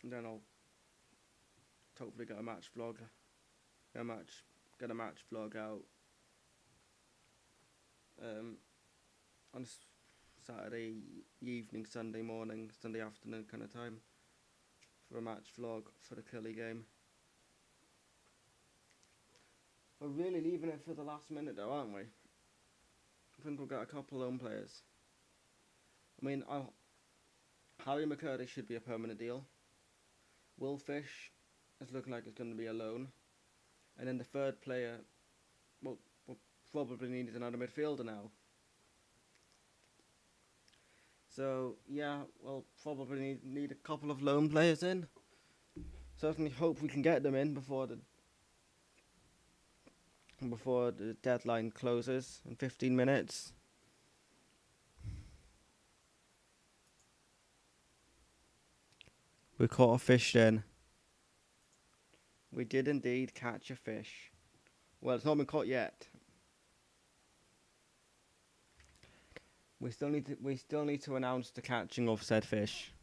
And then I'll hopefully get a match vlog out on Saturday evening, Sunday morning, Sunday afternoon kind of time for a match vlog for the Killy game. We're really leaving it for the last minute though, aren't we? I think we'll get a couple loan players. I mean, Harry McCurdy should be a permanent deal. Will Fish is looking like it's going to be a loan. And then the third player, we'll probably need another midfielder now. So, yeah, we'll probably need a couple of loan players in. Certainly hope we can get them in before the deadline closes in 15 minutes. We caught a fish then. We did indeed catch a fish. Well, it's not been caught yet. We still need to announce the catching of said fish.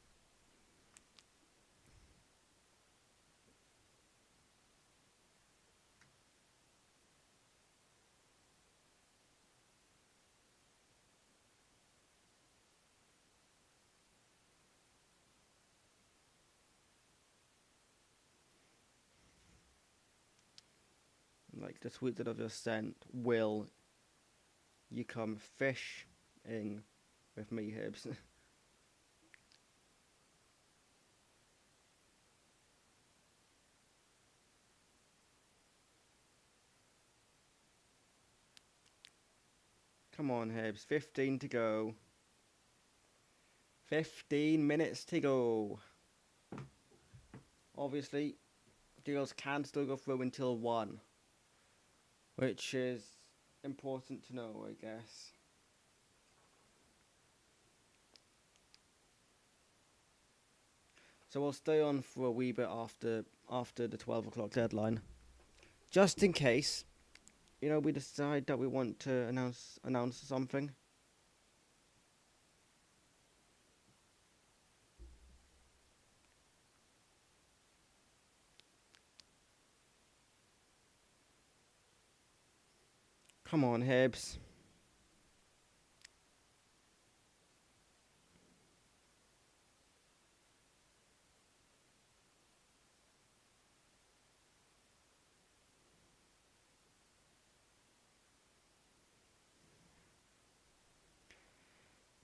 Like the tweet that I've just sent, will you come fishing with me, Hibs? Come on, Hibs. 15 to go. 15 minutes to go. Obviously, deals can still go through until 1, which is important to know, I guess. So we'll stay on for a wee bit after the 12 o'clock deadline, just in case, we decide that we want to announce something. Come on, Hibs.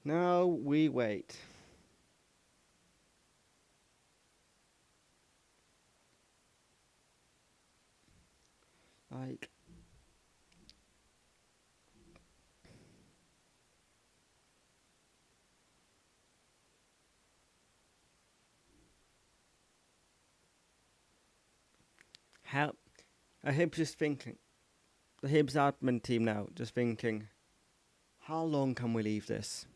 Now we wait. Like, how a Hibs just thinking, the Hibs admin team now just thinking, how long can we leave this?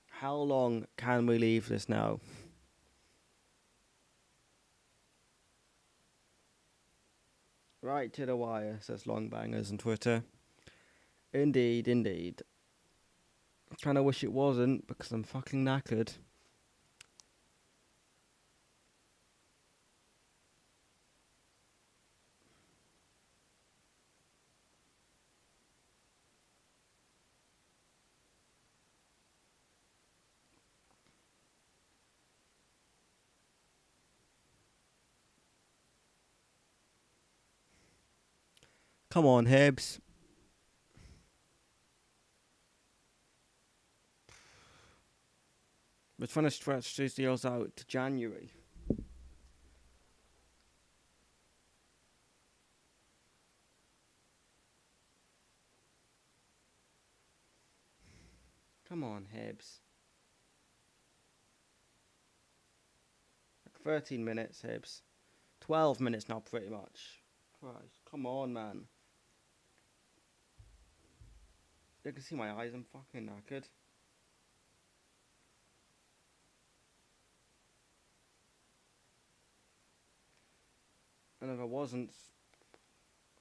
How long can we leave this now? Right to the wire, says Longbangers on Twitter. Indeed, indeed. Kinda wish it wasn't, because I'm fucking knackered. Come on, Hibs. We're trying to stretch these deals out to January. Come on, Hibs. Like 13 minutes, Hibs. 12 minutes now, pretty much. Christ, come on, man. You can see my eyes, I'm fucking knackered. And if I wasn't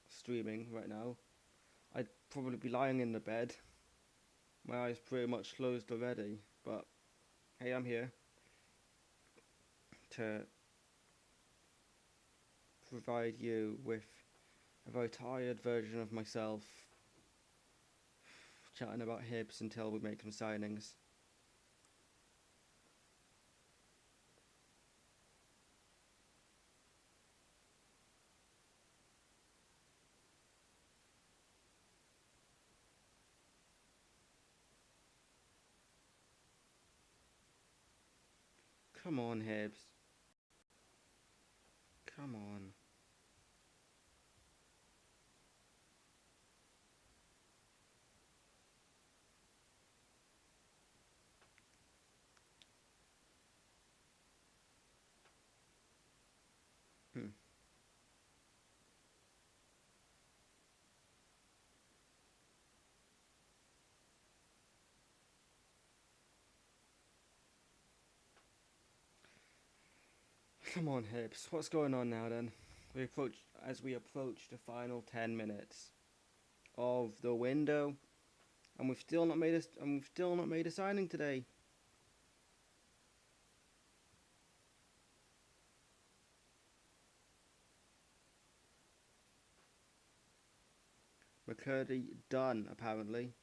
streaming right now, I'd probably be lying in the bed. My eyes pretty much closed already, but hey, I'm here to provide you with a very tired version of myself chatting about Hibs until we make some signings. Come on, Hibs. Come on. Hmm. Come on, Hibs. What's going on now then? As we approach the final 10 minutes of the window, and we've still not made a signing today. McCurdy done, apparently,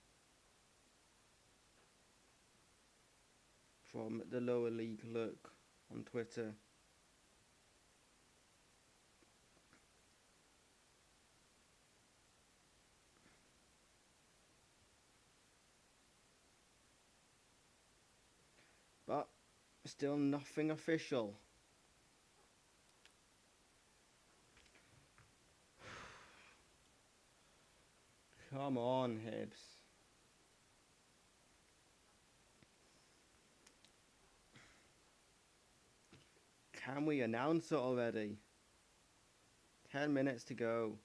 from the lower league look on Twitter. But still nothing official. Come on, Hibs. Can we announce it already? 10 minutes to go.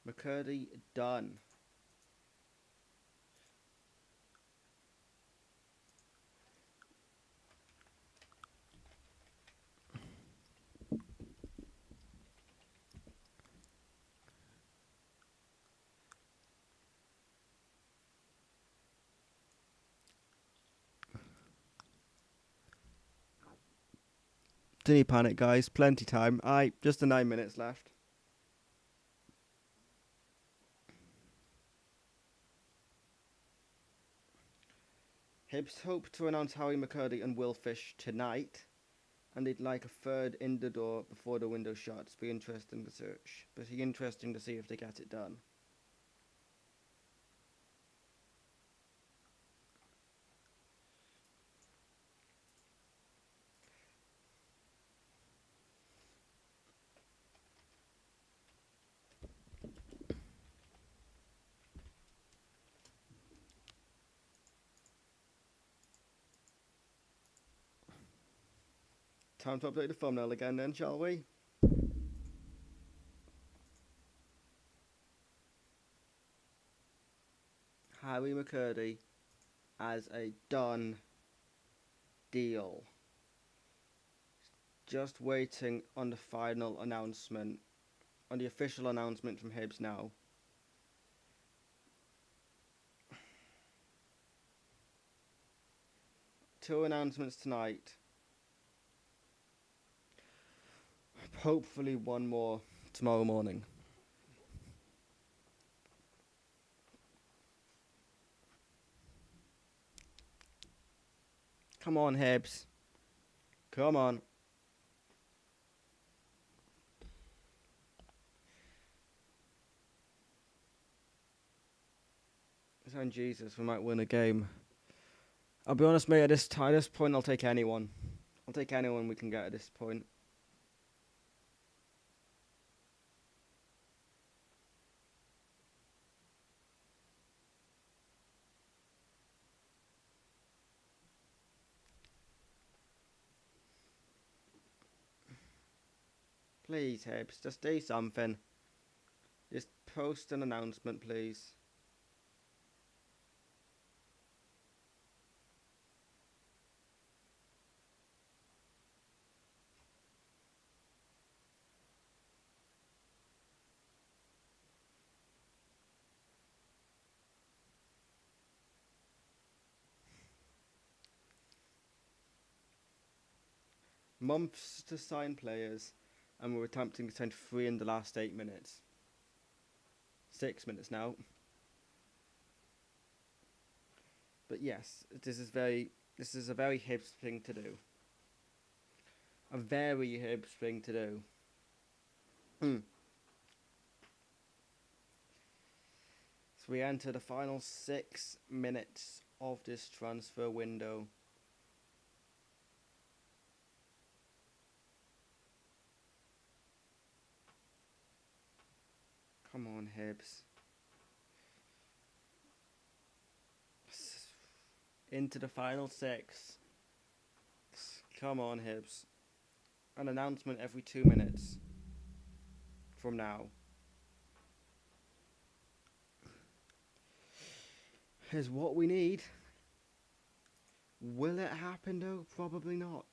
McCurdy done. Don't need panic, guys. Plenty time. Just the 9 minutes left. Hibs hope to announce Harry McCurdy and Will Fish tonight, and they'd like a third in the door before the window shuts. Be interesting to search. Be interesting to see if they get it done. Time to update the thumbnail again then, shall we? Harry McCurdy as a done deal. Just waiting on the final announcement, on the official announcement from Hibs now. Two announcements tonight. Hopefully one more tomorrow morning. Come on, Hibs. Come on. Son Jesus, we might win a game. I'll be honest, mate, at this point, I'll take anyone. I'll take anyone we can get at this point. Please, Hibs, just do something. Just post an announcement, please. Months to sign players, and we're attempting to sign 3 in the last 8 minutes. 6 minutes now. But yes, this is a very Hibs thing to do. A very Hibs thing to do. So we enter the final 6 minutes of this transfer window. Come on, Hibs. Into the final 6. Come on, Hibs. An announcement every 2 minutes from now. is what we need. Will it happen though? Probably not.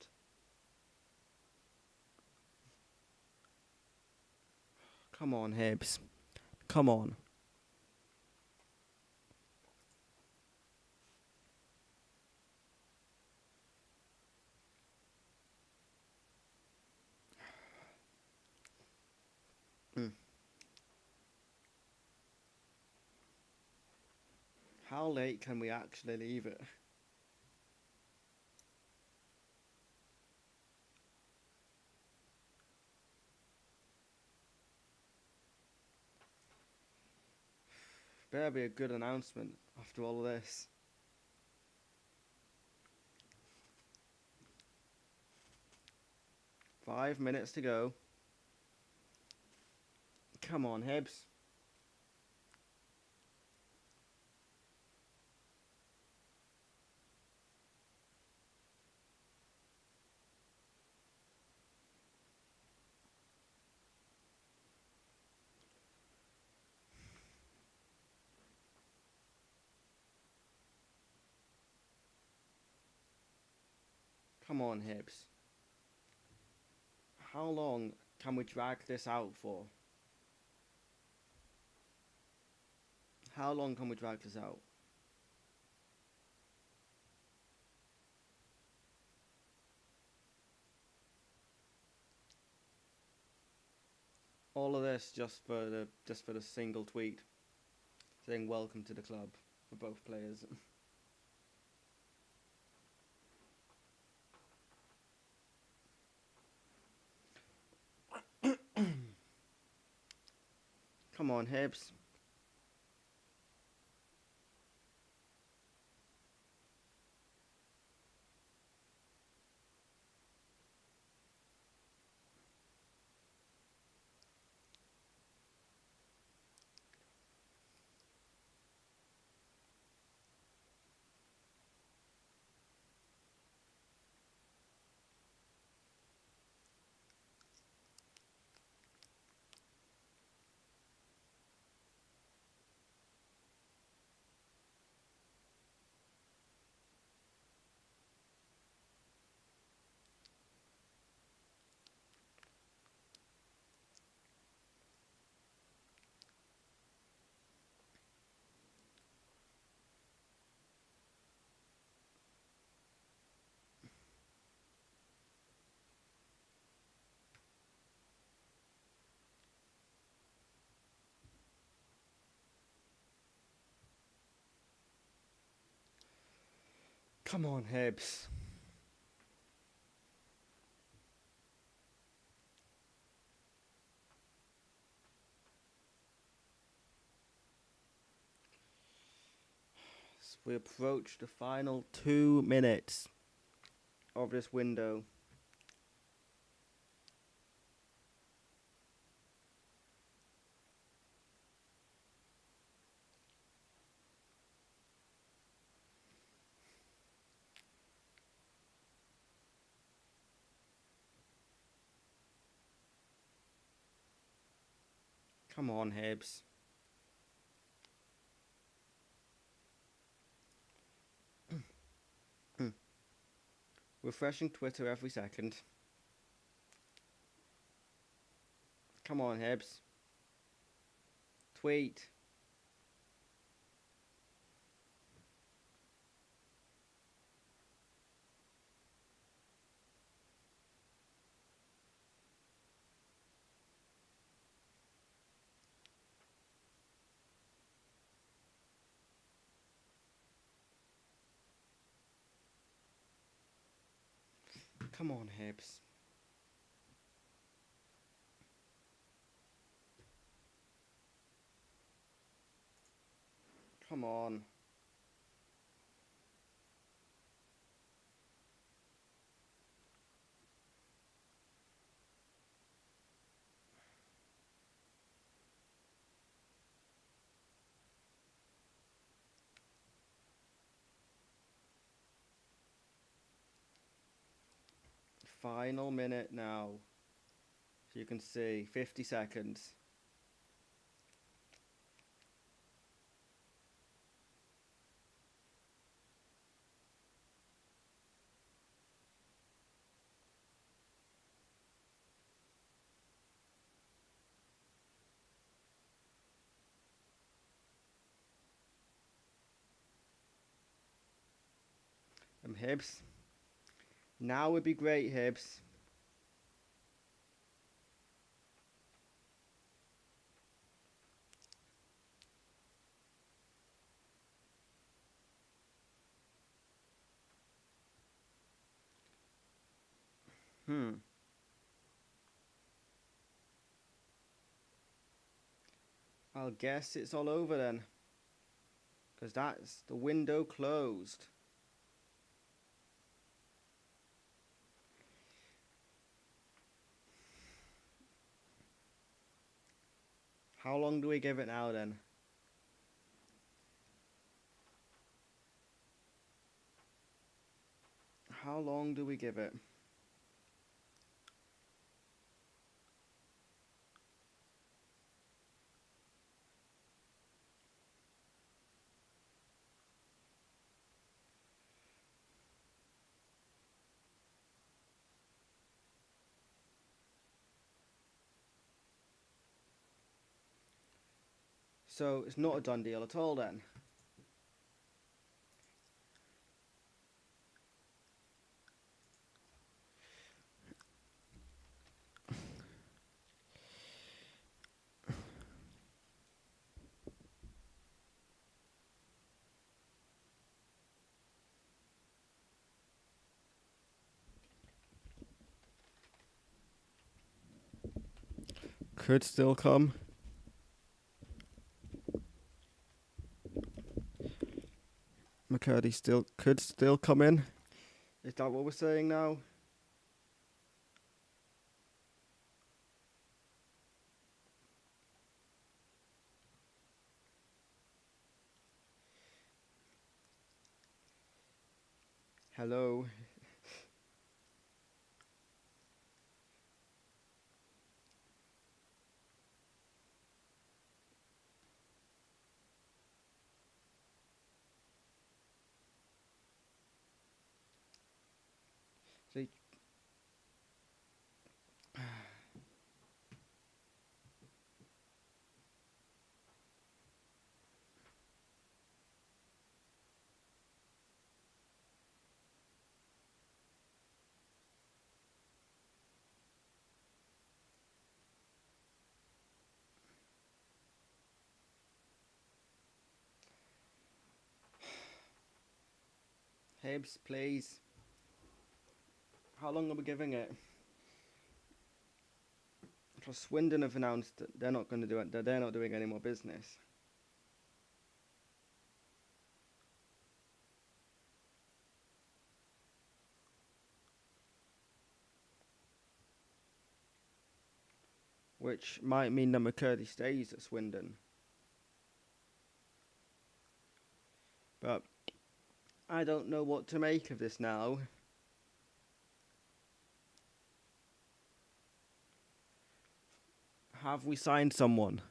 Come on, Hibs. Come on. Mm. How late can we actually leave it? Better be a good announcement after all of this. Five minutes to go. Come on, Hibs. Come on, Hibs. How long can we drag this out for? How long can we drag this out? All of this just for the single tweet saying welcome to the club for both players. Come on, Hibs. Come on, Hibs. As we approach the final 2 minutes of this window. Come on, Hibs. Refreshing Twitter every second. Come on, Hibs. Tweet. Come on, Hibs. Come on. Final minute now. So you can see 50 seconds. Hibs. Now would be great, Hibs. I'll guess it's all over then. Because that's the window closed. How long do we give it now then? How long do we give it? So it's not a done deal at all then. Could still come. McCurdy could still come in. Is that what we're saying now? Hello. See, Hibs, please. How long are we giving it? Because Swindon have announced that they're not going to do it. They're not doing any more business. Which might mean that McCurdy stays at Swindon. But I don't know what to make of this now. Have we signed someone?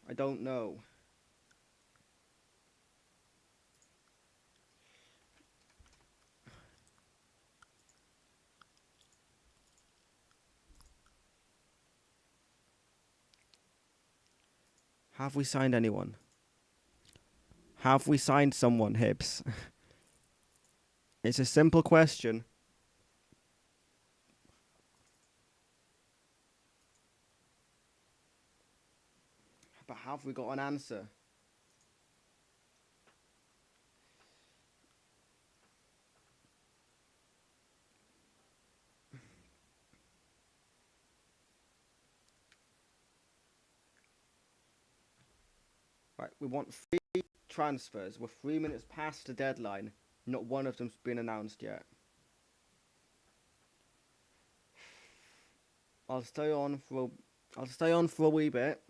I don't know. Have we signed anyone? Have we signed someone, Hibs? It's a simple question. But have we got an answer? Right, we want 3 transfers. We're 3 minutes past the deadline. Not one of them's been announced yet. I'll stay on for a wee bit.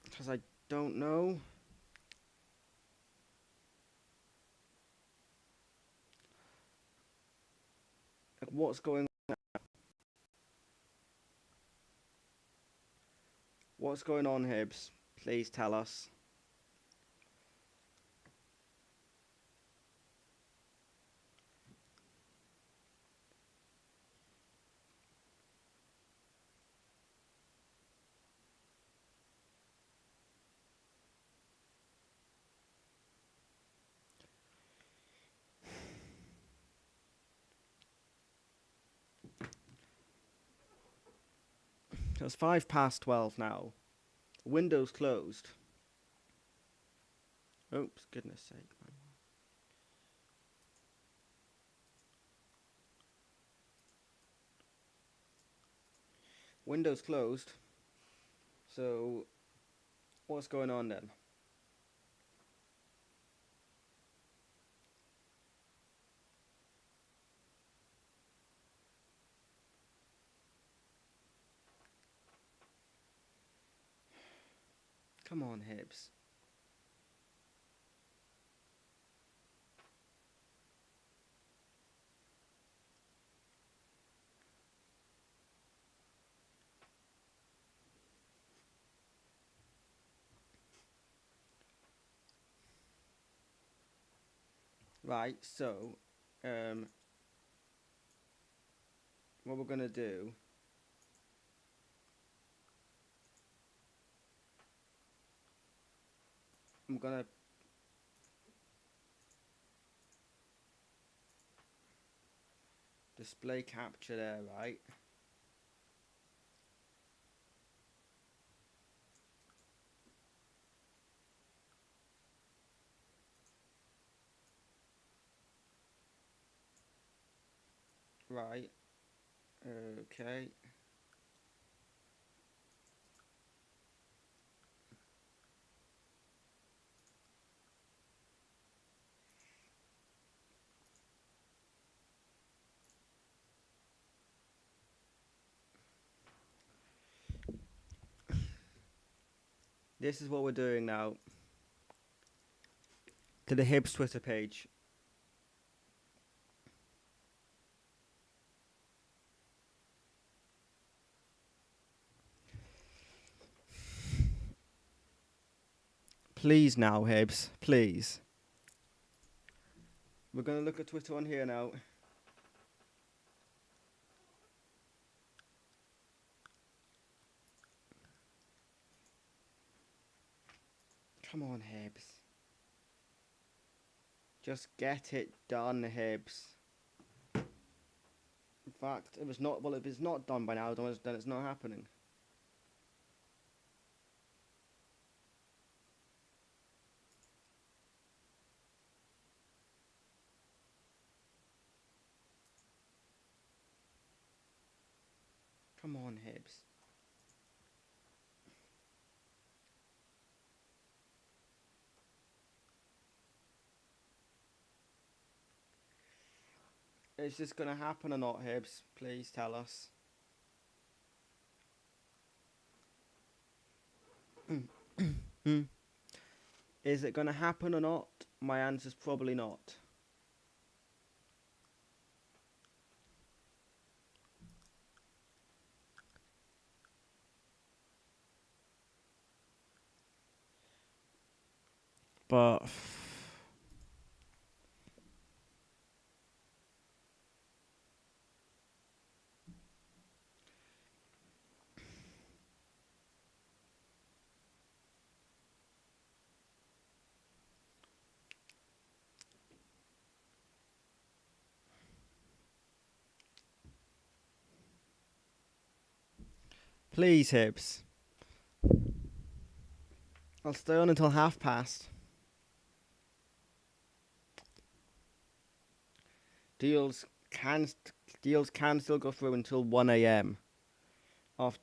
Because I don't know. Like, what's going on? What's going on, Hibs? Please tell us. It's 12:05 now. Windows closed. Oops, goodness sake, man. Windows closed. So, what's going on then? Come on, Hibs. Right, so, what we're gonna do. I'm gonna display capture there, right? Right. Okay. This is what we're doing now. To the Hibs Twitter page. Please now, Hibs. Please. We're gonna look at Twitter on here now. Come on, Hibs. Just get it done, Hibs. In fact, if it's not done by now, then it's not happening. Come on, Hibs. Is this gonna happen or not, Hibs? Please tell us. Is it gonna happen or not? My answer's probably not. But please, Hibs. I'll stay on until past. Deals can still go through until 1 a.m. After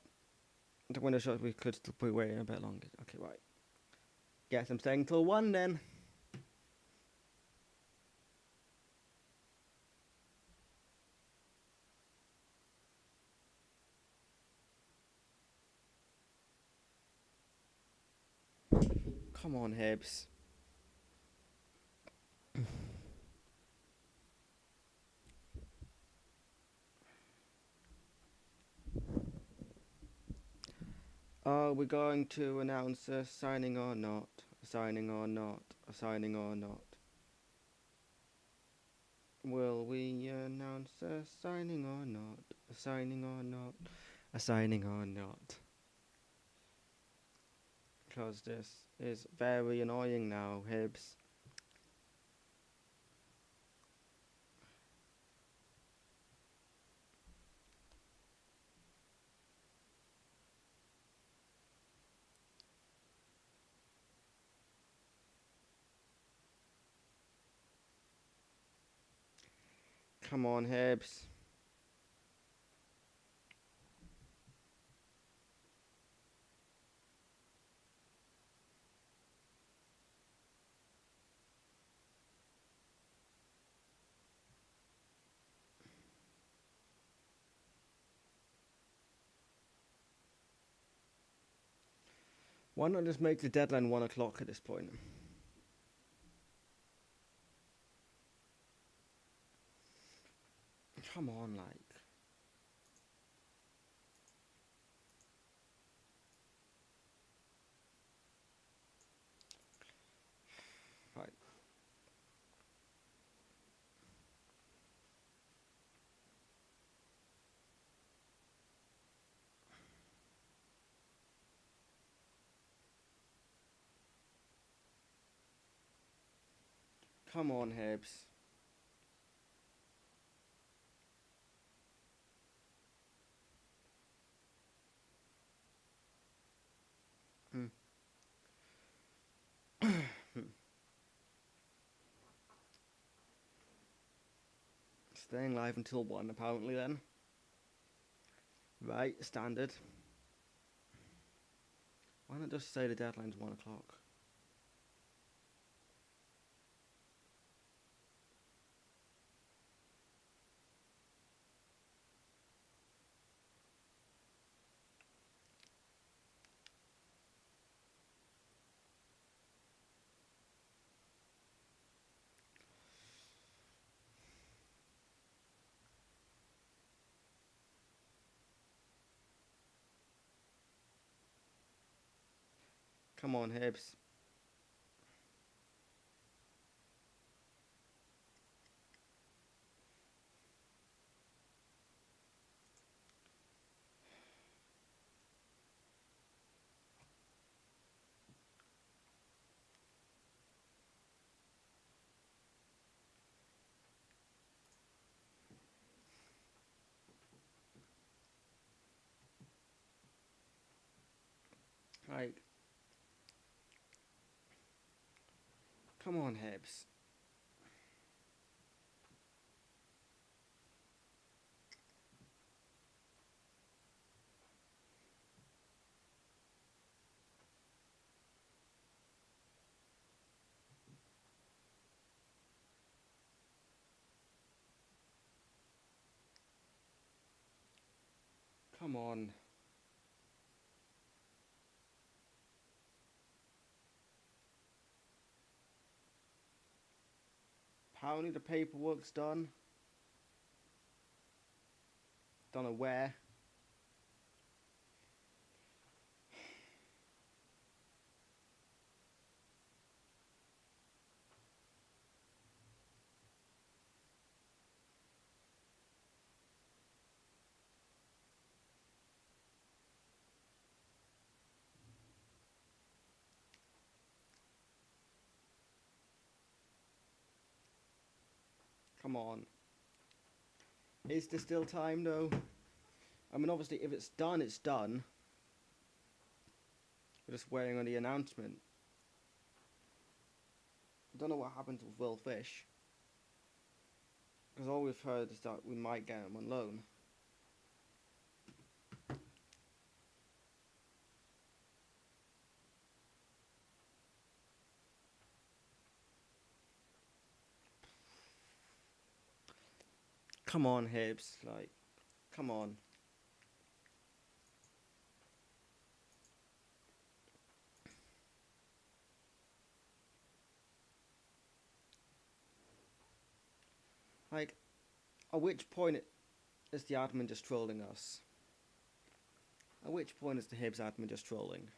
the window shot, we could still be waiting a bit longer. Okay, right. Guess I'm staying till 1 then. Come on, Hibs. Are we going to announce a signing or not? A signing or not? A signing or not? Will we announce a signing or not? A signing or not? A signing or not? Because this is very annoying now, Hibs. Come on, Hibs. Why not just make the deadline 1 o'clock at this point? Come on, like. Right. Come on, Hibs. Hmm. Staying live until 1, apparently, then. Right, standard. Why not just say the deadline's 1 o'clock? Come on, Hibs. Like. Come on, Hibs. Come on. Apparently the paperwork's done. Don't know where. Come on. Is there still time, though? I mean, obviously, if it's done, it's done. We're just waiting on the announcement. I don't know what happens with Will Fish. Because all we've heard is that we might get him on loan. Come on, Hibs. Like, come on. Like, at which point is the admin just trolling us? At which point is the Hibs admin just trolling?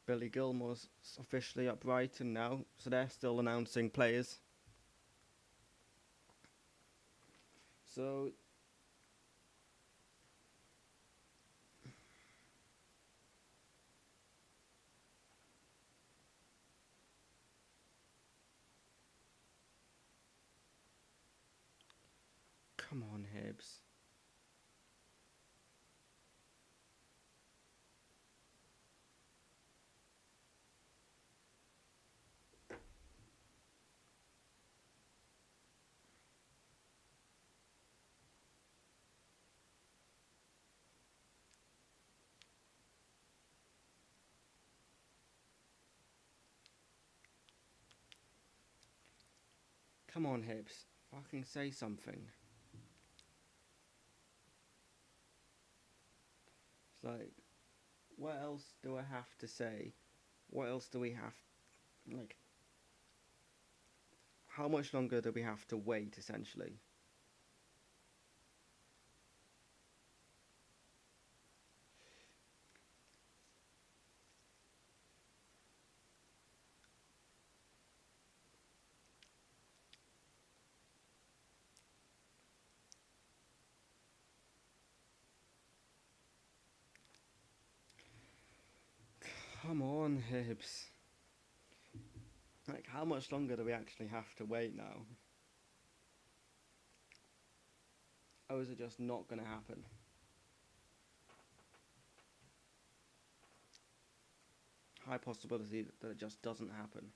Billy Gilmore's officially at Brighton now, so they're still announcing players. So come on, Hibs. Come on, Hibs. Fucking say something. It's like, what else do I have to say? What else do we have? Like, how much longer do we have to wait, essentially? Come on, Hibs. Like, how much longer do we actually have to wait now? Or is it just not going to happen? High possibility that it just doesn't happen.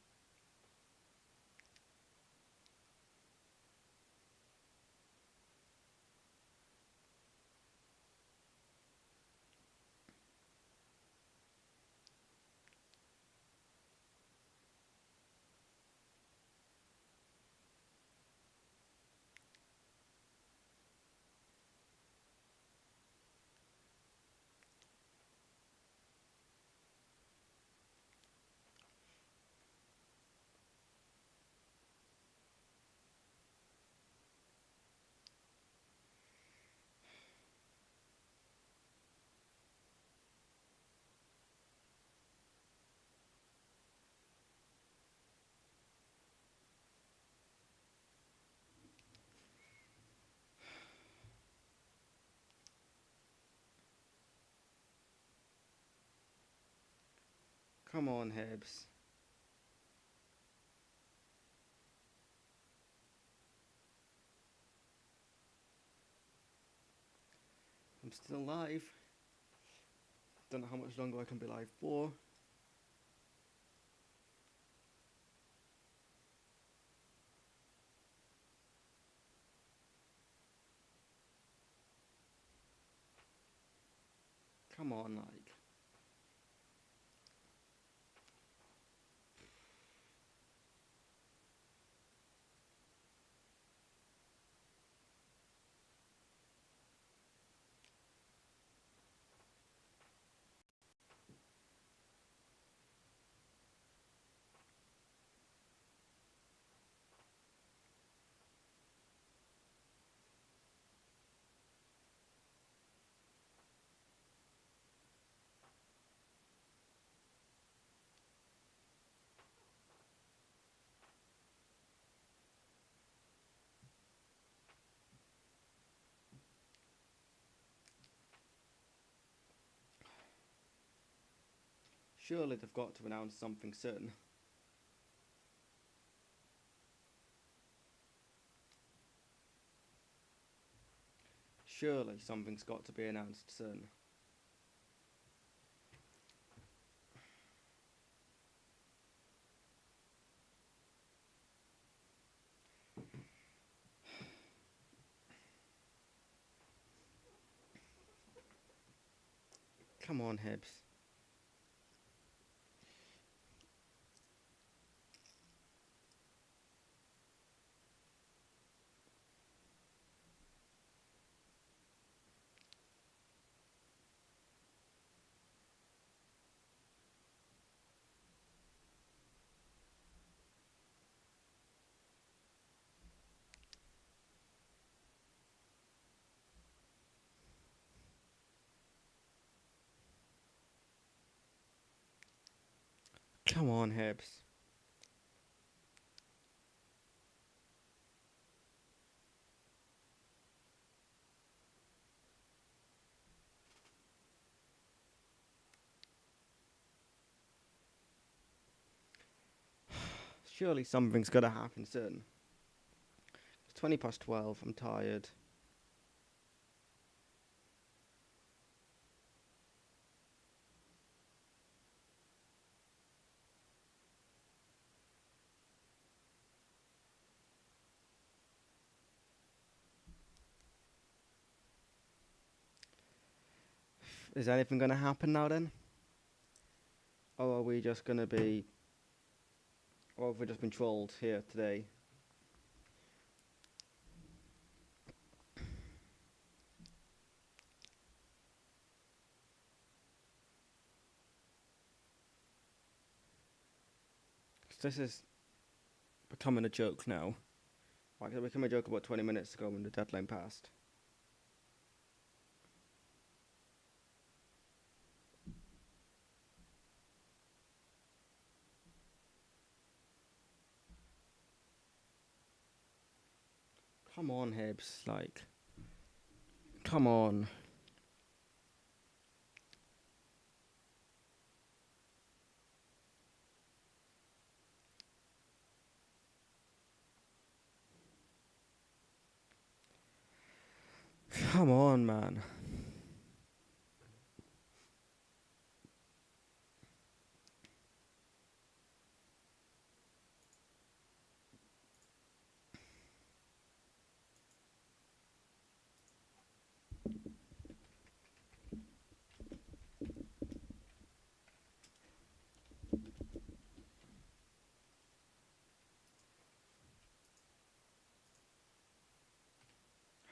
Come on, Hibs. I'm still live. Don't know how much longer I can be live for. Come on, like. Surely they've got to announce something soon. Surely something's got to be announced soon. Come on, Hibs. Come on, Hibs. Surely something's got to happen soon. It's 20 past 12. I'm tired. Is anything going to happen now then? Or are we just going to be... Or have we just been trolled here today? This is becoming a joke now. Like, it became a joke about 20 minutes ago when the deadline passed. Come on, Hibs. Like, come on. Come on, man.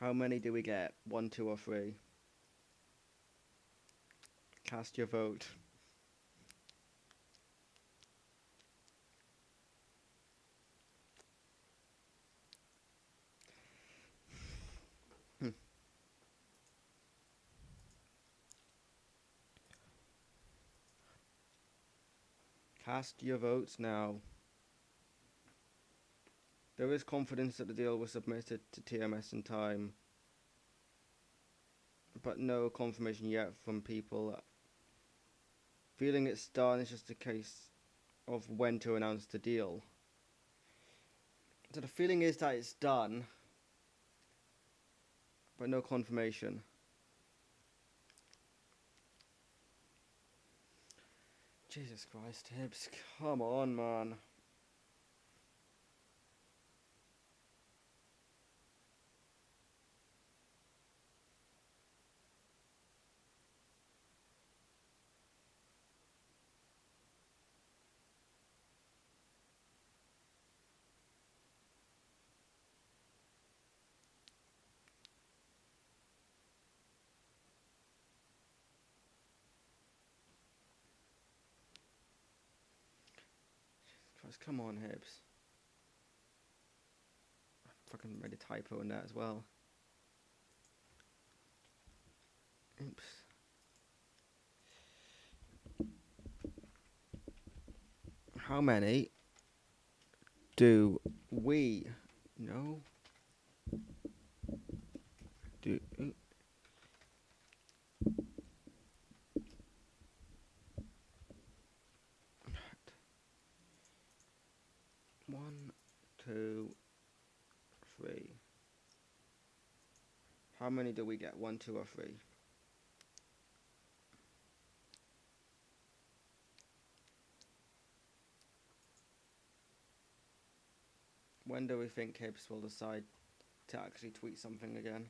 How many do we get? 1, 2, or 3? Cast your vote. Cast your votes now. There is confidence that the deal was submitted to TMS in time, but no confirmation yet from people. Feeling it's done is just a case of when to announce the deal. So the feeling is that it's done, but no confirmation. Jesus Christ, Hibs, come on, man. Christ, come on, Hibs. Fucking made a typo in that as well. Oops. How many do we know? Do 1, 2, 3. How many do we get? 1, 2, or 3? When do we think Hibs will decide to actually tweet something again?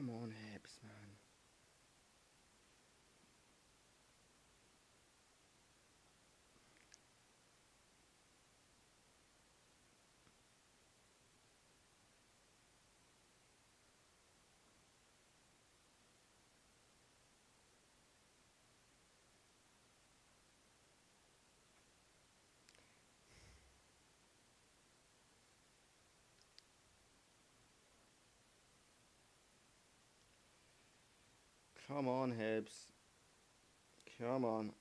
Come on, Hibs, man. Come on, Hibs. Come on.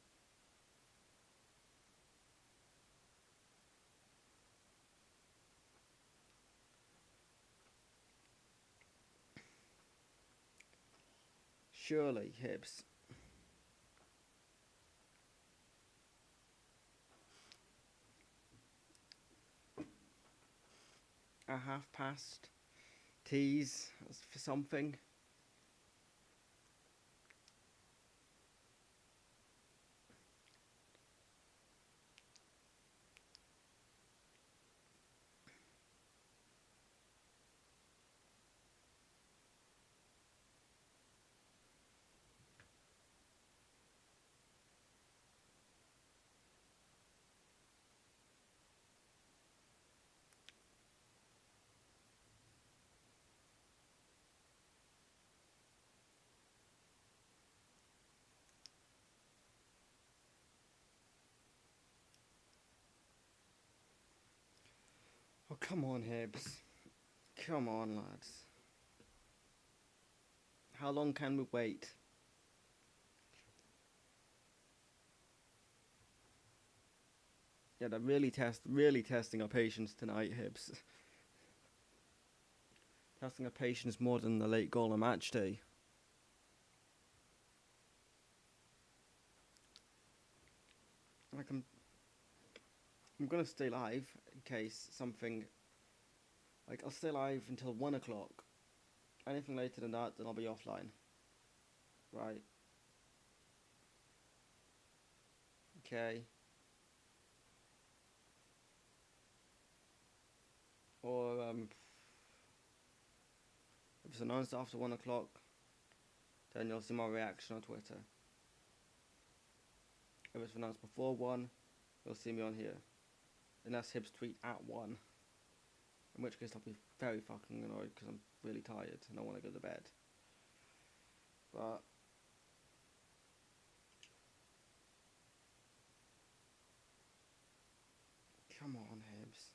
Surely, Hibs. A half past tease for something. Oh, come on, Hibs. Come on, lads. How long can we wait? Yeah, they're really testing our patience tonight, Hibs. Testing our patience more than the late goal on match day. Like I'm gonna stay live in case something. Like I'll stay live until 1 o'clock. Anything later than that, then I'll be offline. Right. Okay. Or if it's announced after 1 o'clock, then you'll see my reaction on Twitter. If it's announced before 1, you'll see me on here. Unless Hibs tweet at 1. In which case I'll be very fucking annoyed because I'm really tired and I want to go to bed. But come on, Hibs.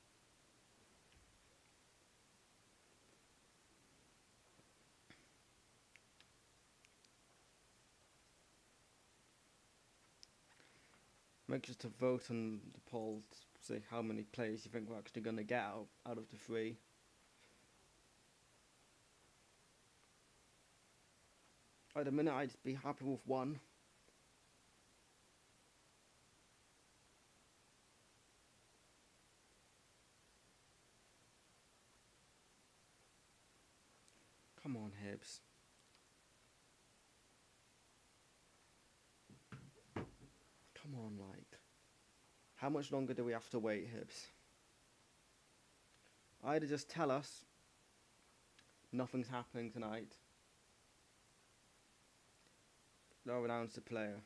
Make sure to vote on the poll to say how many players you think we're actually going to get out of the 3. At the minute, I'd be happy with 1. Come on, Hibs. Come on, like. How much longer do we have to wait, Hibs? Either just tell us nothing's happening tonight, or announce the player.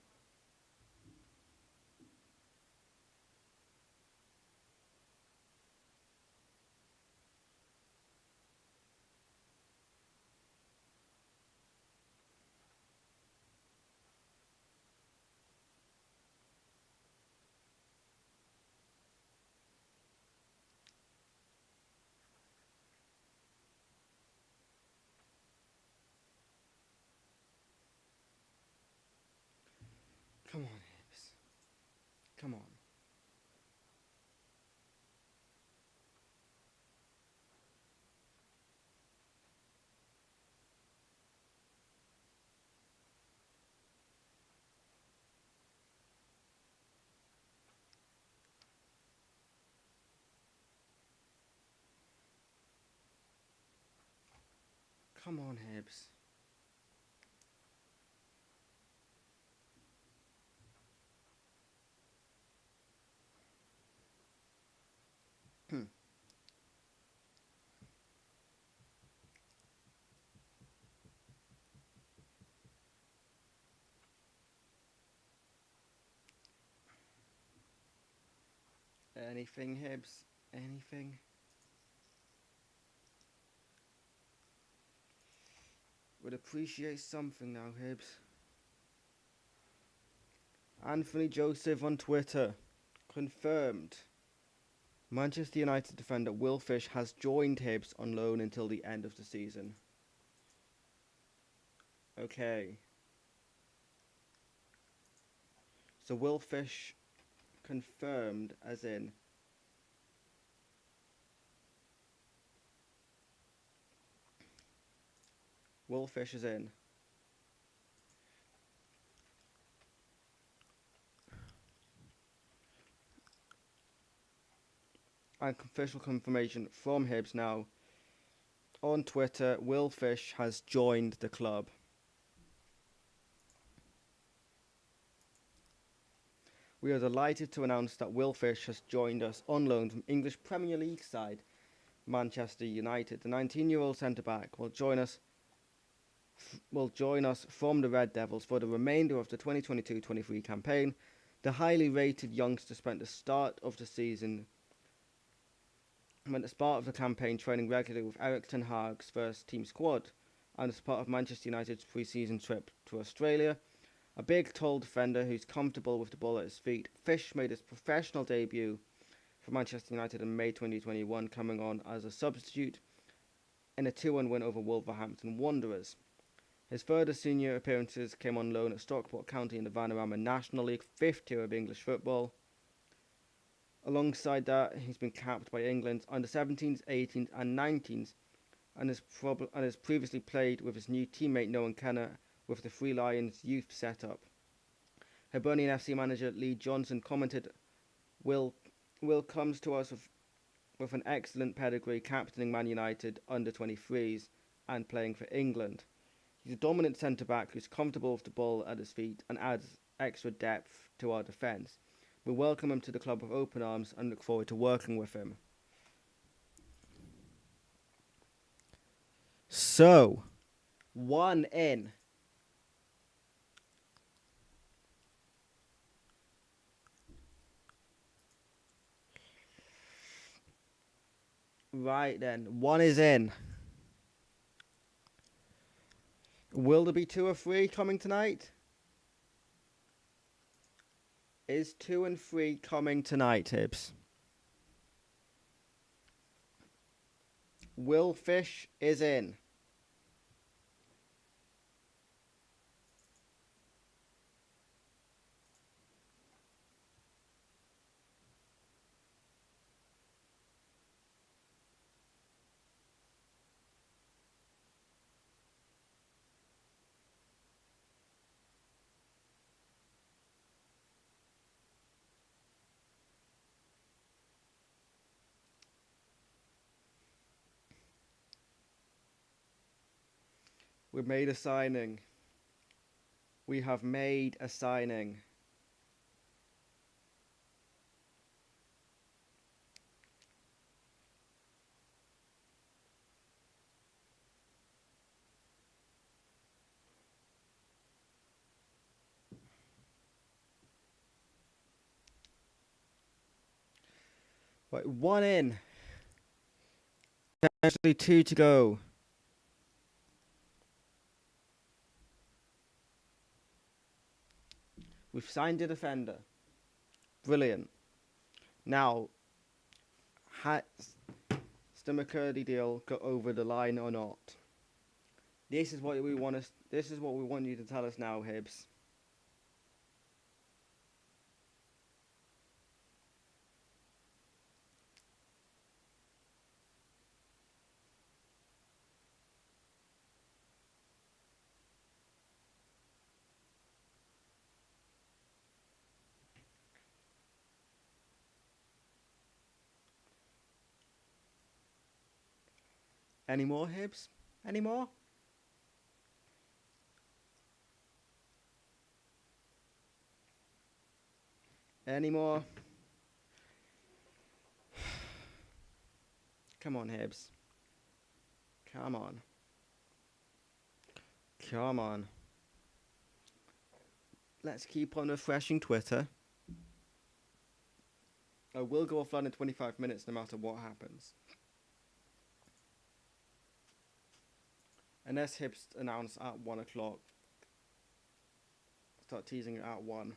Come on, Hibs. Come on. Come on, Hibs. Anything, Hibs? Anything? Would appreciate something now, Hibs. Anthony Joseph on Twitter confirmed Manchester United defender Will Fish has joined Hibs on loan until the end of the season. Okay. So Will Fish confirmed as in Will Fish is in. And official confirmation from Hibs now. On Twitter, Will Fish has joined the club. We are delighted to announce that Will Fish has joined us on loan from English Premier League side Manchester United. The 19-year-old centre-back will join us from the Red Devils for the remainder of the 2022-23 campaign. The highly rated youngster spent the start of the campaign training regularly with Eric Ten Hag's first team squad and as part of Manchester United's pre-season trip to Australia. A big, tall defender who's comfortable with the ball at his feet, Fish made his professional debut for Manchester United in May 2021, coming on as a substitute in a 2-1 win over Wolverhampton Wanderers. His further senior appearances came on loan at Stockport County in the Vanarama National League, 5th tier of English football. Alongside that, he's been capped by England's under-17s, 18s and 19s and has previously played with his new teammate Noah Kenner with the Three Lions youth setup. Hibernian FC manager Lee Johnson commented, Will comes to us with an excellent pedigree, captaining Man United under-23s and playing for England. He's a dominant centre-back who's comfortable with the ball at his feet and adds extra depth to our defence. We welcome him to the club with open arms and look forward to working with him. So, 1 in. Right then, 1 is in. Will there be 2 or 3 coming tonight? Is 2 and 3 coming tonight, Hibs? Will Fish is in. We've made a signing. We have made a signing. Right, 1 in. Actually 2 to go. We've signed a defender. Brilliant. Now, has the McCurdy deal got over the line or not? This is what we want you to tell us now, Hibs. Any more, Hibs? Any more? Any more? Come on, Hibs. Come on. Come on. Let's keep on refreshing Twitter. I will go offline in 25 minutes no matter what happens. Unless Hibs announce at 1 o'clock. Start teasing it at 1.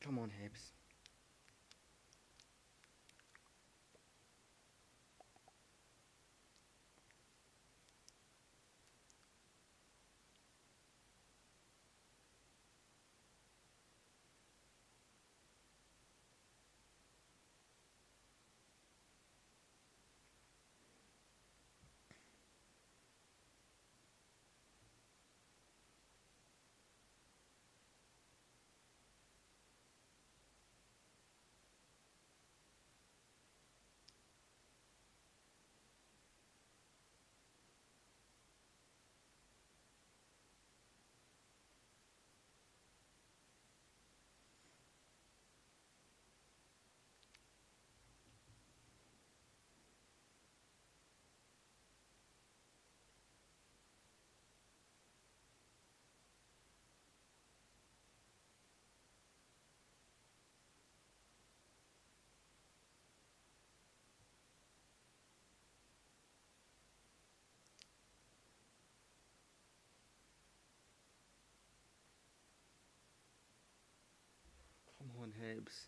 Come on, Hibs. Come on, Hibs.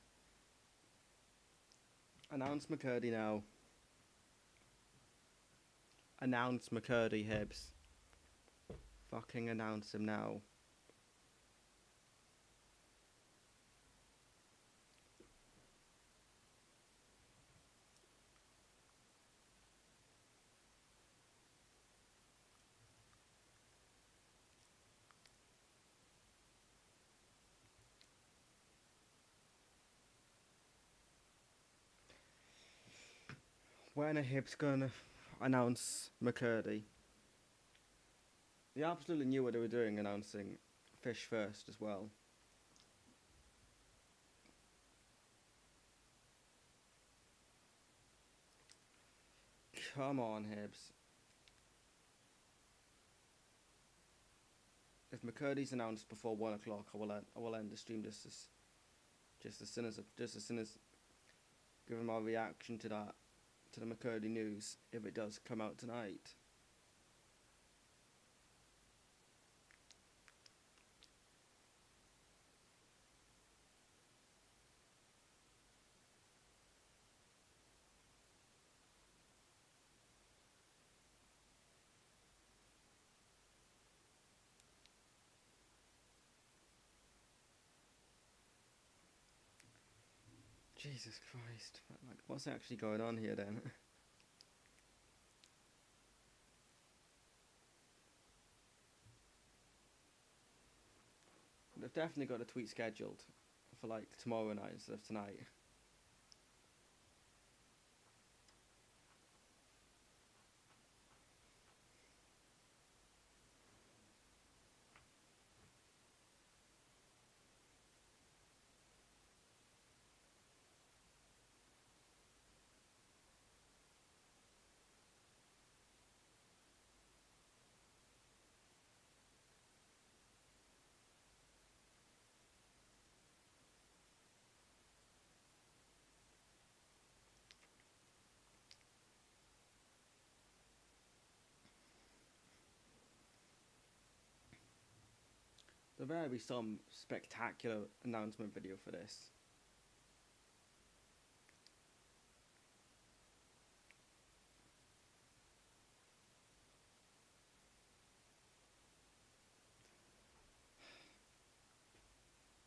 Announce McCurdy now. Announce McCurdy, Hibs. Fucking announce him now. When are Hibs gonna announce McCurdy? They absolutely knew what they were doing announcing Fish first as well. Come on, Hibs. If McCurdy's announced before 1 o'clock, I will end the stream just as soon as giving my reaction to that, to the McCurdy news, if it does come out tonight. Jesus Christ, like, what's actually going on here then? They've definitely got a tweet scheduled for like tomorrow night instead of tonight. There better be some spectacular announcement video for this.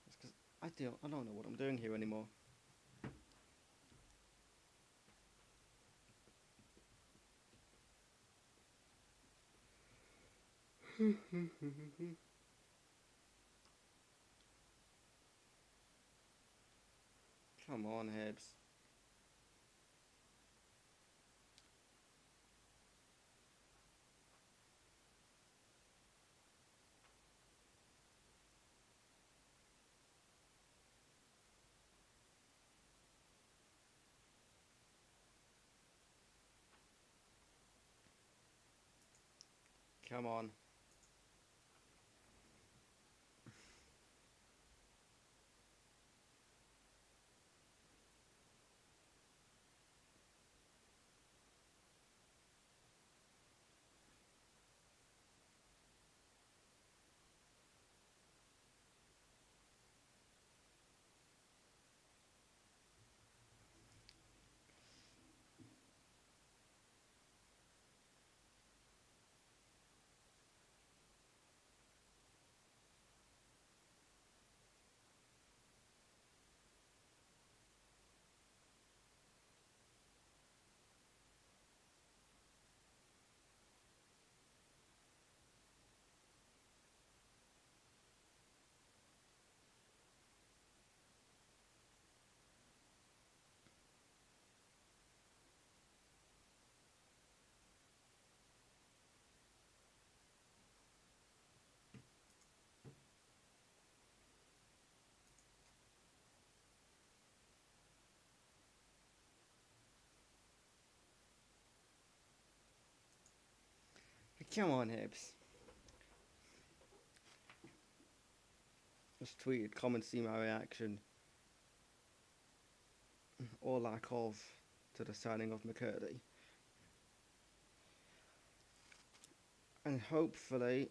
It's 'cause I don't know what I'm doing here anymore. Come on, Hibs. Come on. Come on, Hibs. Just tweeted, come and see my reaction, or lack of, to the signing of McCurdy. And hopefully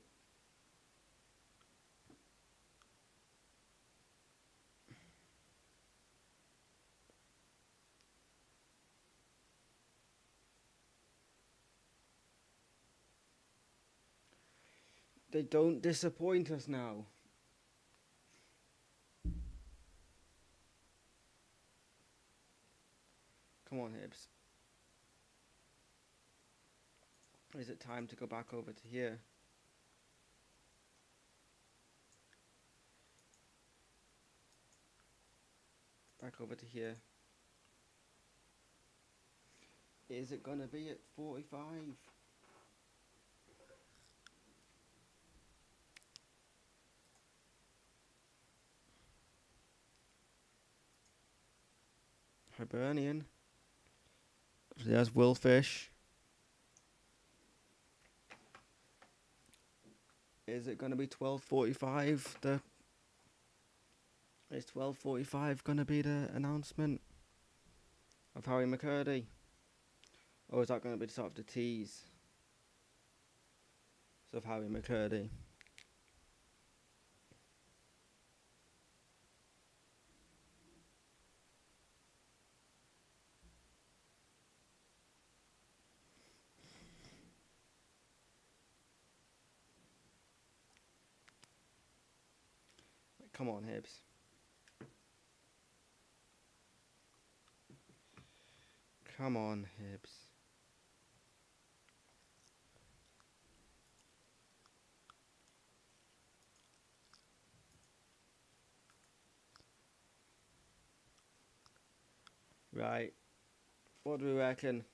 they don't disappoint us now. Come on, Hibs. Is it time to go back over to here? Back over to here. Is it gonna be at 45? Hibernian. There's Willfish. Is it gonna be 12:45? Is 12:45 gonna be the announcement of Harry McCurdy? Or is that gonna be sort of the tease of Harry McCurdy? Come on, Hibs. Come on, Hibs. Right. What do we reckon?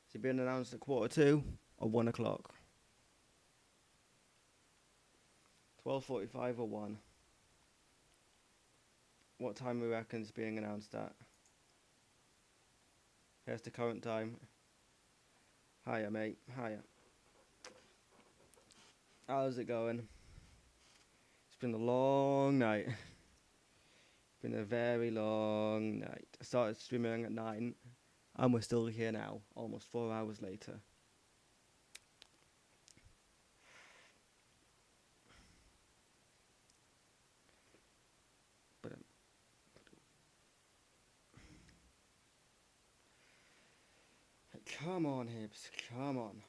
Is it being announced at 1:45 or 1 o'clock? 12:45 or 1? What time we reckon it's being announced at? Here's the current time. Hiya, mate. Hiya. How's it going? It's been a long night. It's been a very long night. I started streaming at 9, and we're still here now, almost 4 hours later. But come on, Hibs. Come on.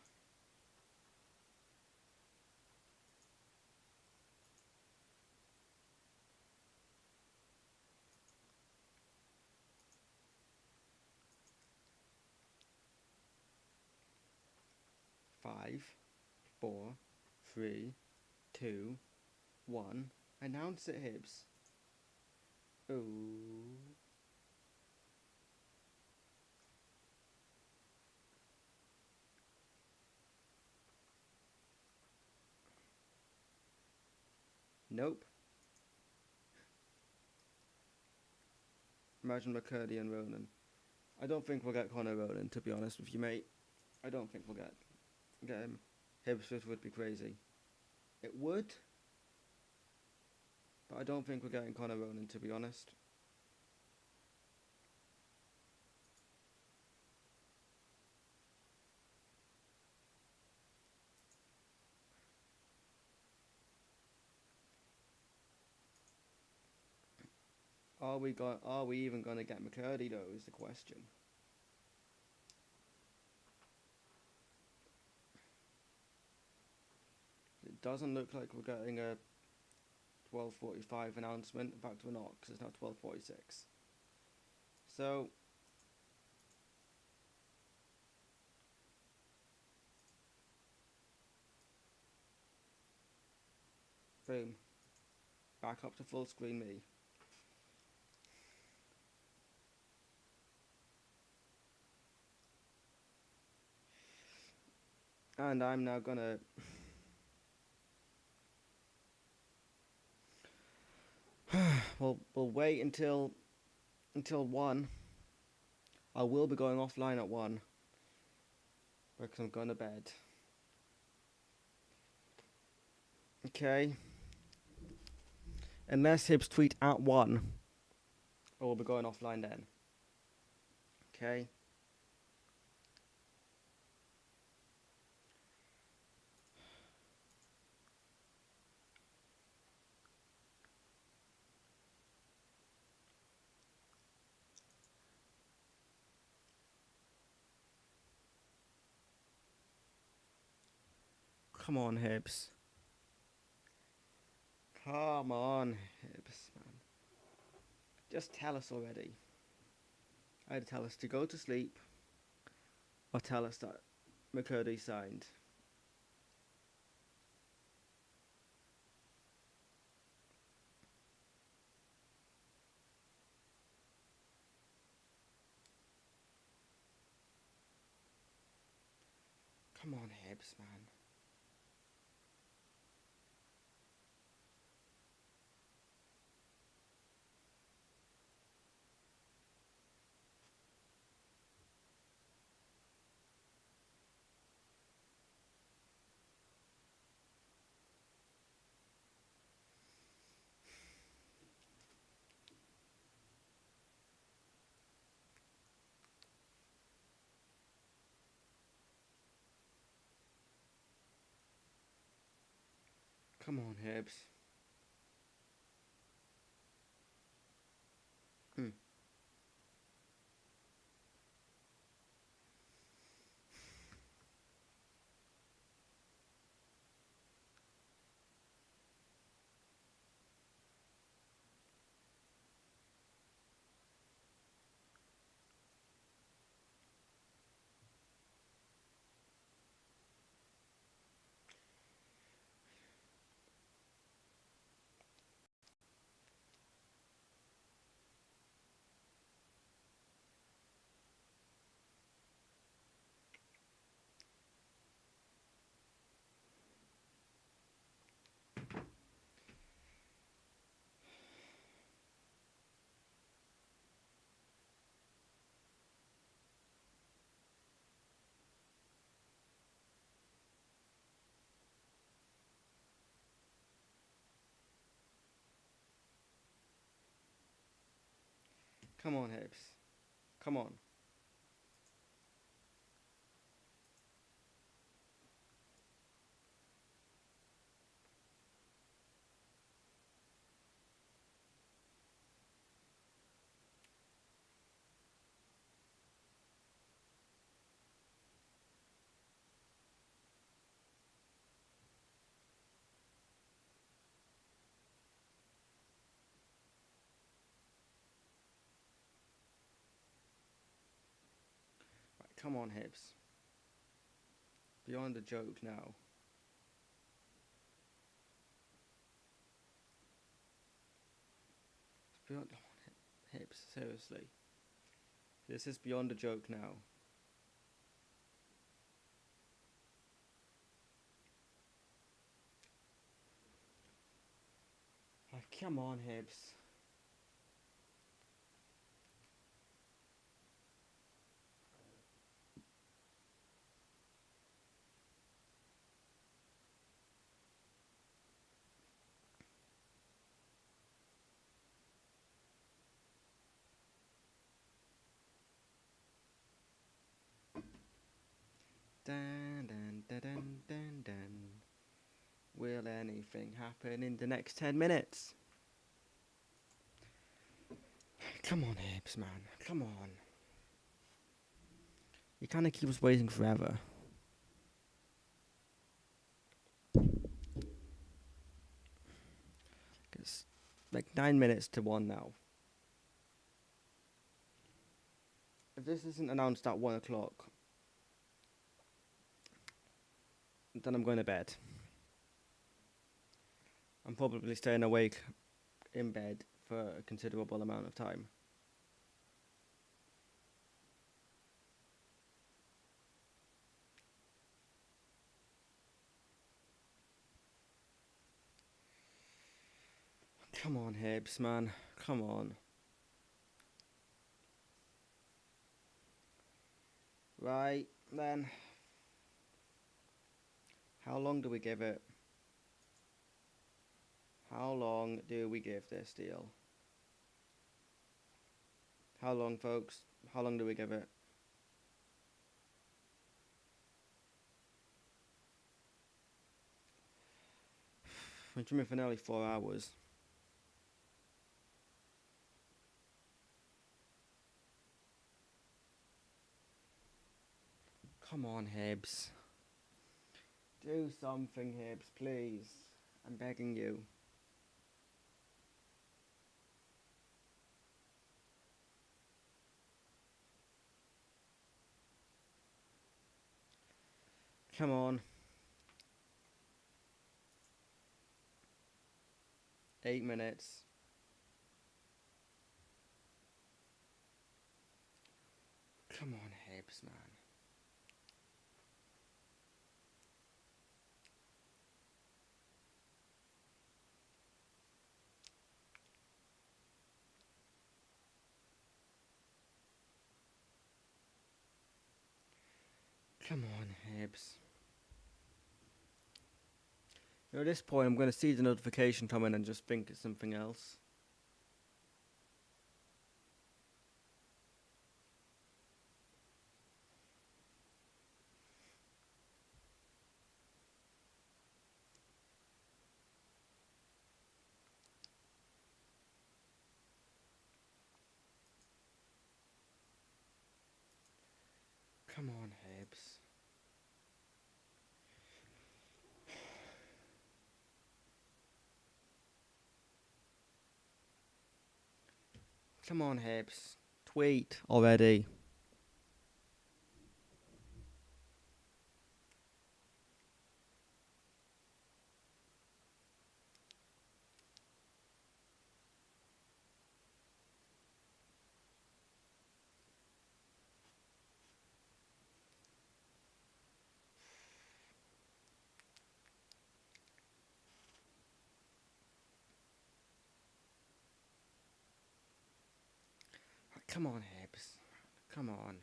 Five, 4, 3, 2, 1. Announce it, Hibs. Oh. Nope. Imagine McCurdy and Ronan. I don't think we'll get Connor Ronan, to be honest with you, mate. I don't think we'll get him. Hibs would be crazy. It would, but I don't think we're getting Connor Ronan, to be honest. Are we even gonna get McCurdy though? Is the question. It doesn't look like we're getting a 12:45 announcement. In fact, we're not, because it's now 12:46. So boom, back up to full screen me. And I'm now gonna we'll wait until 1. I will be going offline at 1 because I'm going to bed. Okay. Unless Hibs tweet at 1, I will be going offline then. Okay. Come on, Hibs. Come on, Hibs, man. Just tell us already. Either tell us to go to sleep, or tell us that McCurdy signed. Come on, Hibs, man. Come on, Hibs. Come on, Hibs. Come on. Right, come on, Hibs. Beyond the joke now. beyond Hibs. Seriously, this is beyond a joke now. Like, come on, Hibs. Dun, dun, dun, dun, dun, dun. Will anything happen in the next 10 minutes? Come on, Hibs, man. Come on. You can't keep us waiting forever. It's like 9 minutes to 1 now. If this isn't announced at 1 o'clock, then I'm going to bed. I'm probably staying awake in bed for a considerable amount of time. Come on, Hibs, man. Come on. Right, then. How long do we give it? How long do we give this deal? How long, folks? How long do we give it? We've been for nearly 4 hours. Come on, Hibs. Do something, Hibs, please. I'm begging you. Come on. 8 minutes. Come on, Hibs, man. Come on, Hibs. At this point, I'm going to see the notification come in and just think it's something else. Come on, Hibs. Come on, Hibs. Tweet already. Come on, Hibs. Come on.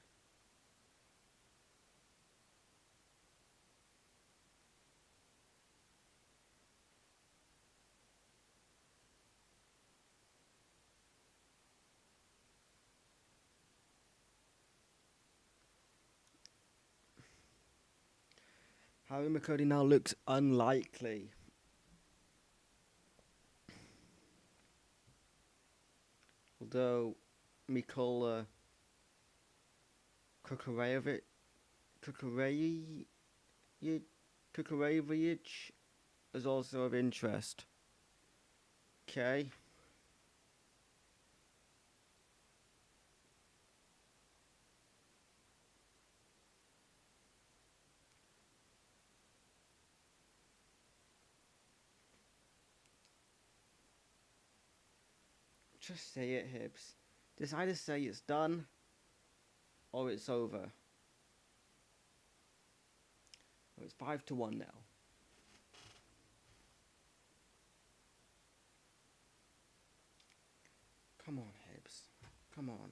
Harry McCurdy now looks unlikely. Although Mikola Kukurevic is also of interest. Okay. Just say it, Hibs. Just either say it's done or it's over. Oh, it's 5-1 now. Come on, Hibs. Come on.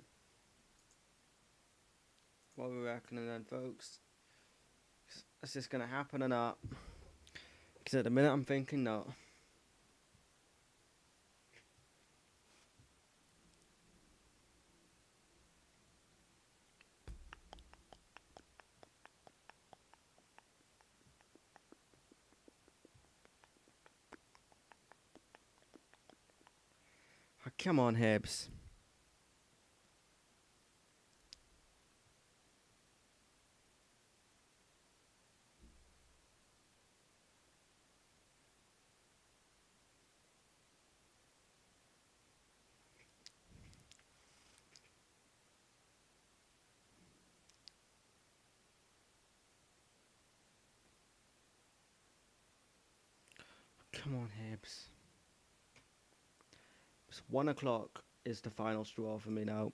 What are we reckoning then, folks? Is this going to happen or not? Because at the minute I'm thinking no. Oh, come on, Hibs. Come on, Hibs. It's 1 o'clock is the final straw for me now.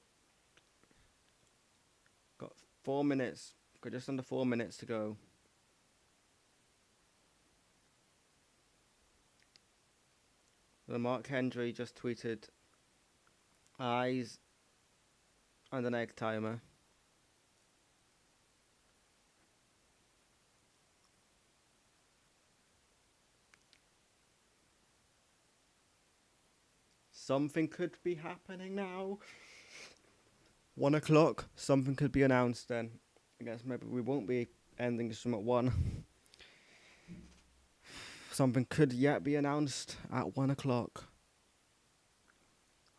Got 4 minutes. Got just under 4 minutes to go. The Mark Hendry just tweeted eyes and an egg timer. Something could be happening now. 1 o'clock, something could be announced then. I guess maybe we won't be ending the stream at 1. Something could yet be announced at 1 o'clock.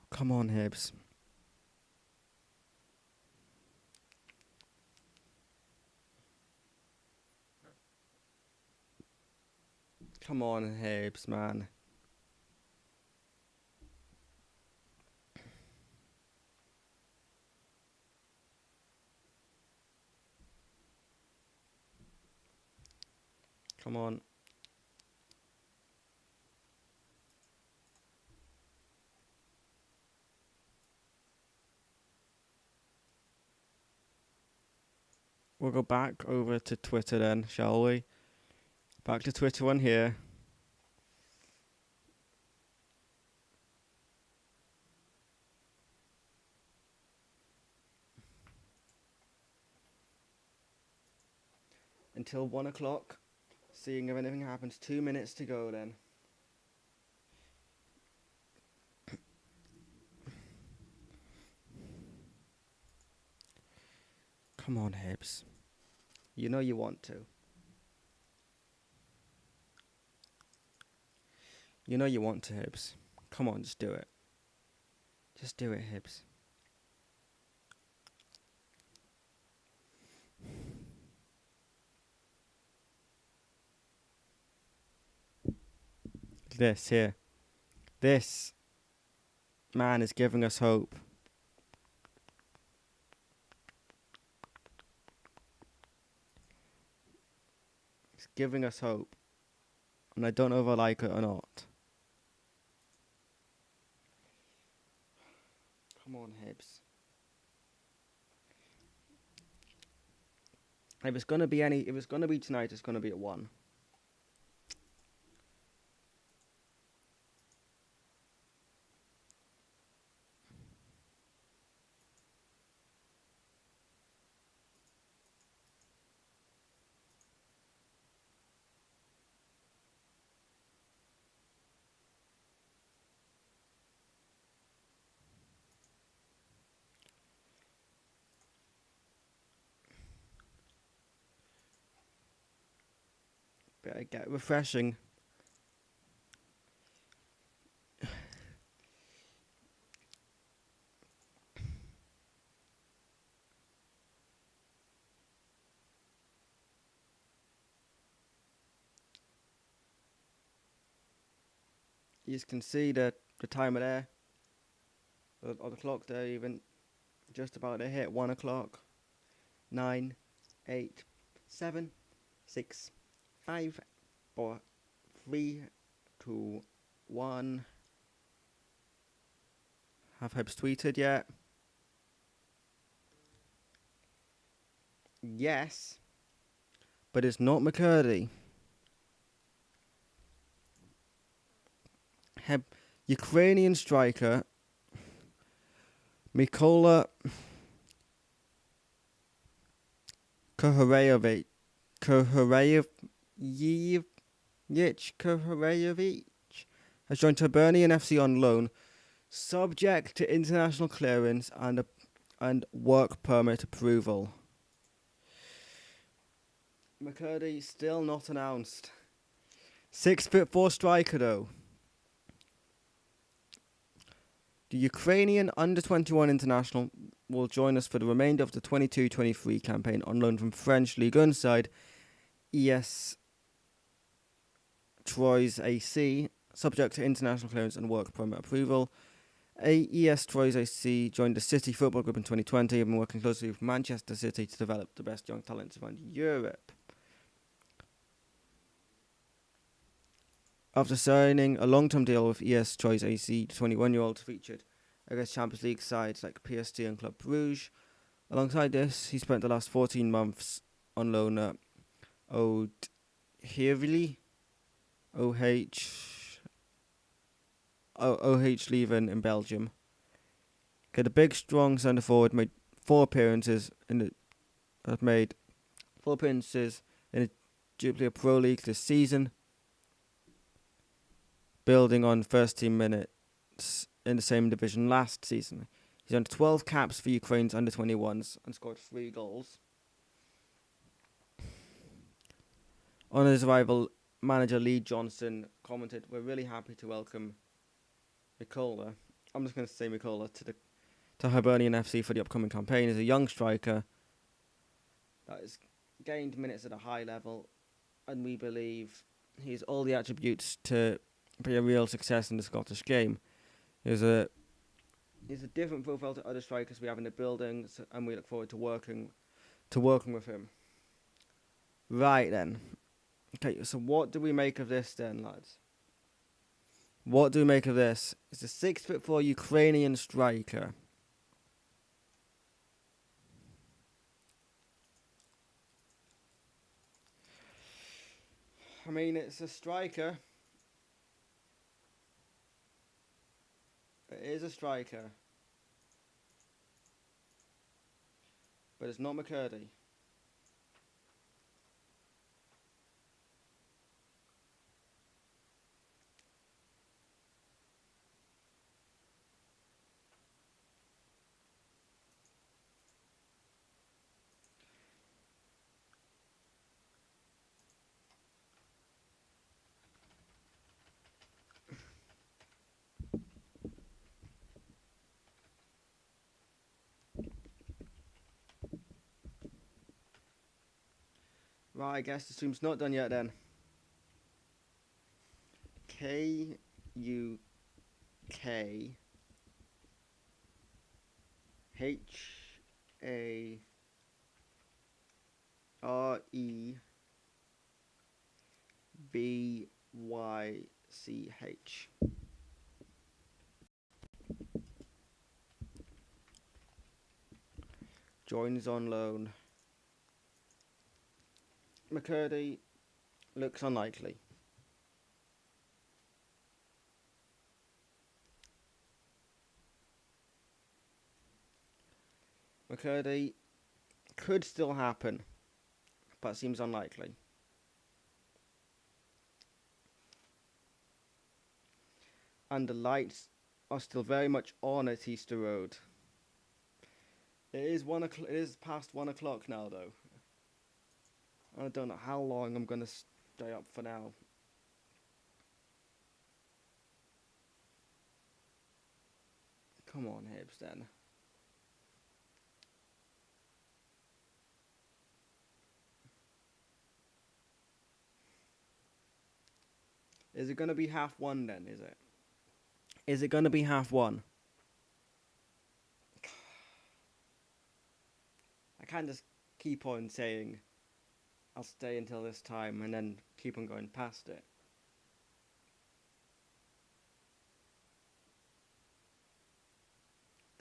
Come on, Hibs. Come on, Hibs, man. Come on. We'll go back over to Twitter then, shall we? Back to Twitter one here. Until 1 o'clock. Seeing if anything happens. 2 minutes to go then. Come on, Hibs. You know you want to. You know you want to, Hibs. Come on, just do it. Just do it, Hibs. This here. This man is giving us hope. He's giving us hope. And I don't know if I like it or not. Come on, Hibs. If it's gonna be tonight, it's gonna be at 1. Better get refreshing. You can see the timer there, or the clock there even, just about to hit 1 o'clock. 9, 8, 7, 6, 5, 4, 3, 2, 1. Have Hibs tweeted yet? Yes, but it's not McCurdy. Ukrainian striker Mykola Koharevich has joined Hibernian FC on loan, subject to international clearance and work permit approval. McCurdy still not announced. 6'4" striker though. The Ukrainian under-21 international will join us for the remainder of the 22-23 campaign on loan from French Ligue 1 side ES Troyes AC, subject to international clearance and work permit approval. ES Troyes AC joined the City Football Group in 2020 and been working closely with Manchester City to develop the best young talents around Europe. After signing a long-term deal with ES Troyes AC, the 21-year-old featured against Champions League sides like PSG and Club Brugge. Alongside this, he spent the last 14 months on loan at Heerly, OH Leuven in Belgium. Okay, the big, strong centre forward made four appearances in the Jupiler Pro League this season, building on first team minutes in the same division last season. He's earned 12 caps for Ukraine's under-21s and scored 3 goals. On his arrival, manager Lee Johnson commented, "We're really happy to welcome Mykola." I'm just going to say Mykola to Hibernian FC for the upcoming campaign. He's a young striker that has gained minutes at a high level, and we believe he has all the attributes to be a real success in the Scottish game. He's a different profile to other strikers we have in the building, and we look forward to working with him. Right then. Okay, so what do we make of this then, lads? What do we make of this? It's a 6'4" Ukrainian striker. I mean, it's a striker. It is a striker. But it's not McCurdy. Right, I guess the stream's not done yet then. KUK HAREBYCH. Joins on loan. McCurdy looks unlikely. McCurdy could still happen, but seems unlikely. And the lights are still very much on at Easter Road. It is past 1 o'clock now, though. I don't know how long I'm going to stay up for now. Come on, Hibs, then. Is it going to be 1:30 then, is it? Is it going to be 1:30? I can't just keep on saying I'll stay until this time and then keep on going past it.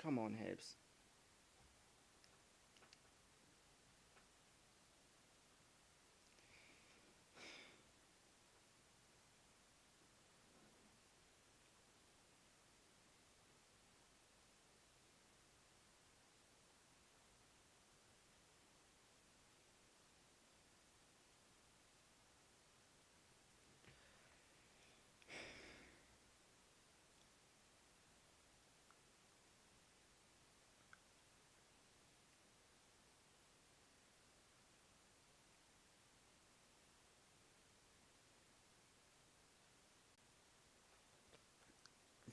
Come on, Hibs.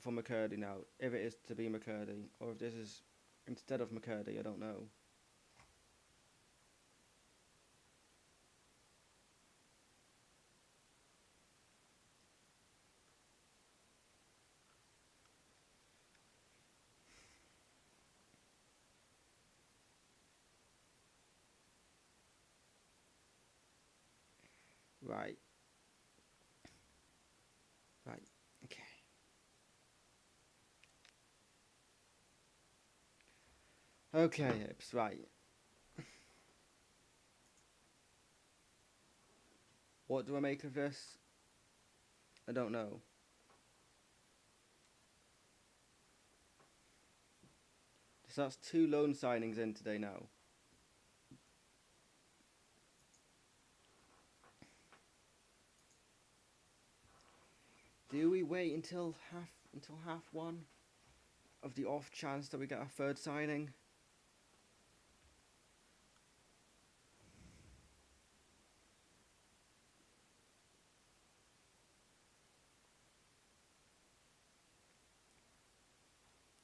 For McCurdy now, if it is to be McCurdy, or if this is instead of McCurdy, I don't know. Right. Right. Okay. Okay, Hibs. Right. What do I make of this? I don't know. So that's 2 loan signings in today now. Do we wait until half one of the off chance that we get a third signing?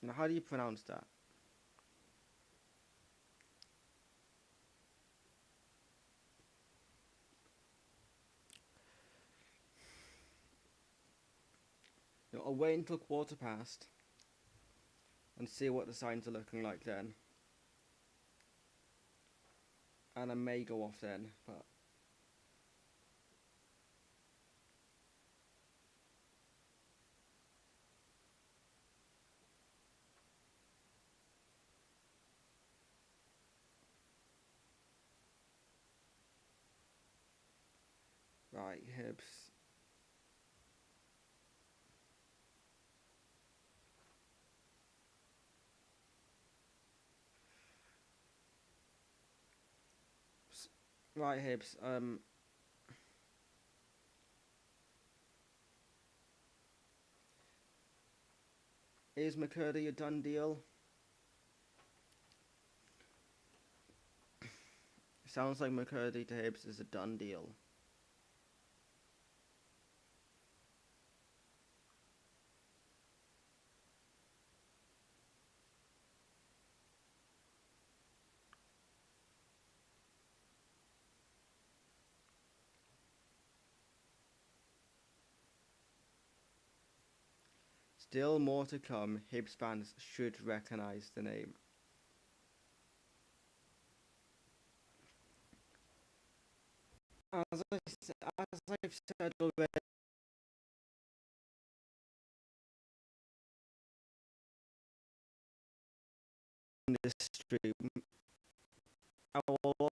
Now, how do you pronounce that? I'll wait until quarter past and see what the signs are looking like then. And I may go off then, but right, Hibs. Right, Hibs. Is McCurdy a done deal? Sounds like McCurdy to Hibs is a done deal. Still more to come. Hibs fans should recognise the name. As I've said already in this stream, I will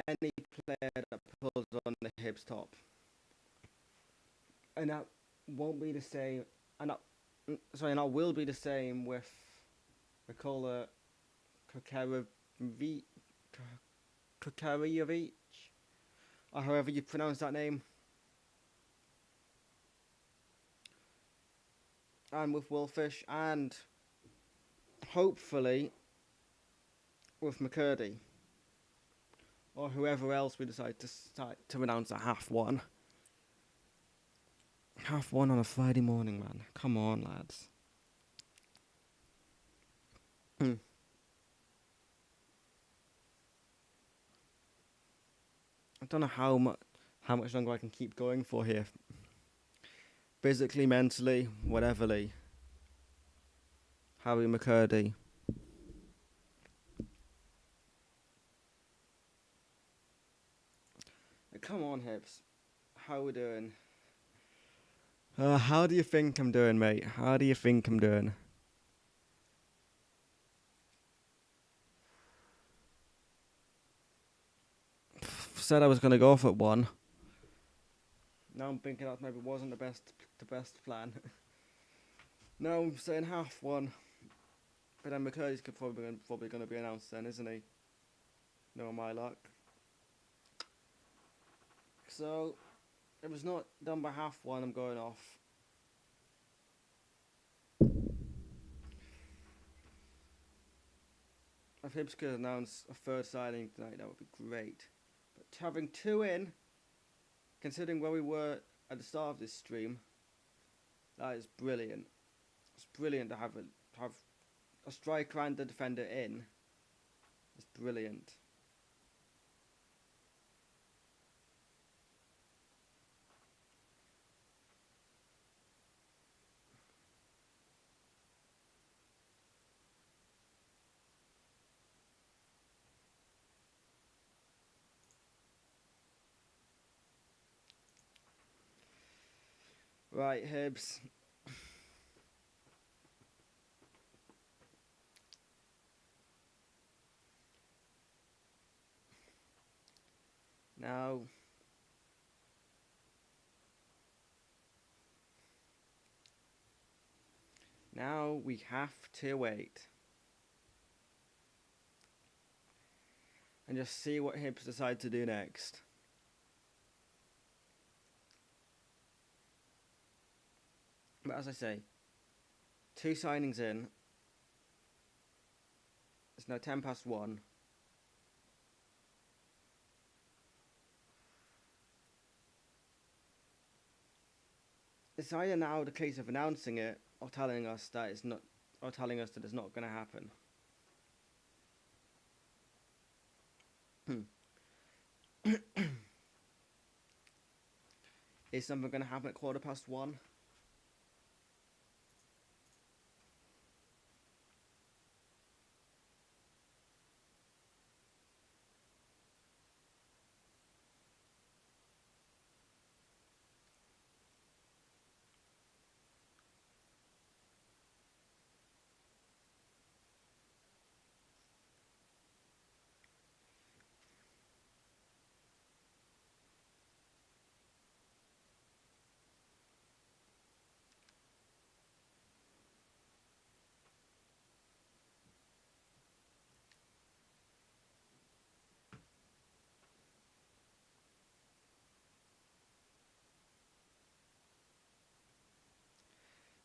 any player that pulls on the Hibs top, and that won't be the same. And that, and that will be the same with Mikola Kokarevic, or however you pronounce that name, and with Wolfish, and hopefully with McCurdy, or whoever else we decide to announce at half one. Half one on a Friday morning, man. Come on, lads. I don't know how much longer I can keep going for here. Physically, mentally, whateverly. Harry McCurdy. Come on, Hibs. How we doing? How do you think I'm doing, mate? How do you think I'm doing? said I was going to go for 1. Now I'm thinking that maybe wasn't the best plan. Now I'm saying half 1. But then McCurdy's probably going to be announced then, isn't he? No, my luck. So, if it's not done by half 1, I'm going off. If Hibs could announce a 3rd signing tonight, that would be great. But having 2 in, considering where we were at the start of this stream, that is brilliant. It's brilliant to have a striker and a defender in. It's brilliant. Right, Hibs. Now we have to wait. And just see what Hibs decide to do next. But as I say, 2 signings in. It's now 1:10. It's either now the case of announcing it or telling us that it's not, or telling us that it's not going to happen. Is something going to happen at 1:15?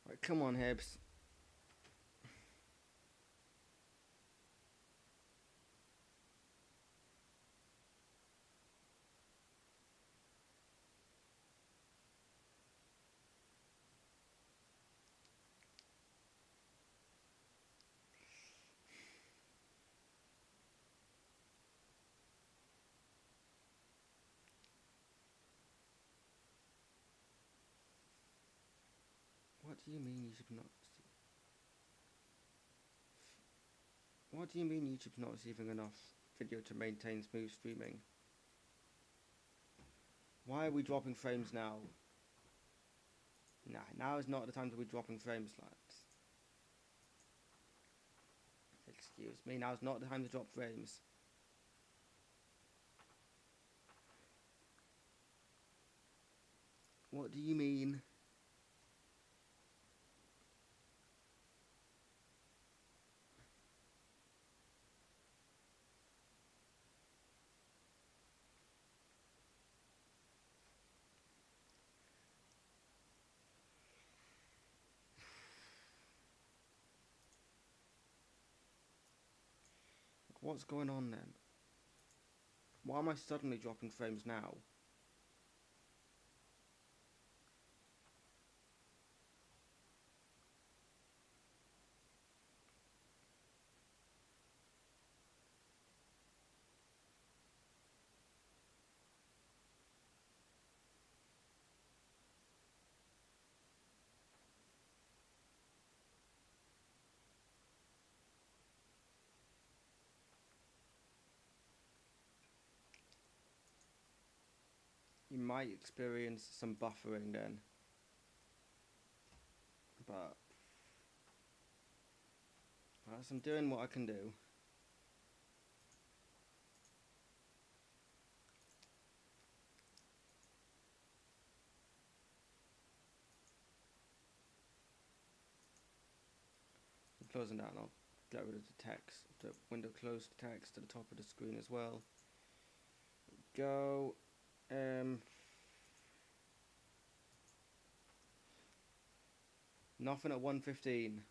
Right, come on, Hibs. What do you mean YouTube's not? What do you mean YouTube's not receiving enough video to maintain smooth streaming? Why are we dropping frames now? Nah, now is not the time to be dropping frames, lads. Excuse me, now is not the time to drop frames. What do you mean? What's going on then? Why am I suddenly dropping frames now? You might experience some buffering then. But as I'm doing what I can do. closing down. I'll get rid of the text, the window closed text at the top of the screen as well. Go. Nothing at 1:15.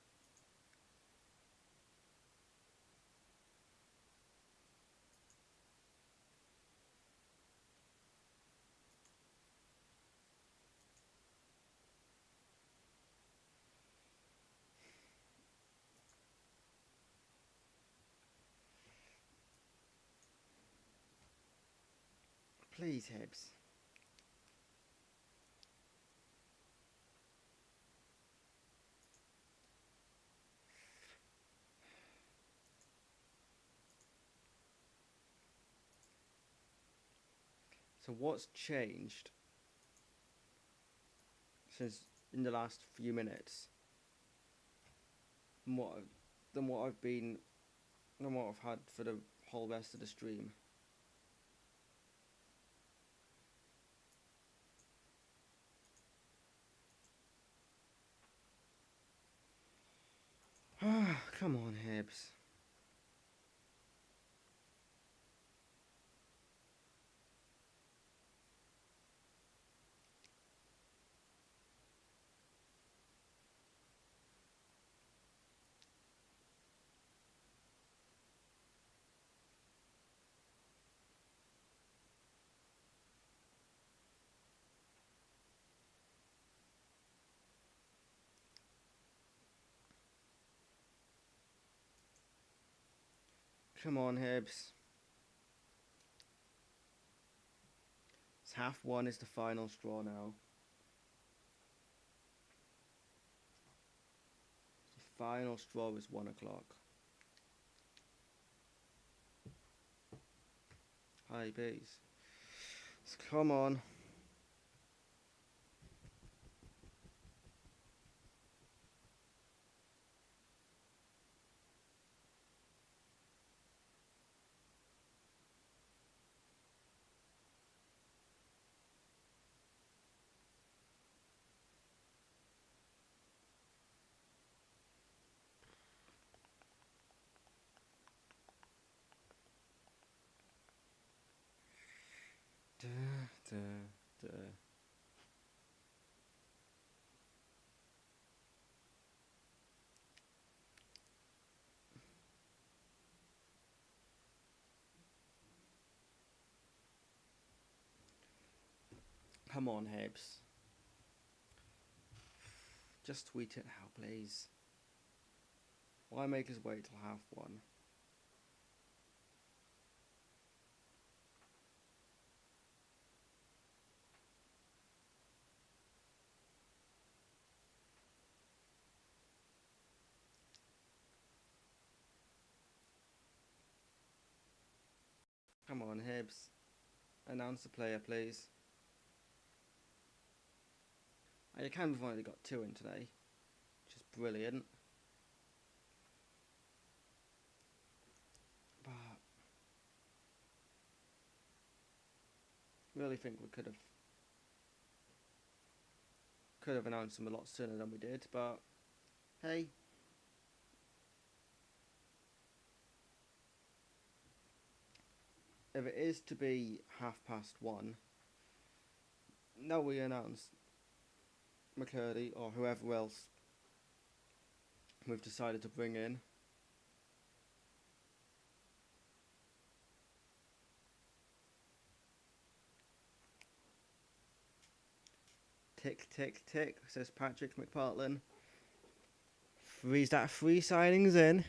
Please, Hibs. So what's changed since in the last few minutes than what I've been than what I've had for the whole rest of the stream? Come on, Hibs. Come on, Hibs. It's half one is the final straw now. The final straw is 1 o'clock. Hi, bees. So come on. Duh, duh, duh. Come on, Hibs. Just tweet it now, please. Why make us wait till half one? Come on, Hibs. Announce the player, please. You can have only got 2 in today, which is brilliant. But really think we could have announced them a lot sooner than we did. But hey, if it is to be 1:30, now we announce McCurdy or whoever else we've decided to bring in. Tick, tick, tick, says Patrick McPartlin. Is that 3 signings in?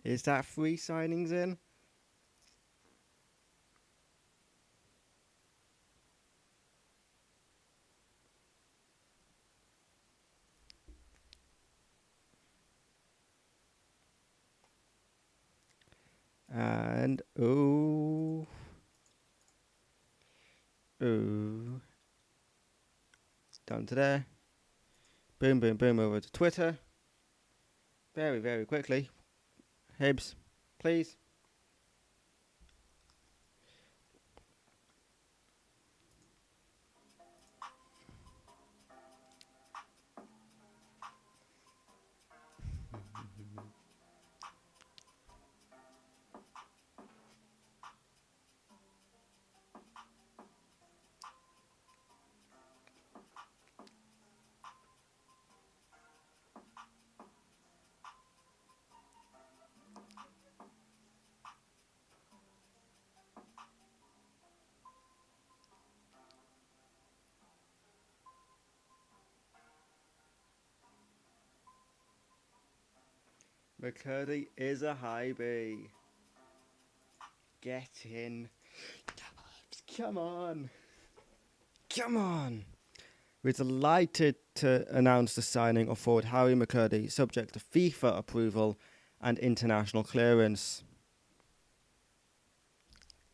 Is that 3 signings in? And ooh, down to there. Boom, boom, boom over to Twitter. Very, very quickly. Hibs, please. McCurdy is a Hibs. Get in. Come on. Come on. We're delighted to announce the signing of forward Harry McCurdy, subject to FIFA approval and international clearance.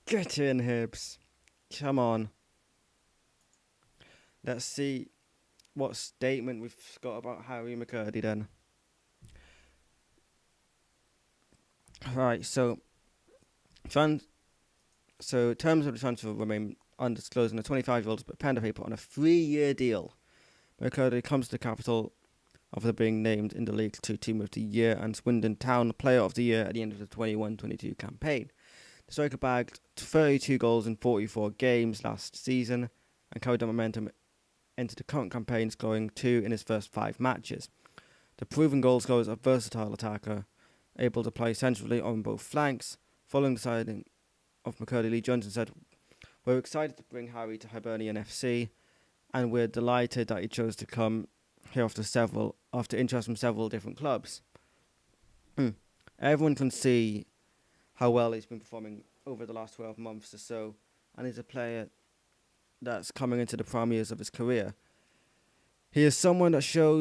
Get in, Hibs. Come on. Let's see what statement we've got about Harry McCurdy then. Right, so terms of the transfer remain undisclosed, and the 25-year-old put pen to paper on a 3-year deal. McCurdy comes to the capital after being named in the League 2 Team of the Year and Swindon Town Player of the Year at the end of the 21-22 campaign. The striker bagged 32 goals in 44 games last season and carried the momentum into the current campaign, scoring 2 in his first 5 matches. The proven goal scorer is a versatile attacker, able to play centrally on both flanks. Following the signing of McCurdy, Lee Johnson said, "We're excited to bring Harry to Hibernian FC, and we're delighted that he chose to come here after interest from several different clubs." Everyone can see how well he's been performing over the last 12 months or so, and he's a player that's coming into the prime years of his career. He is someone that shows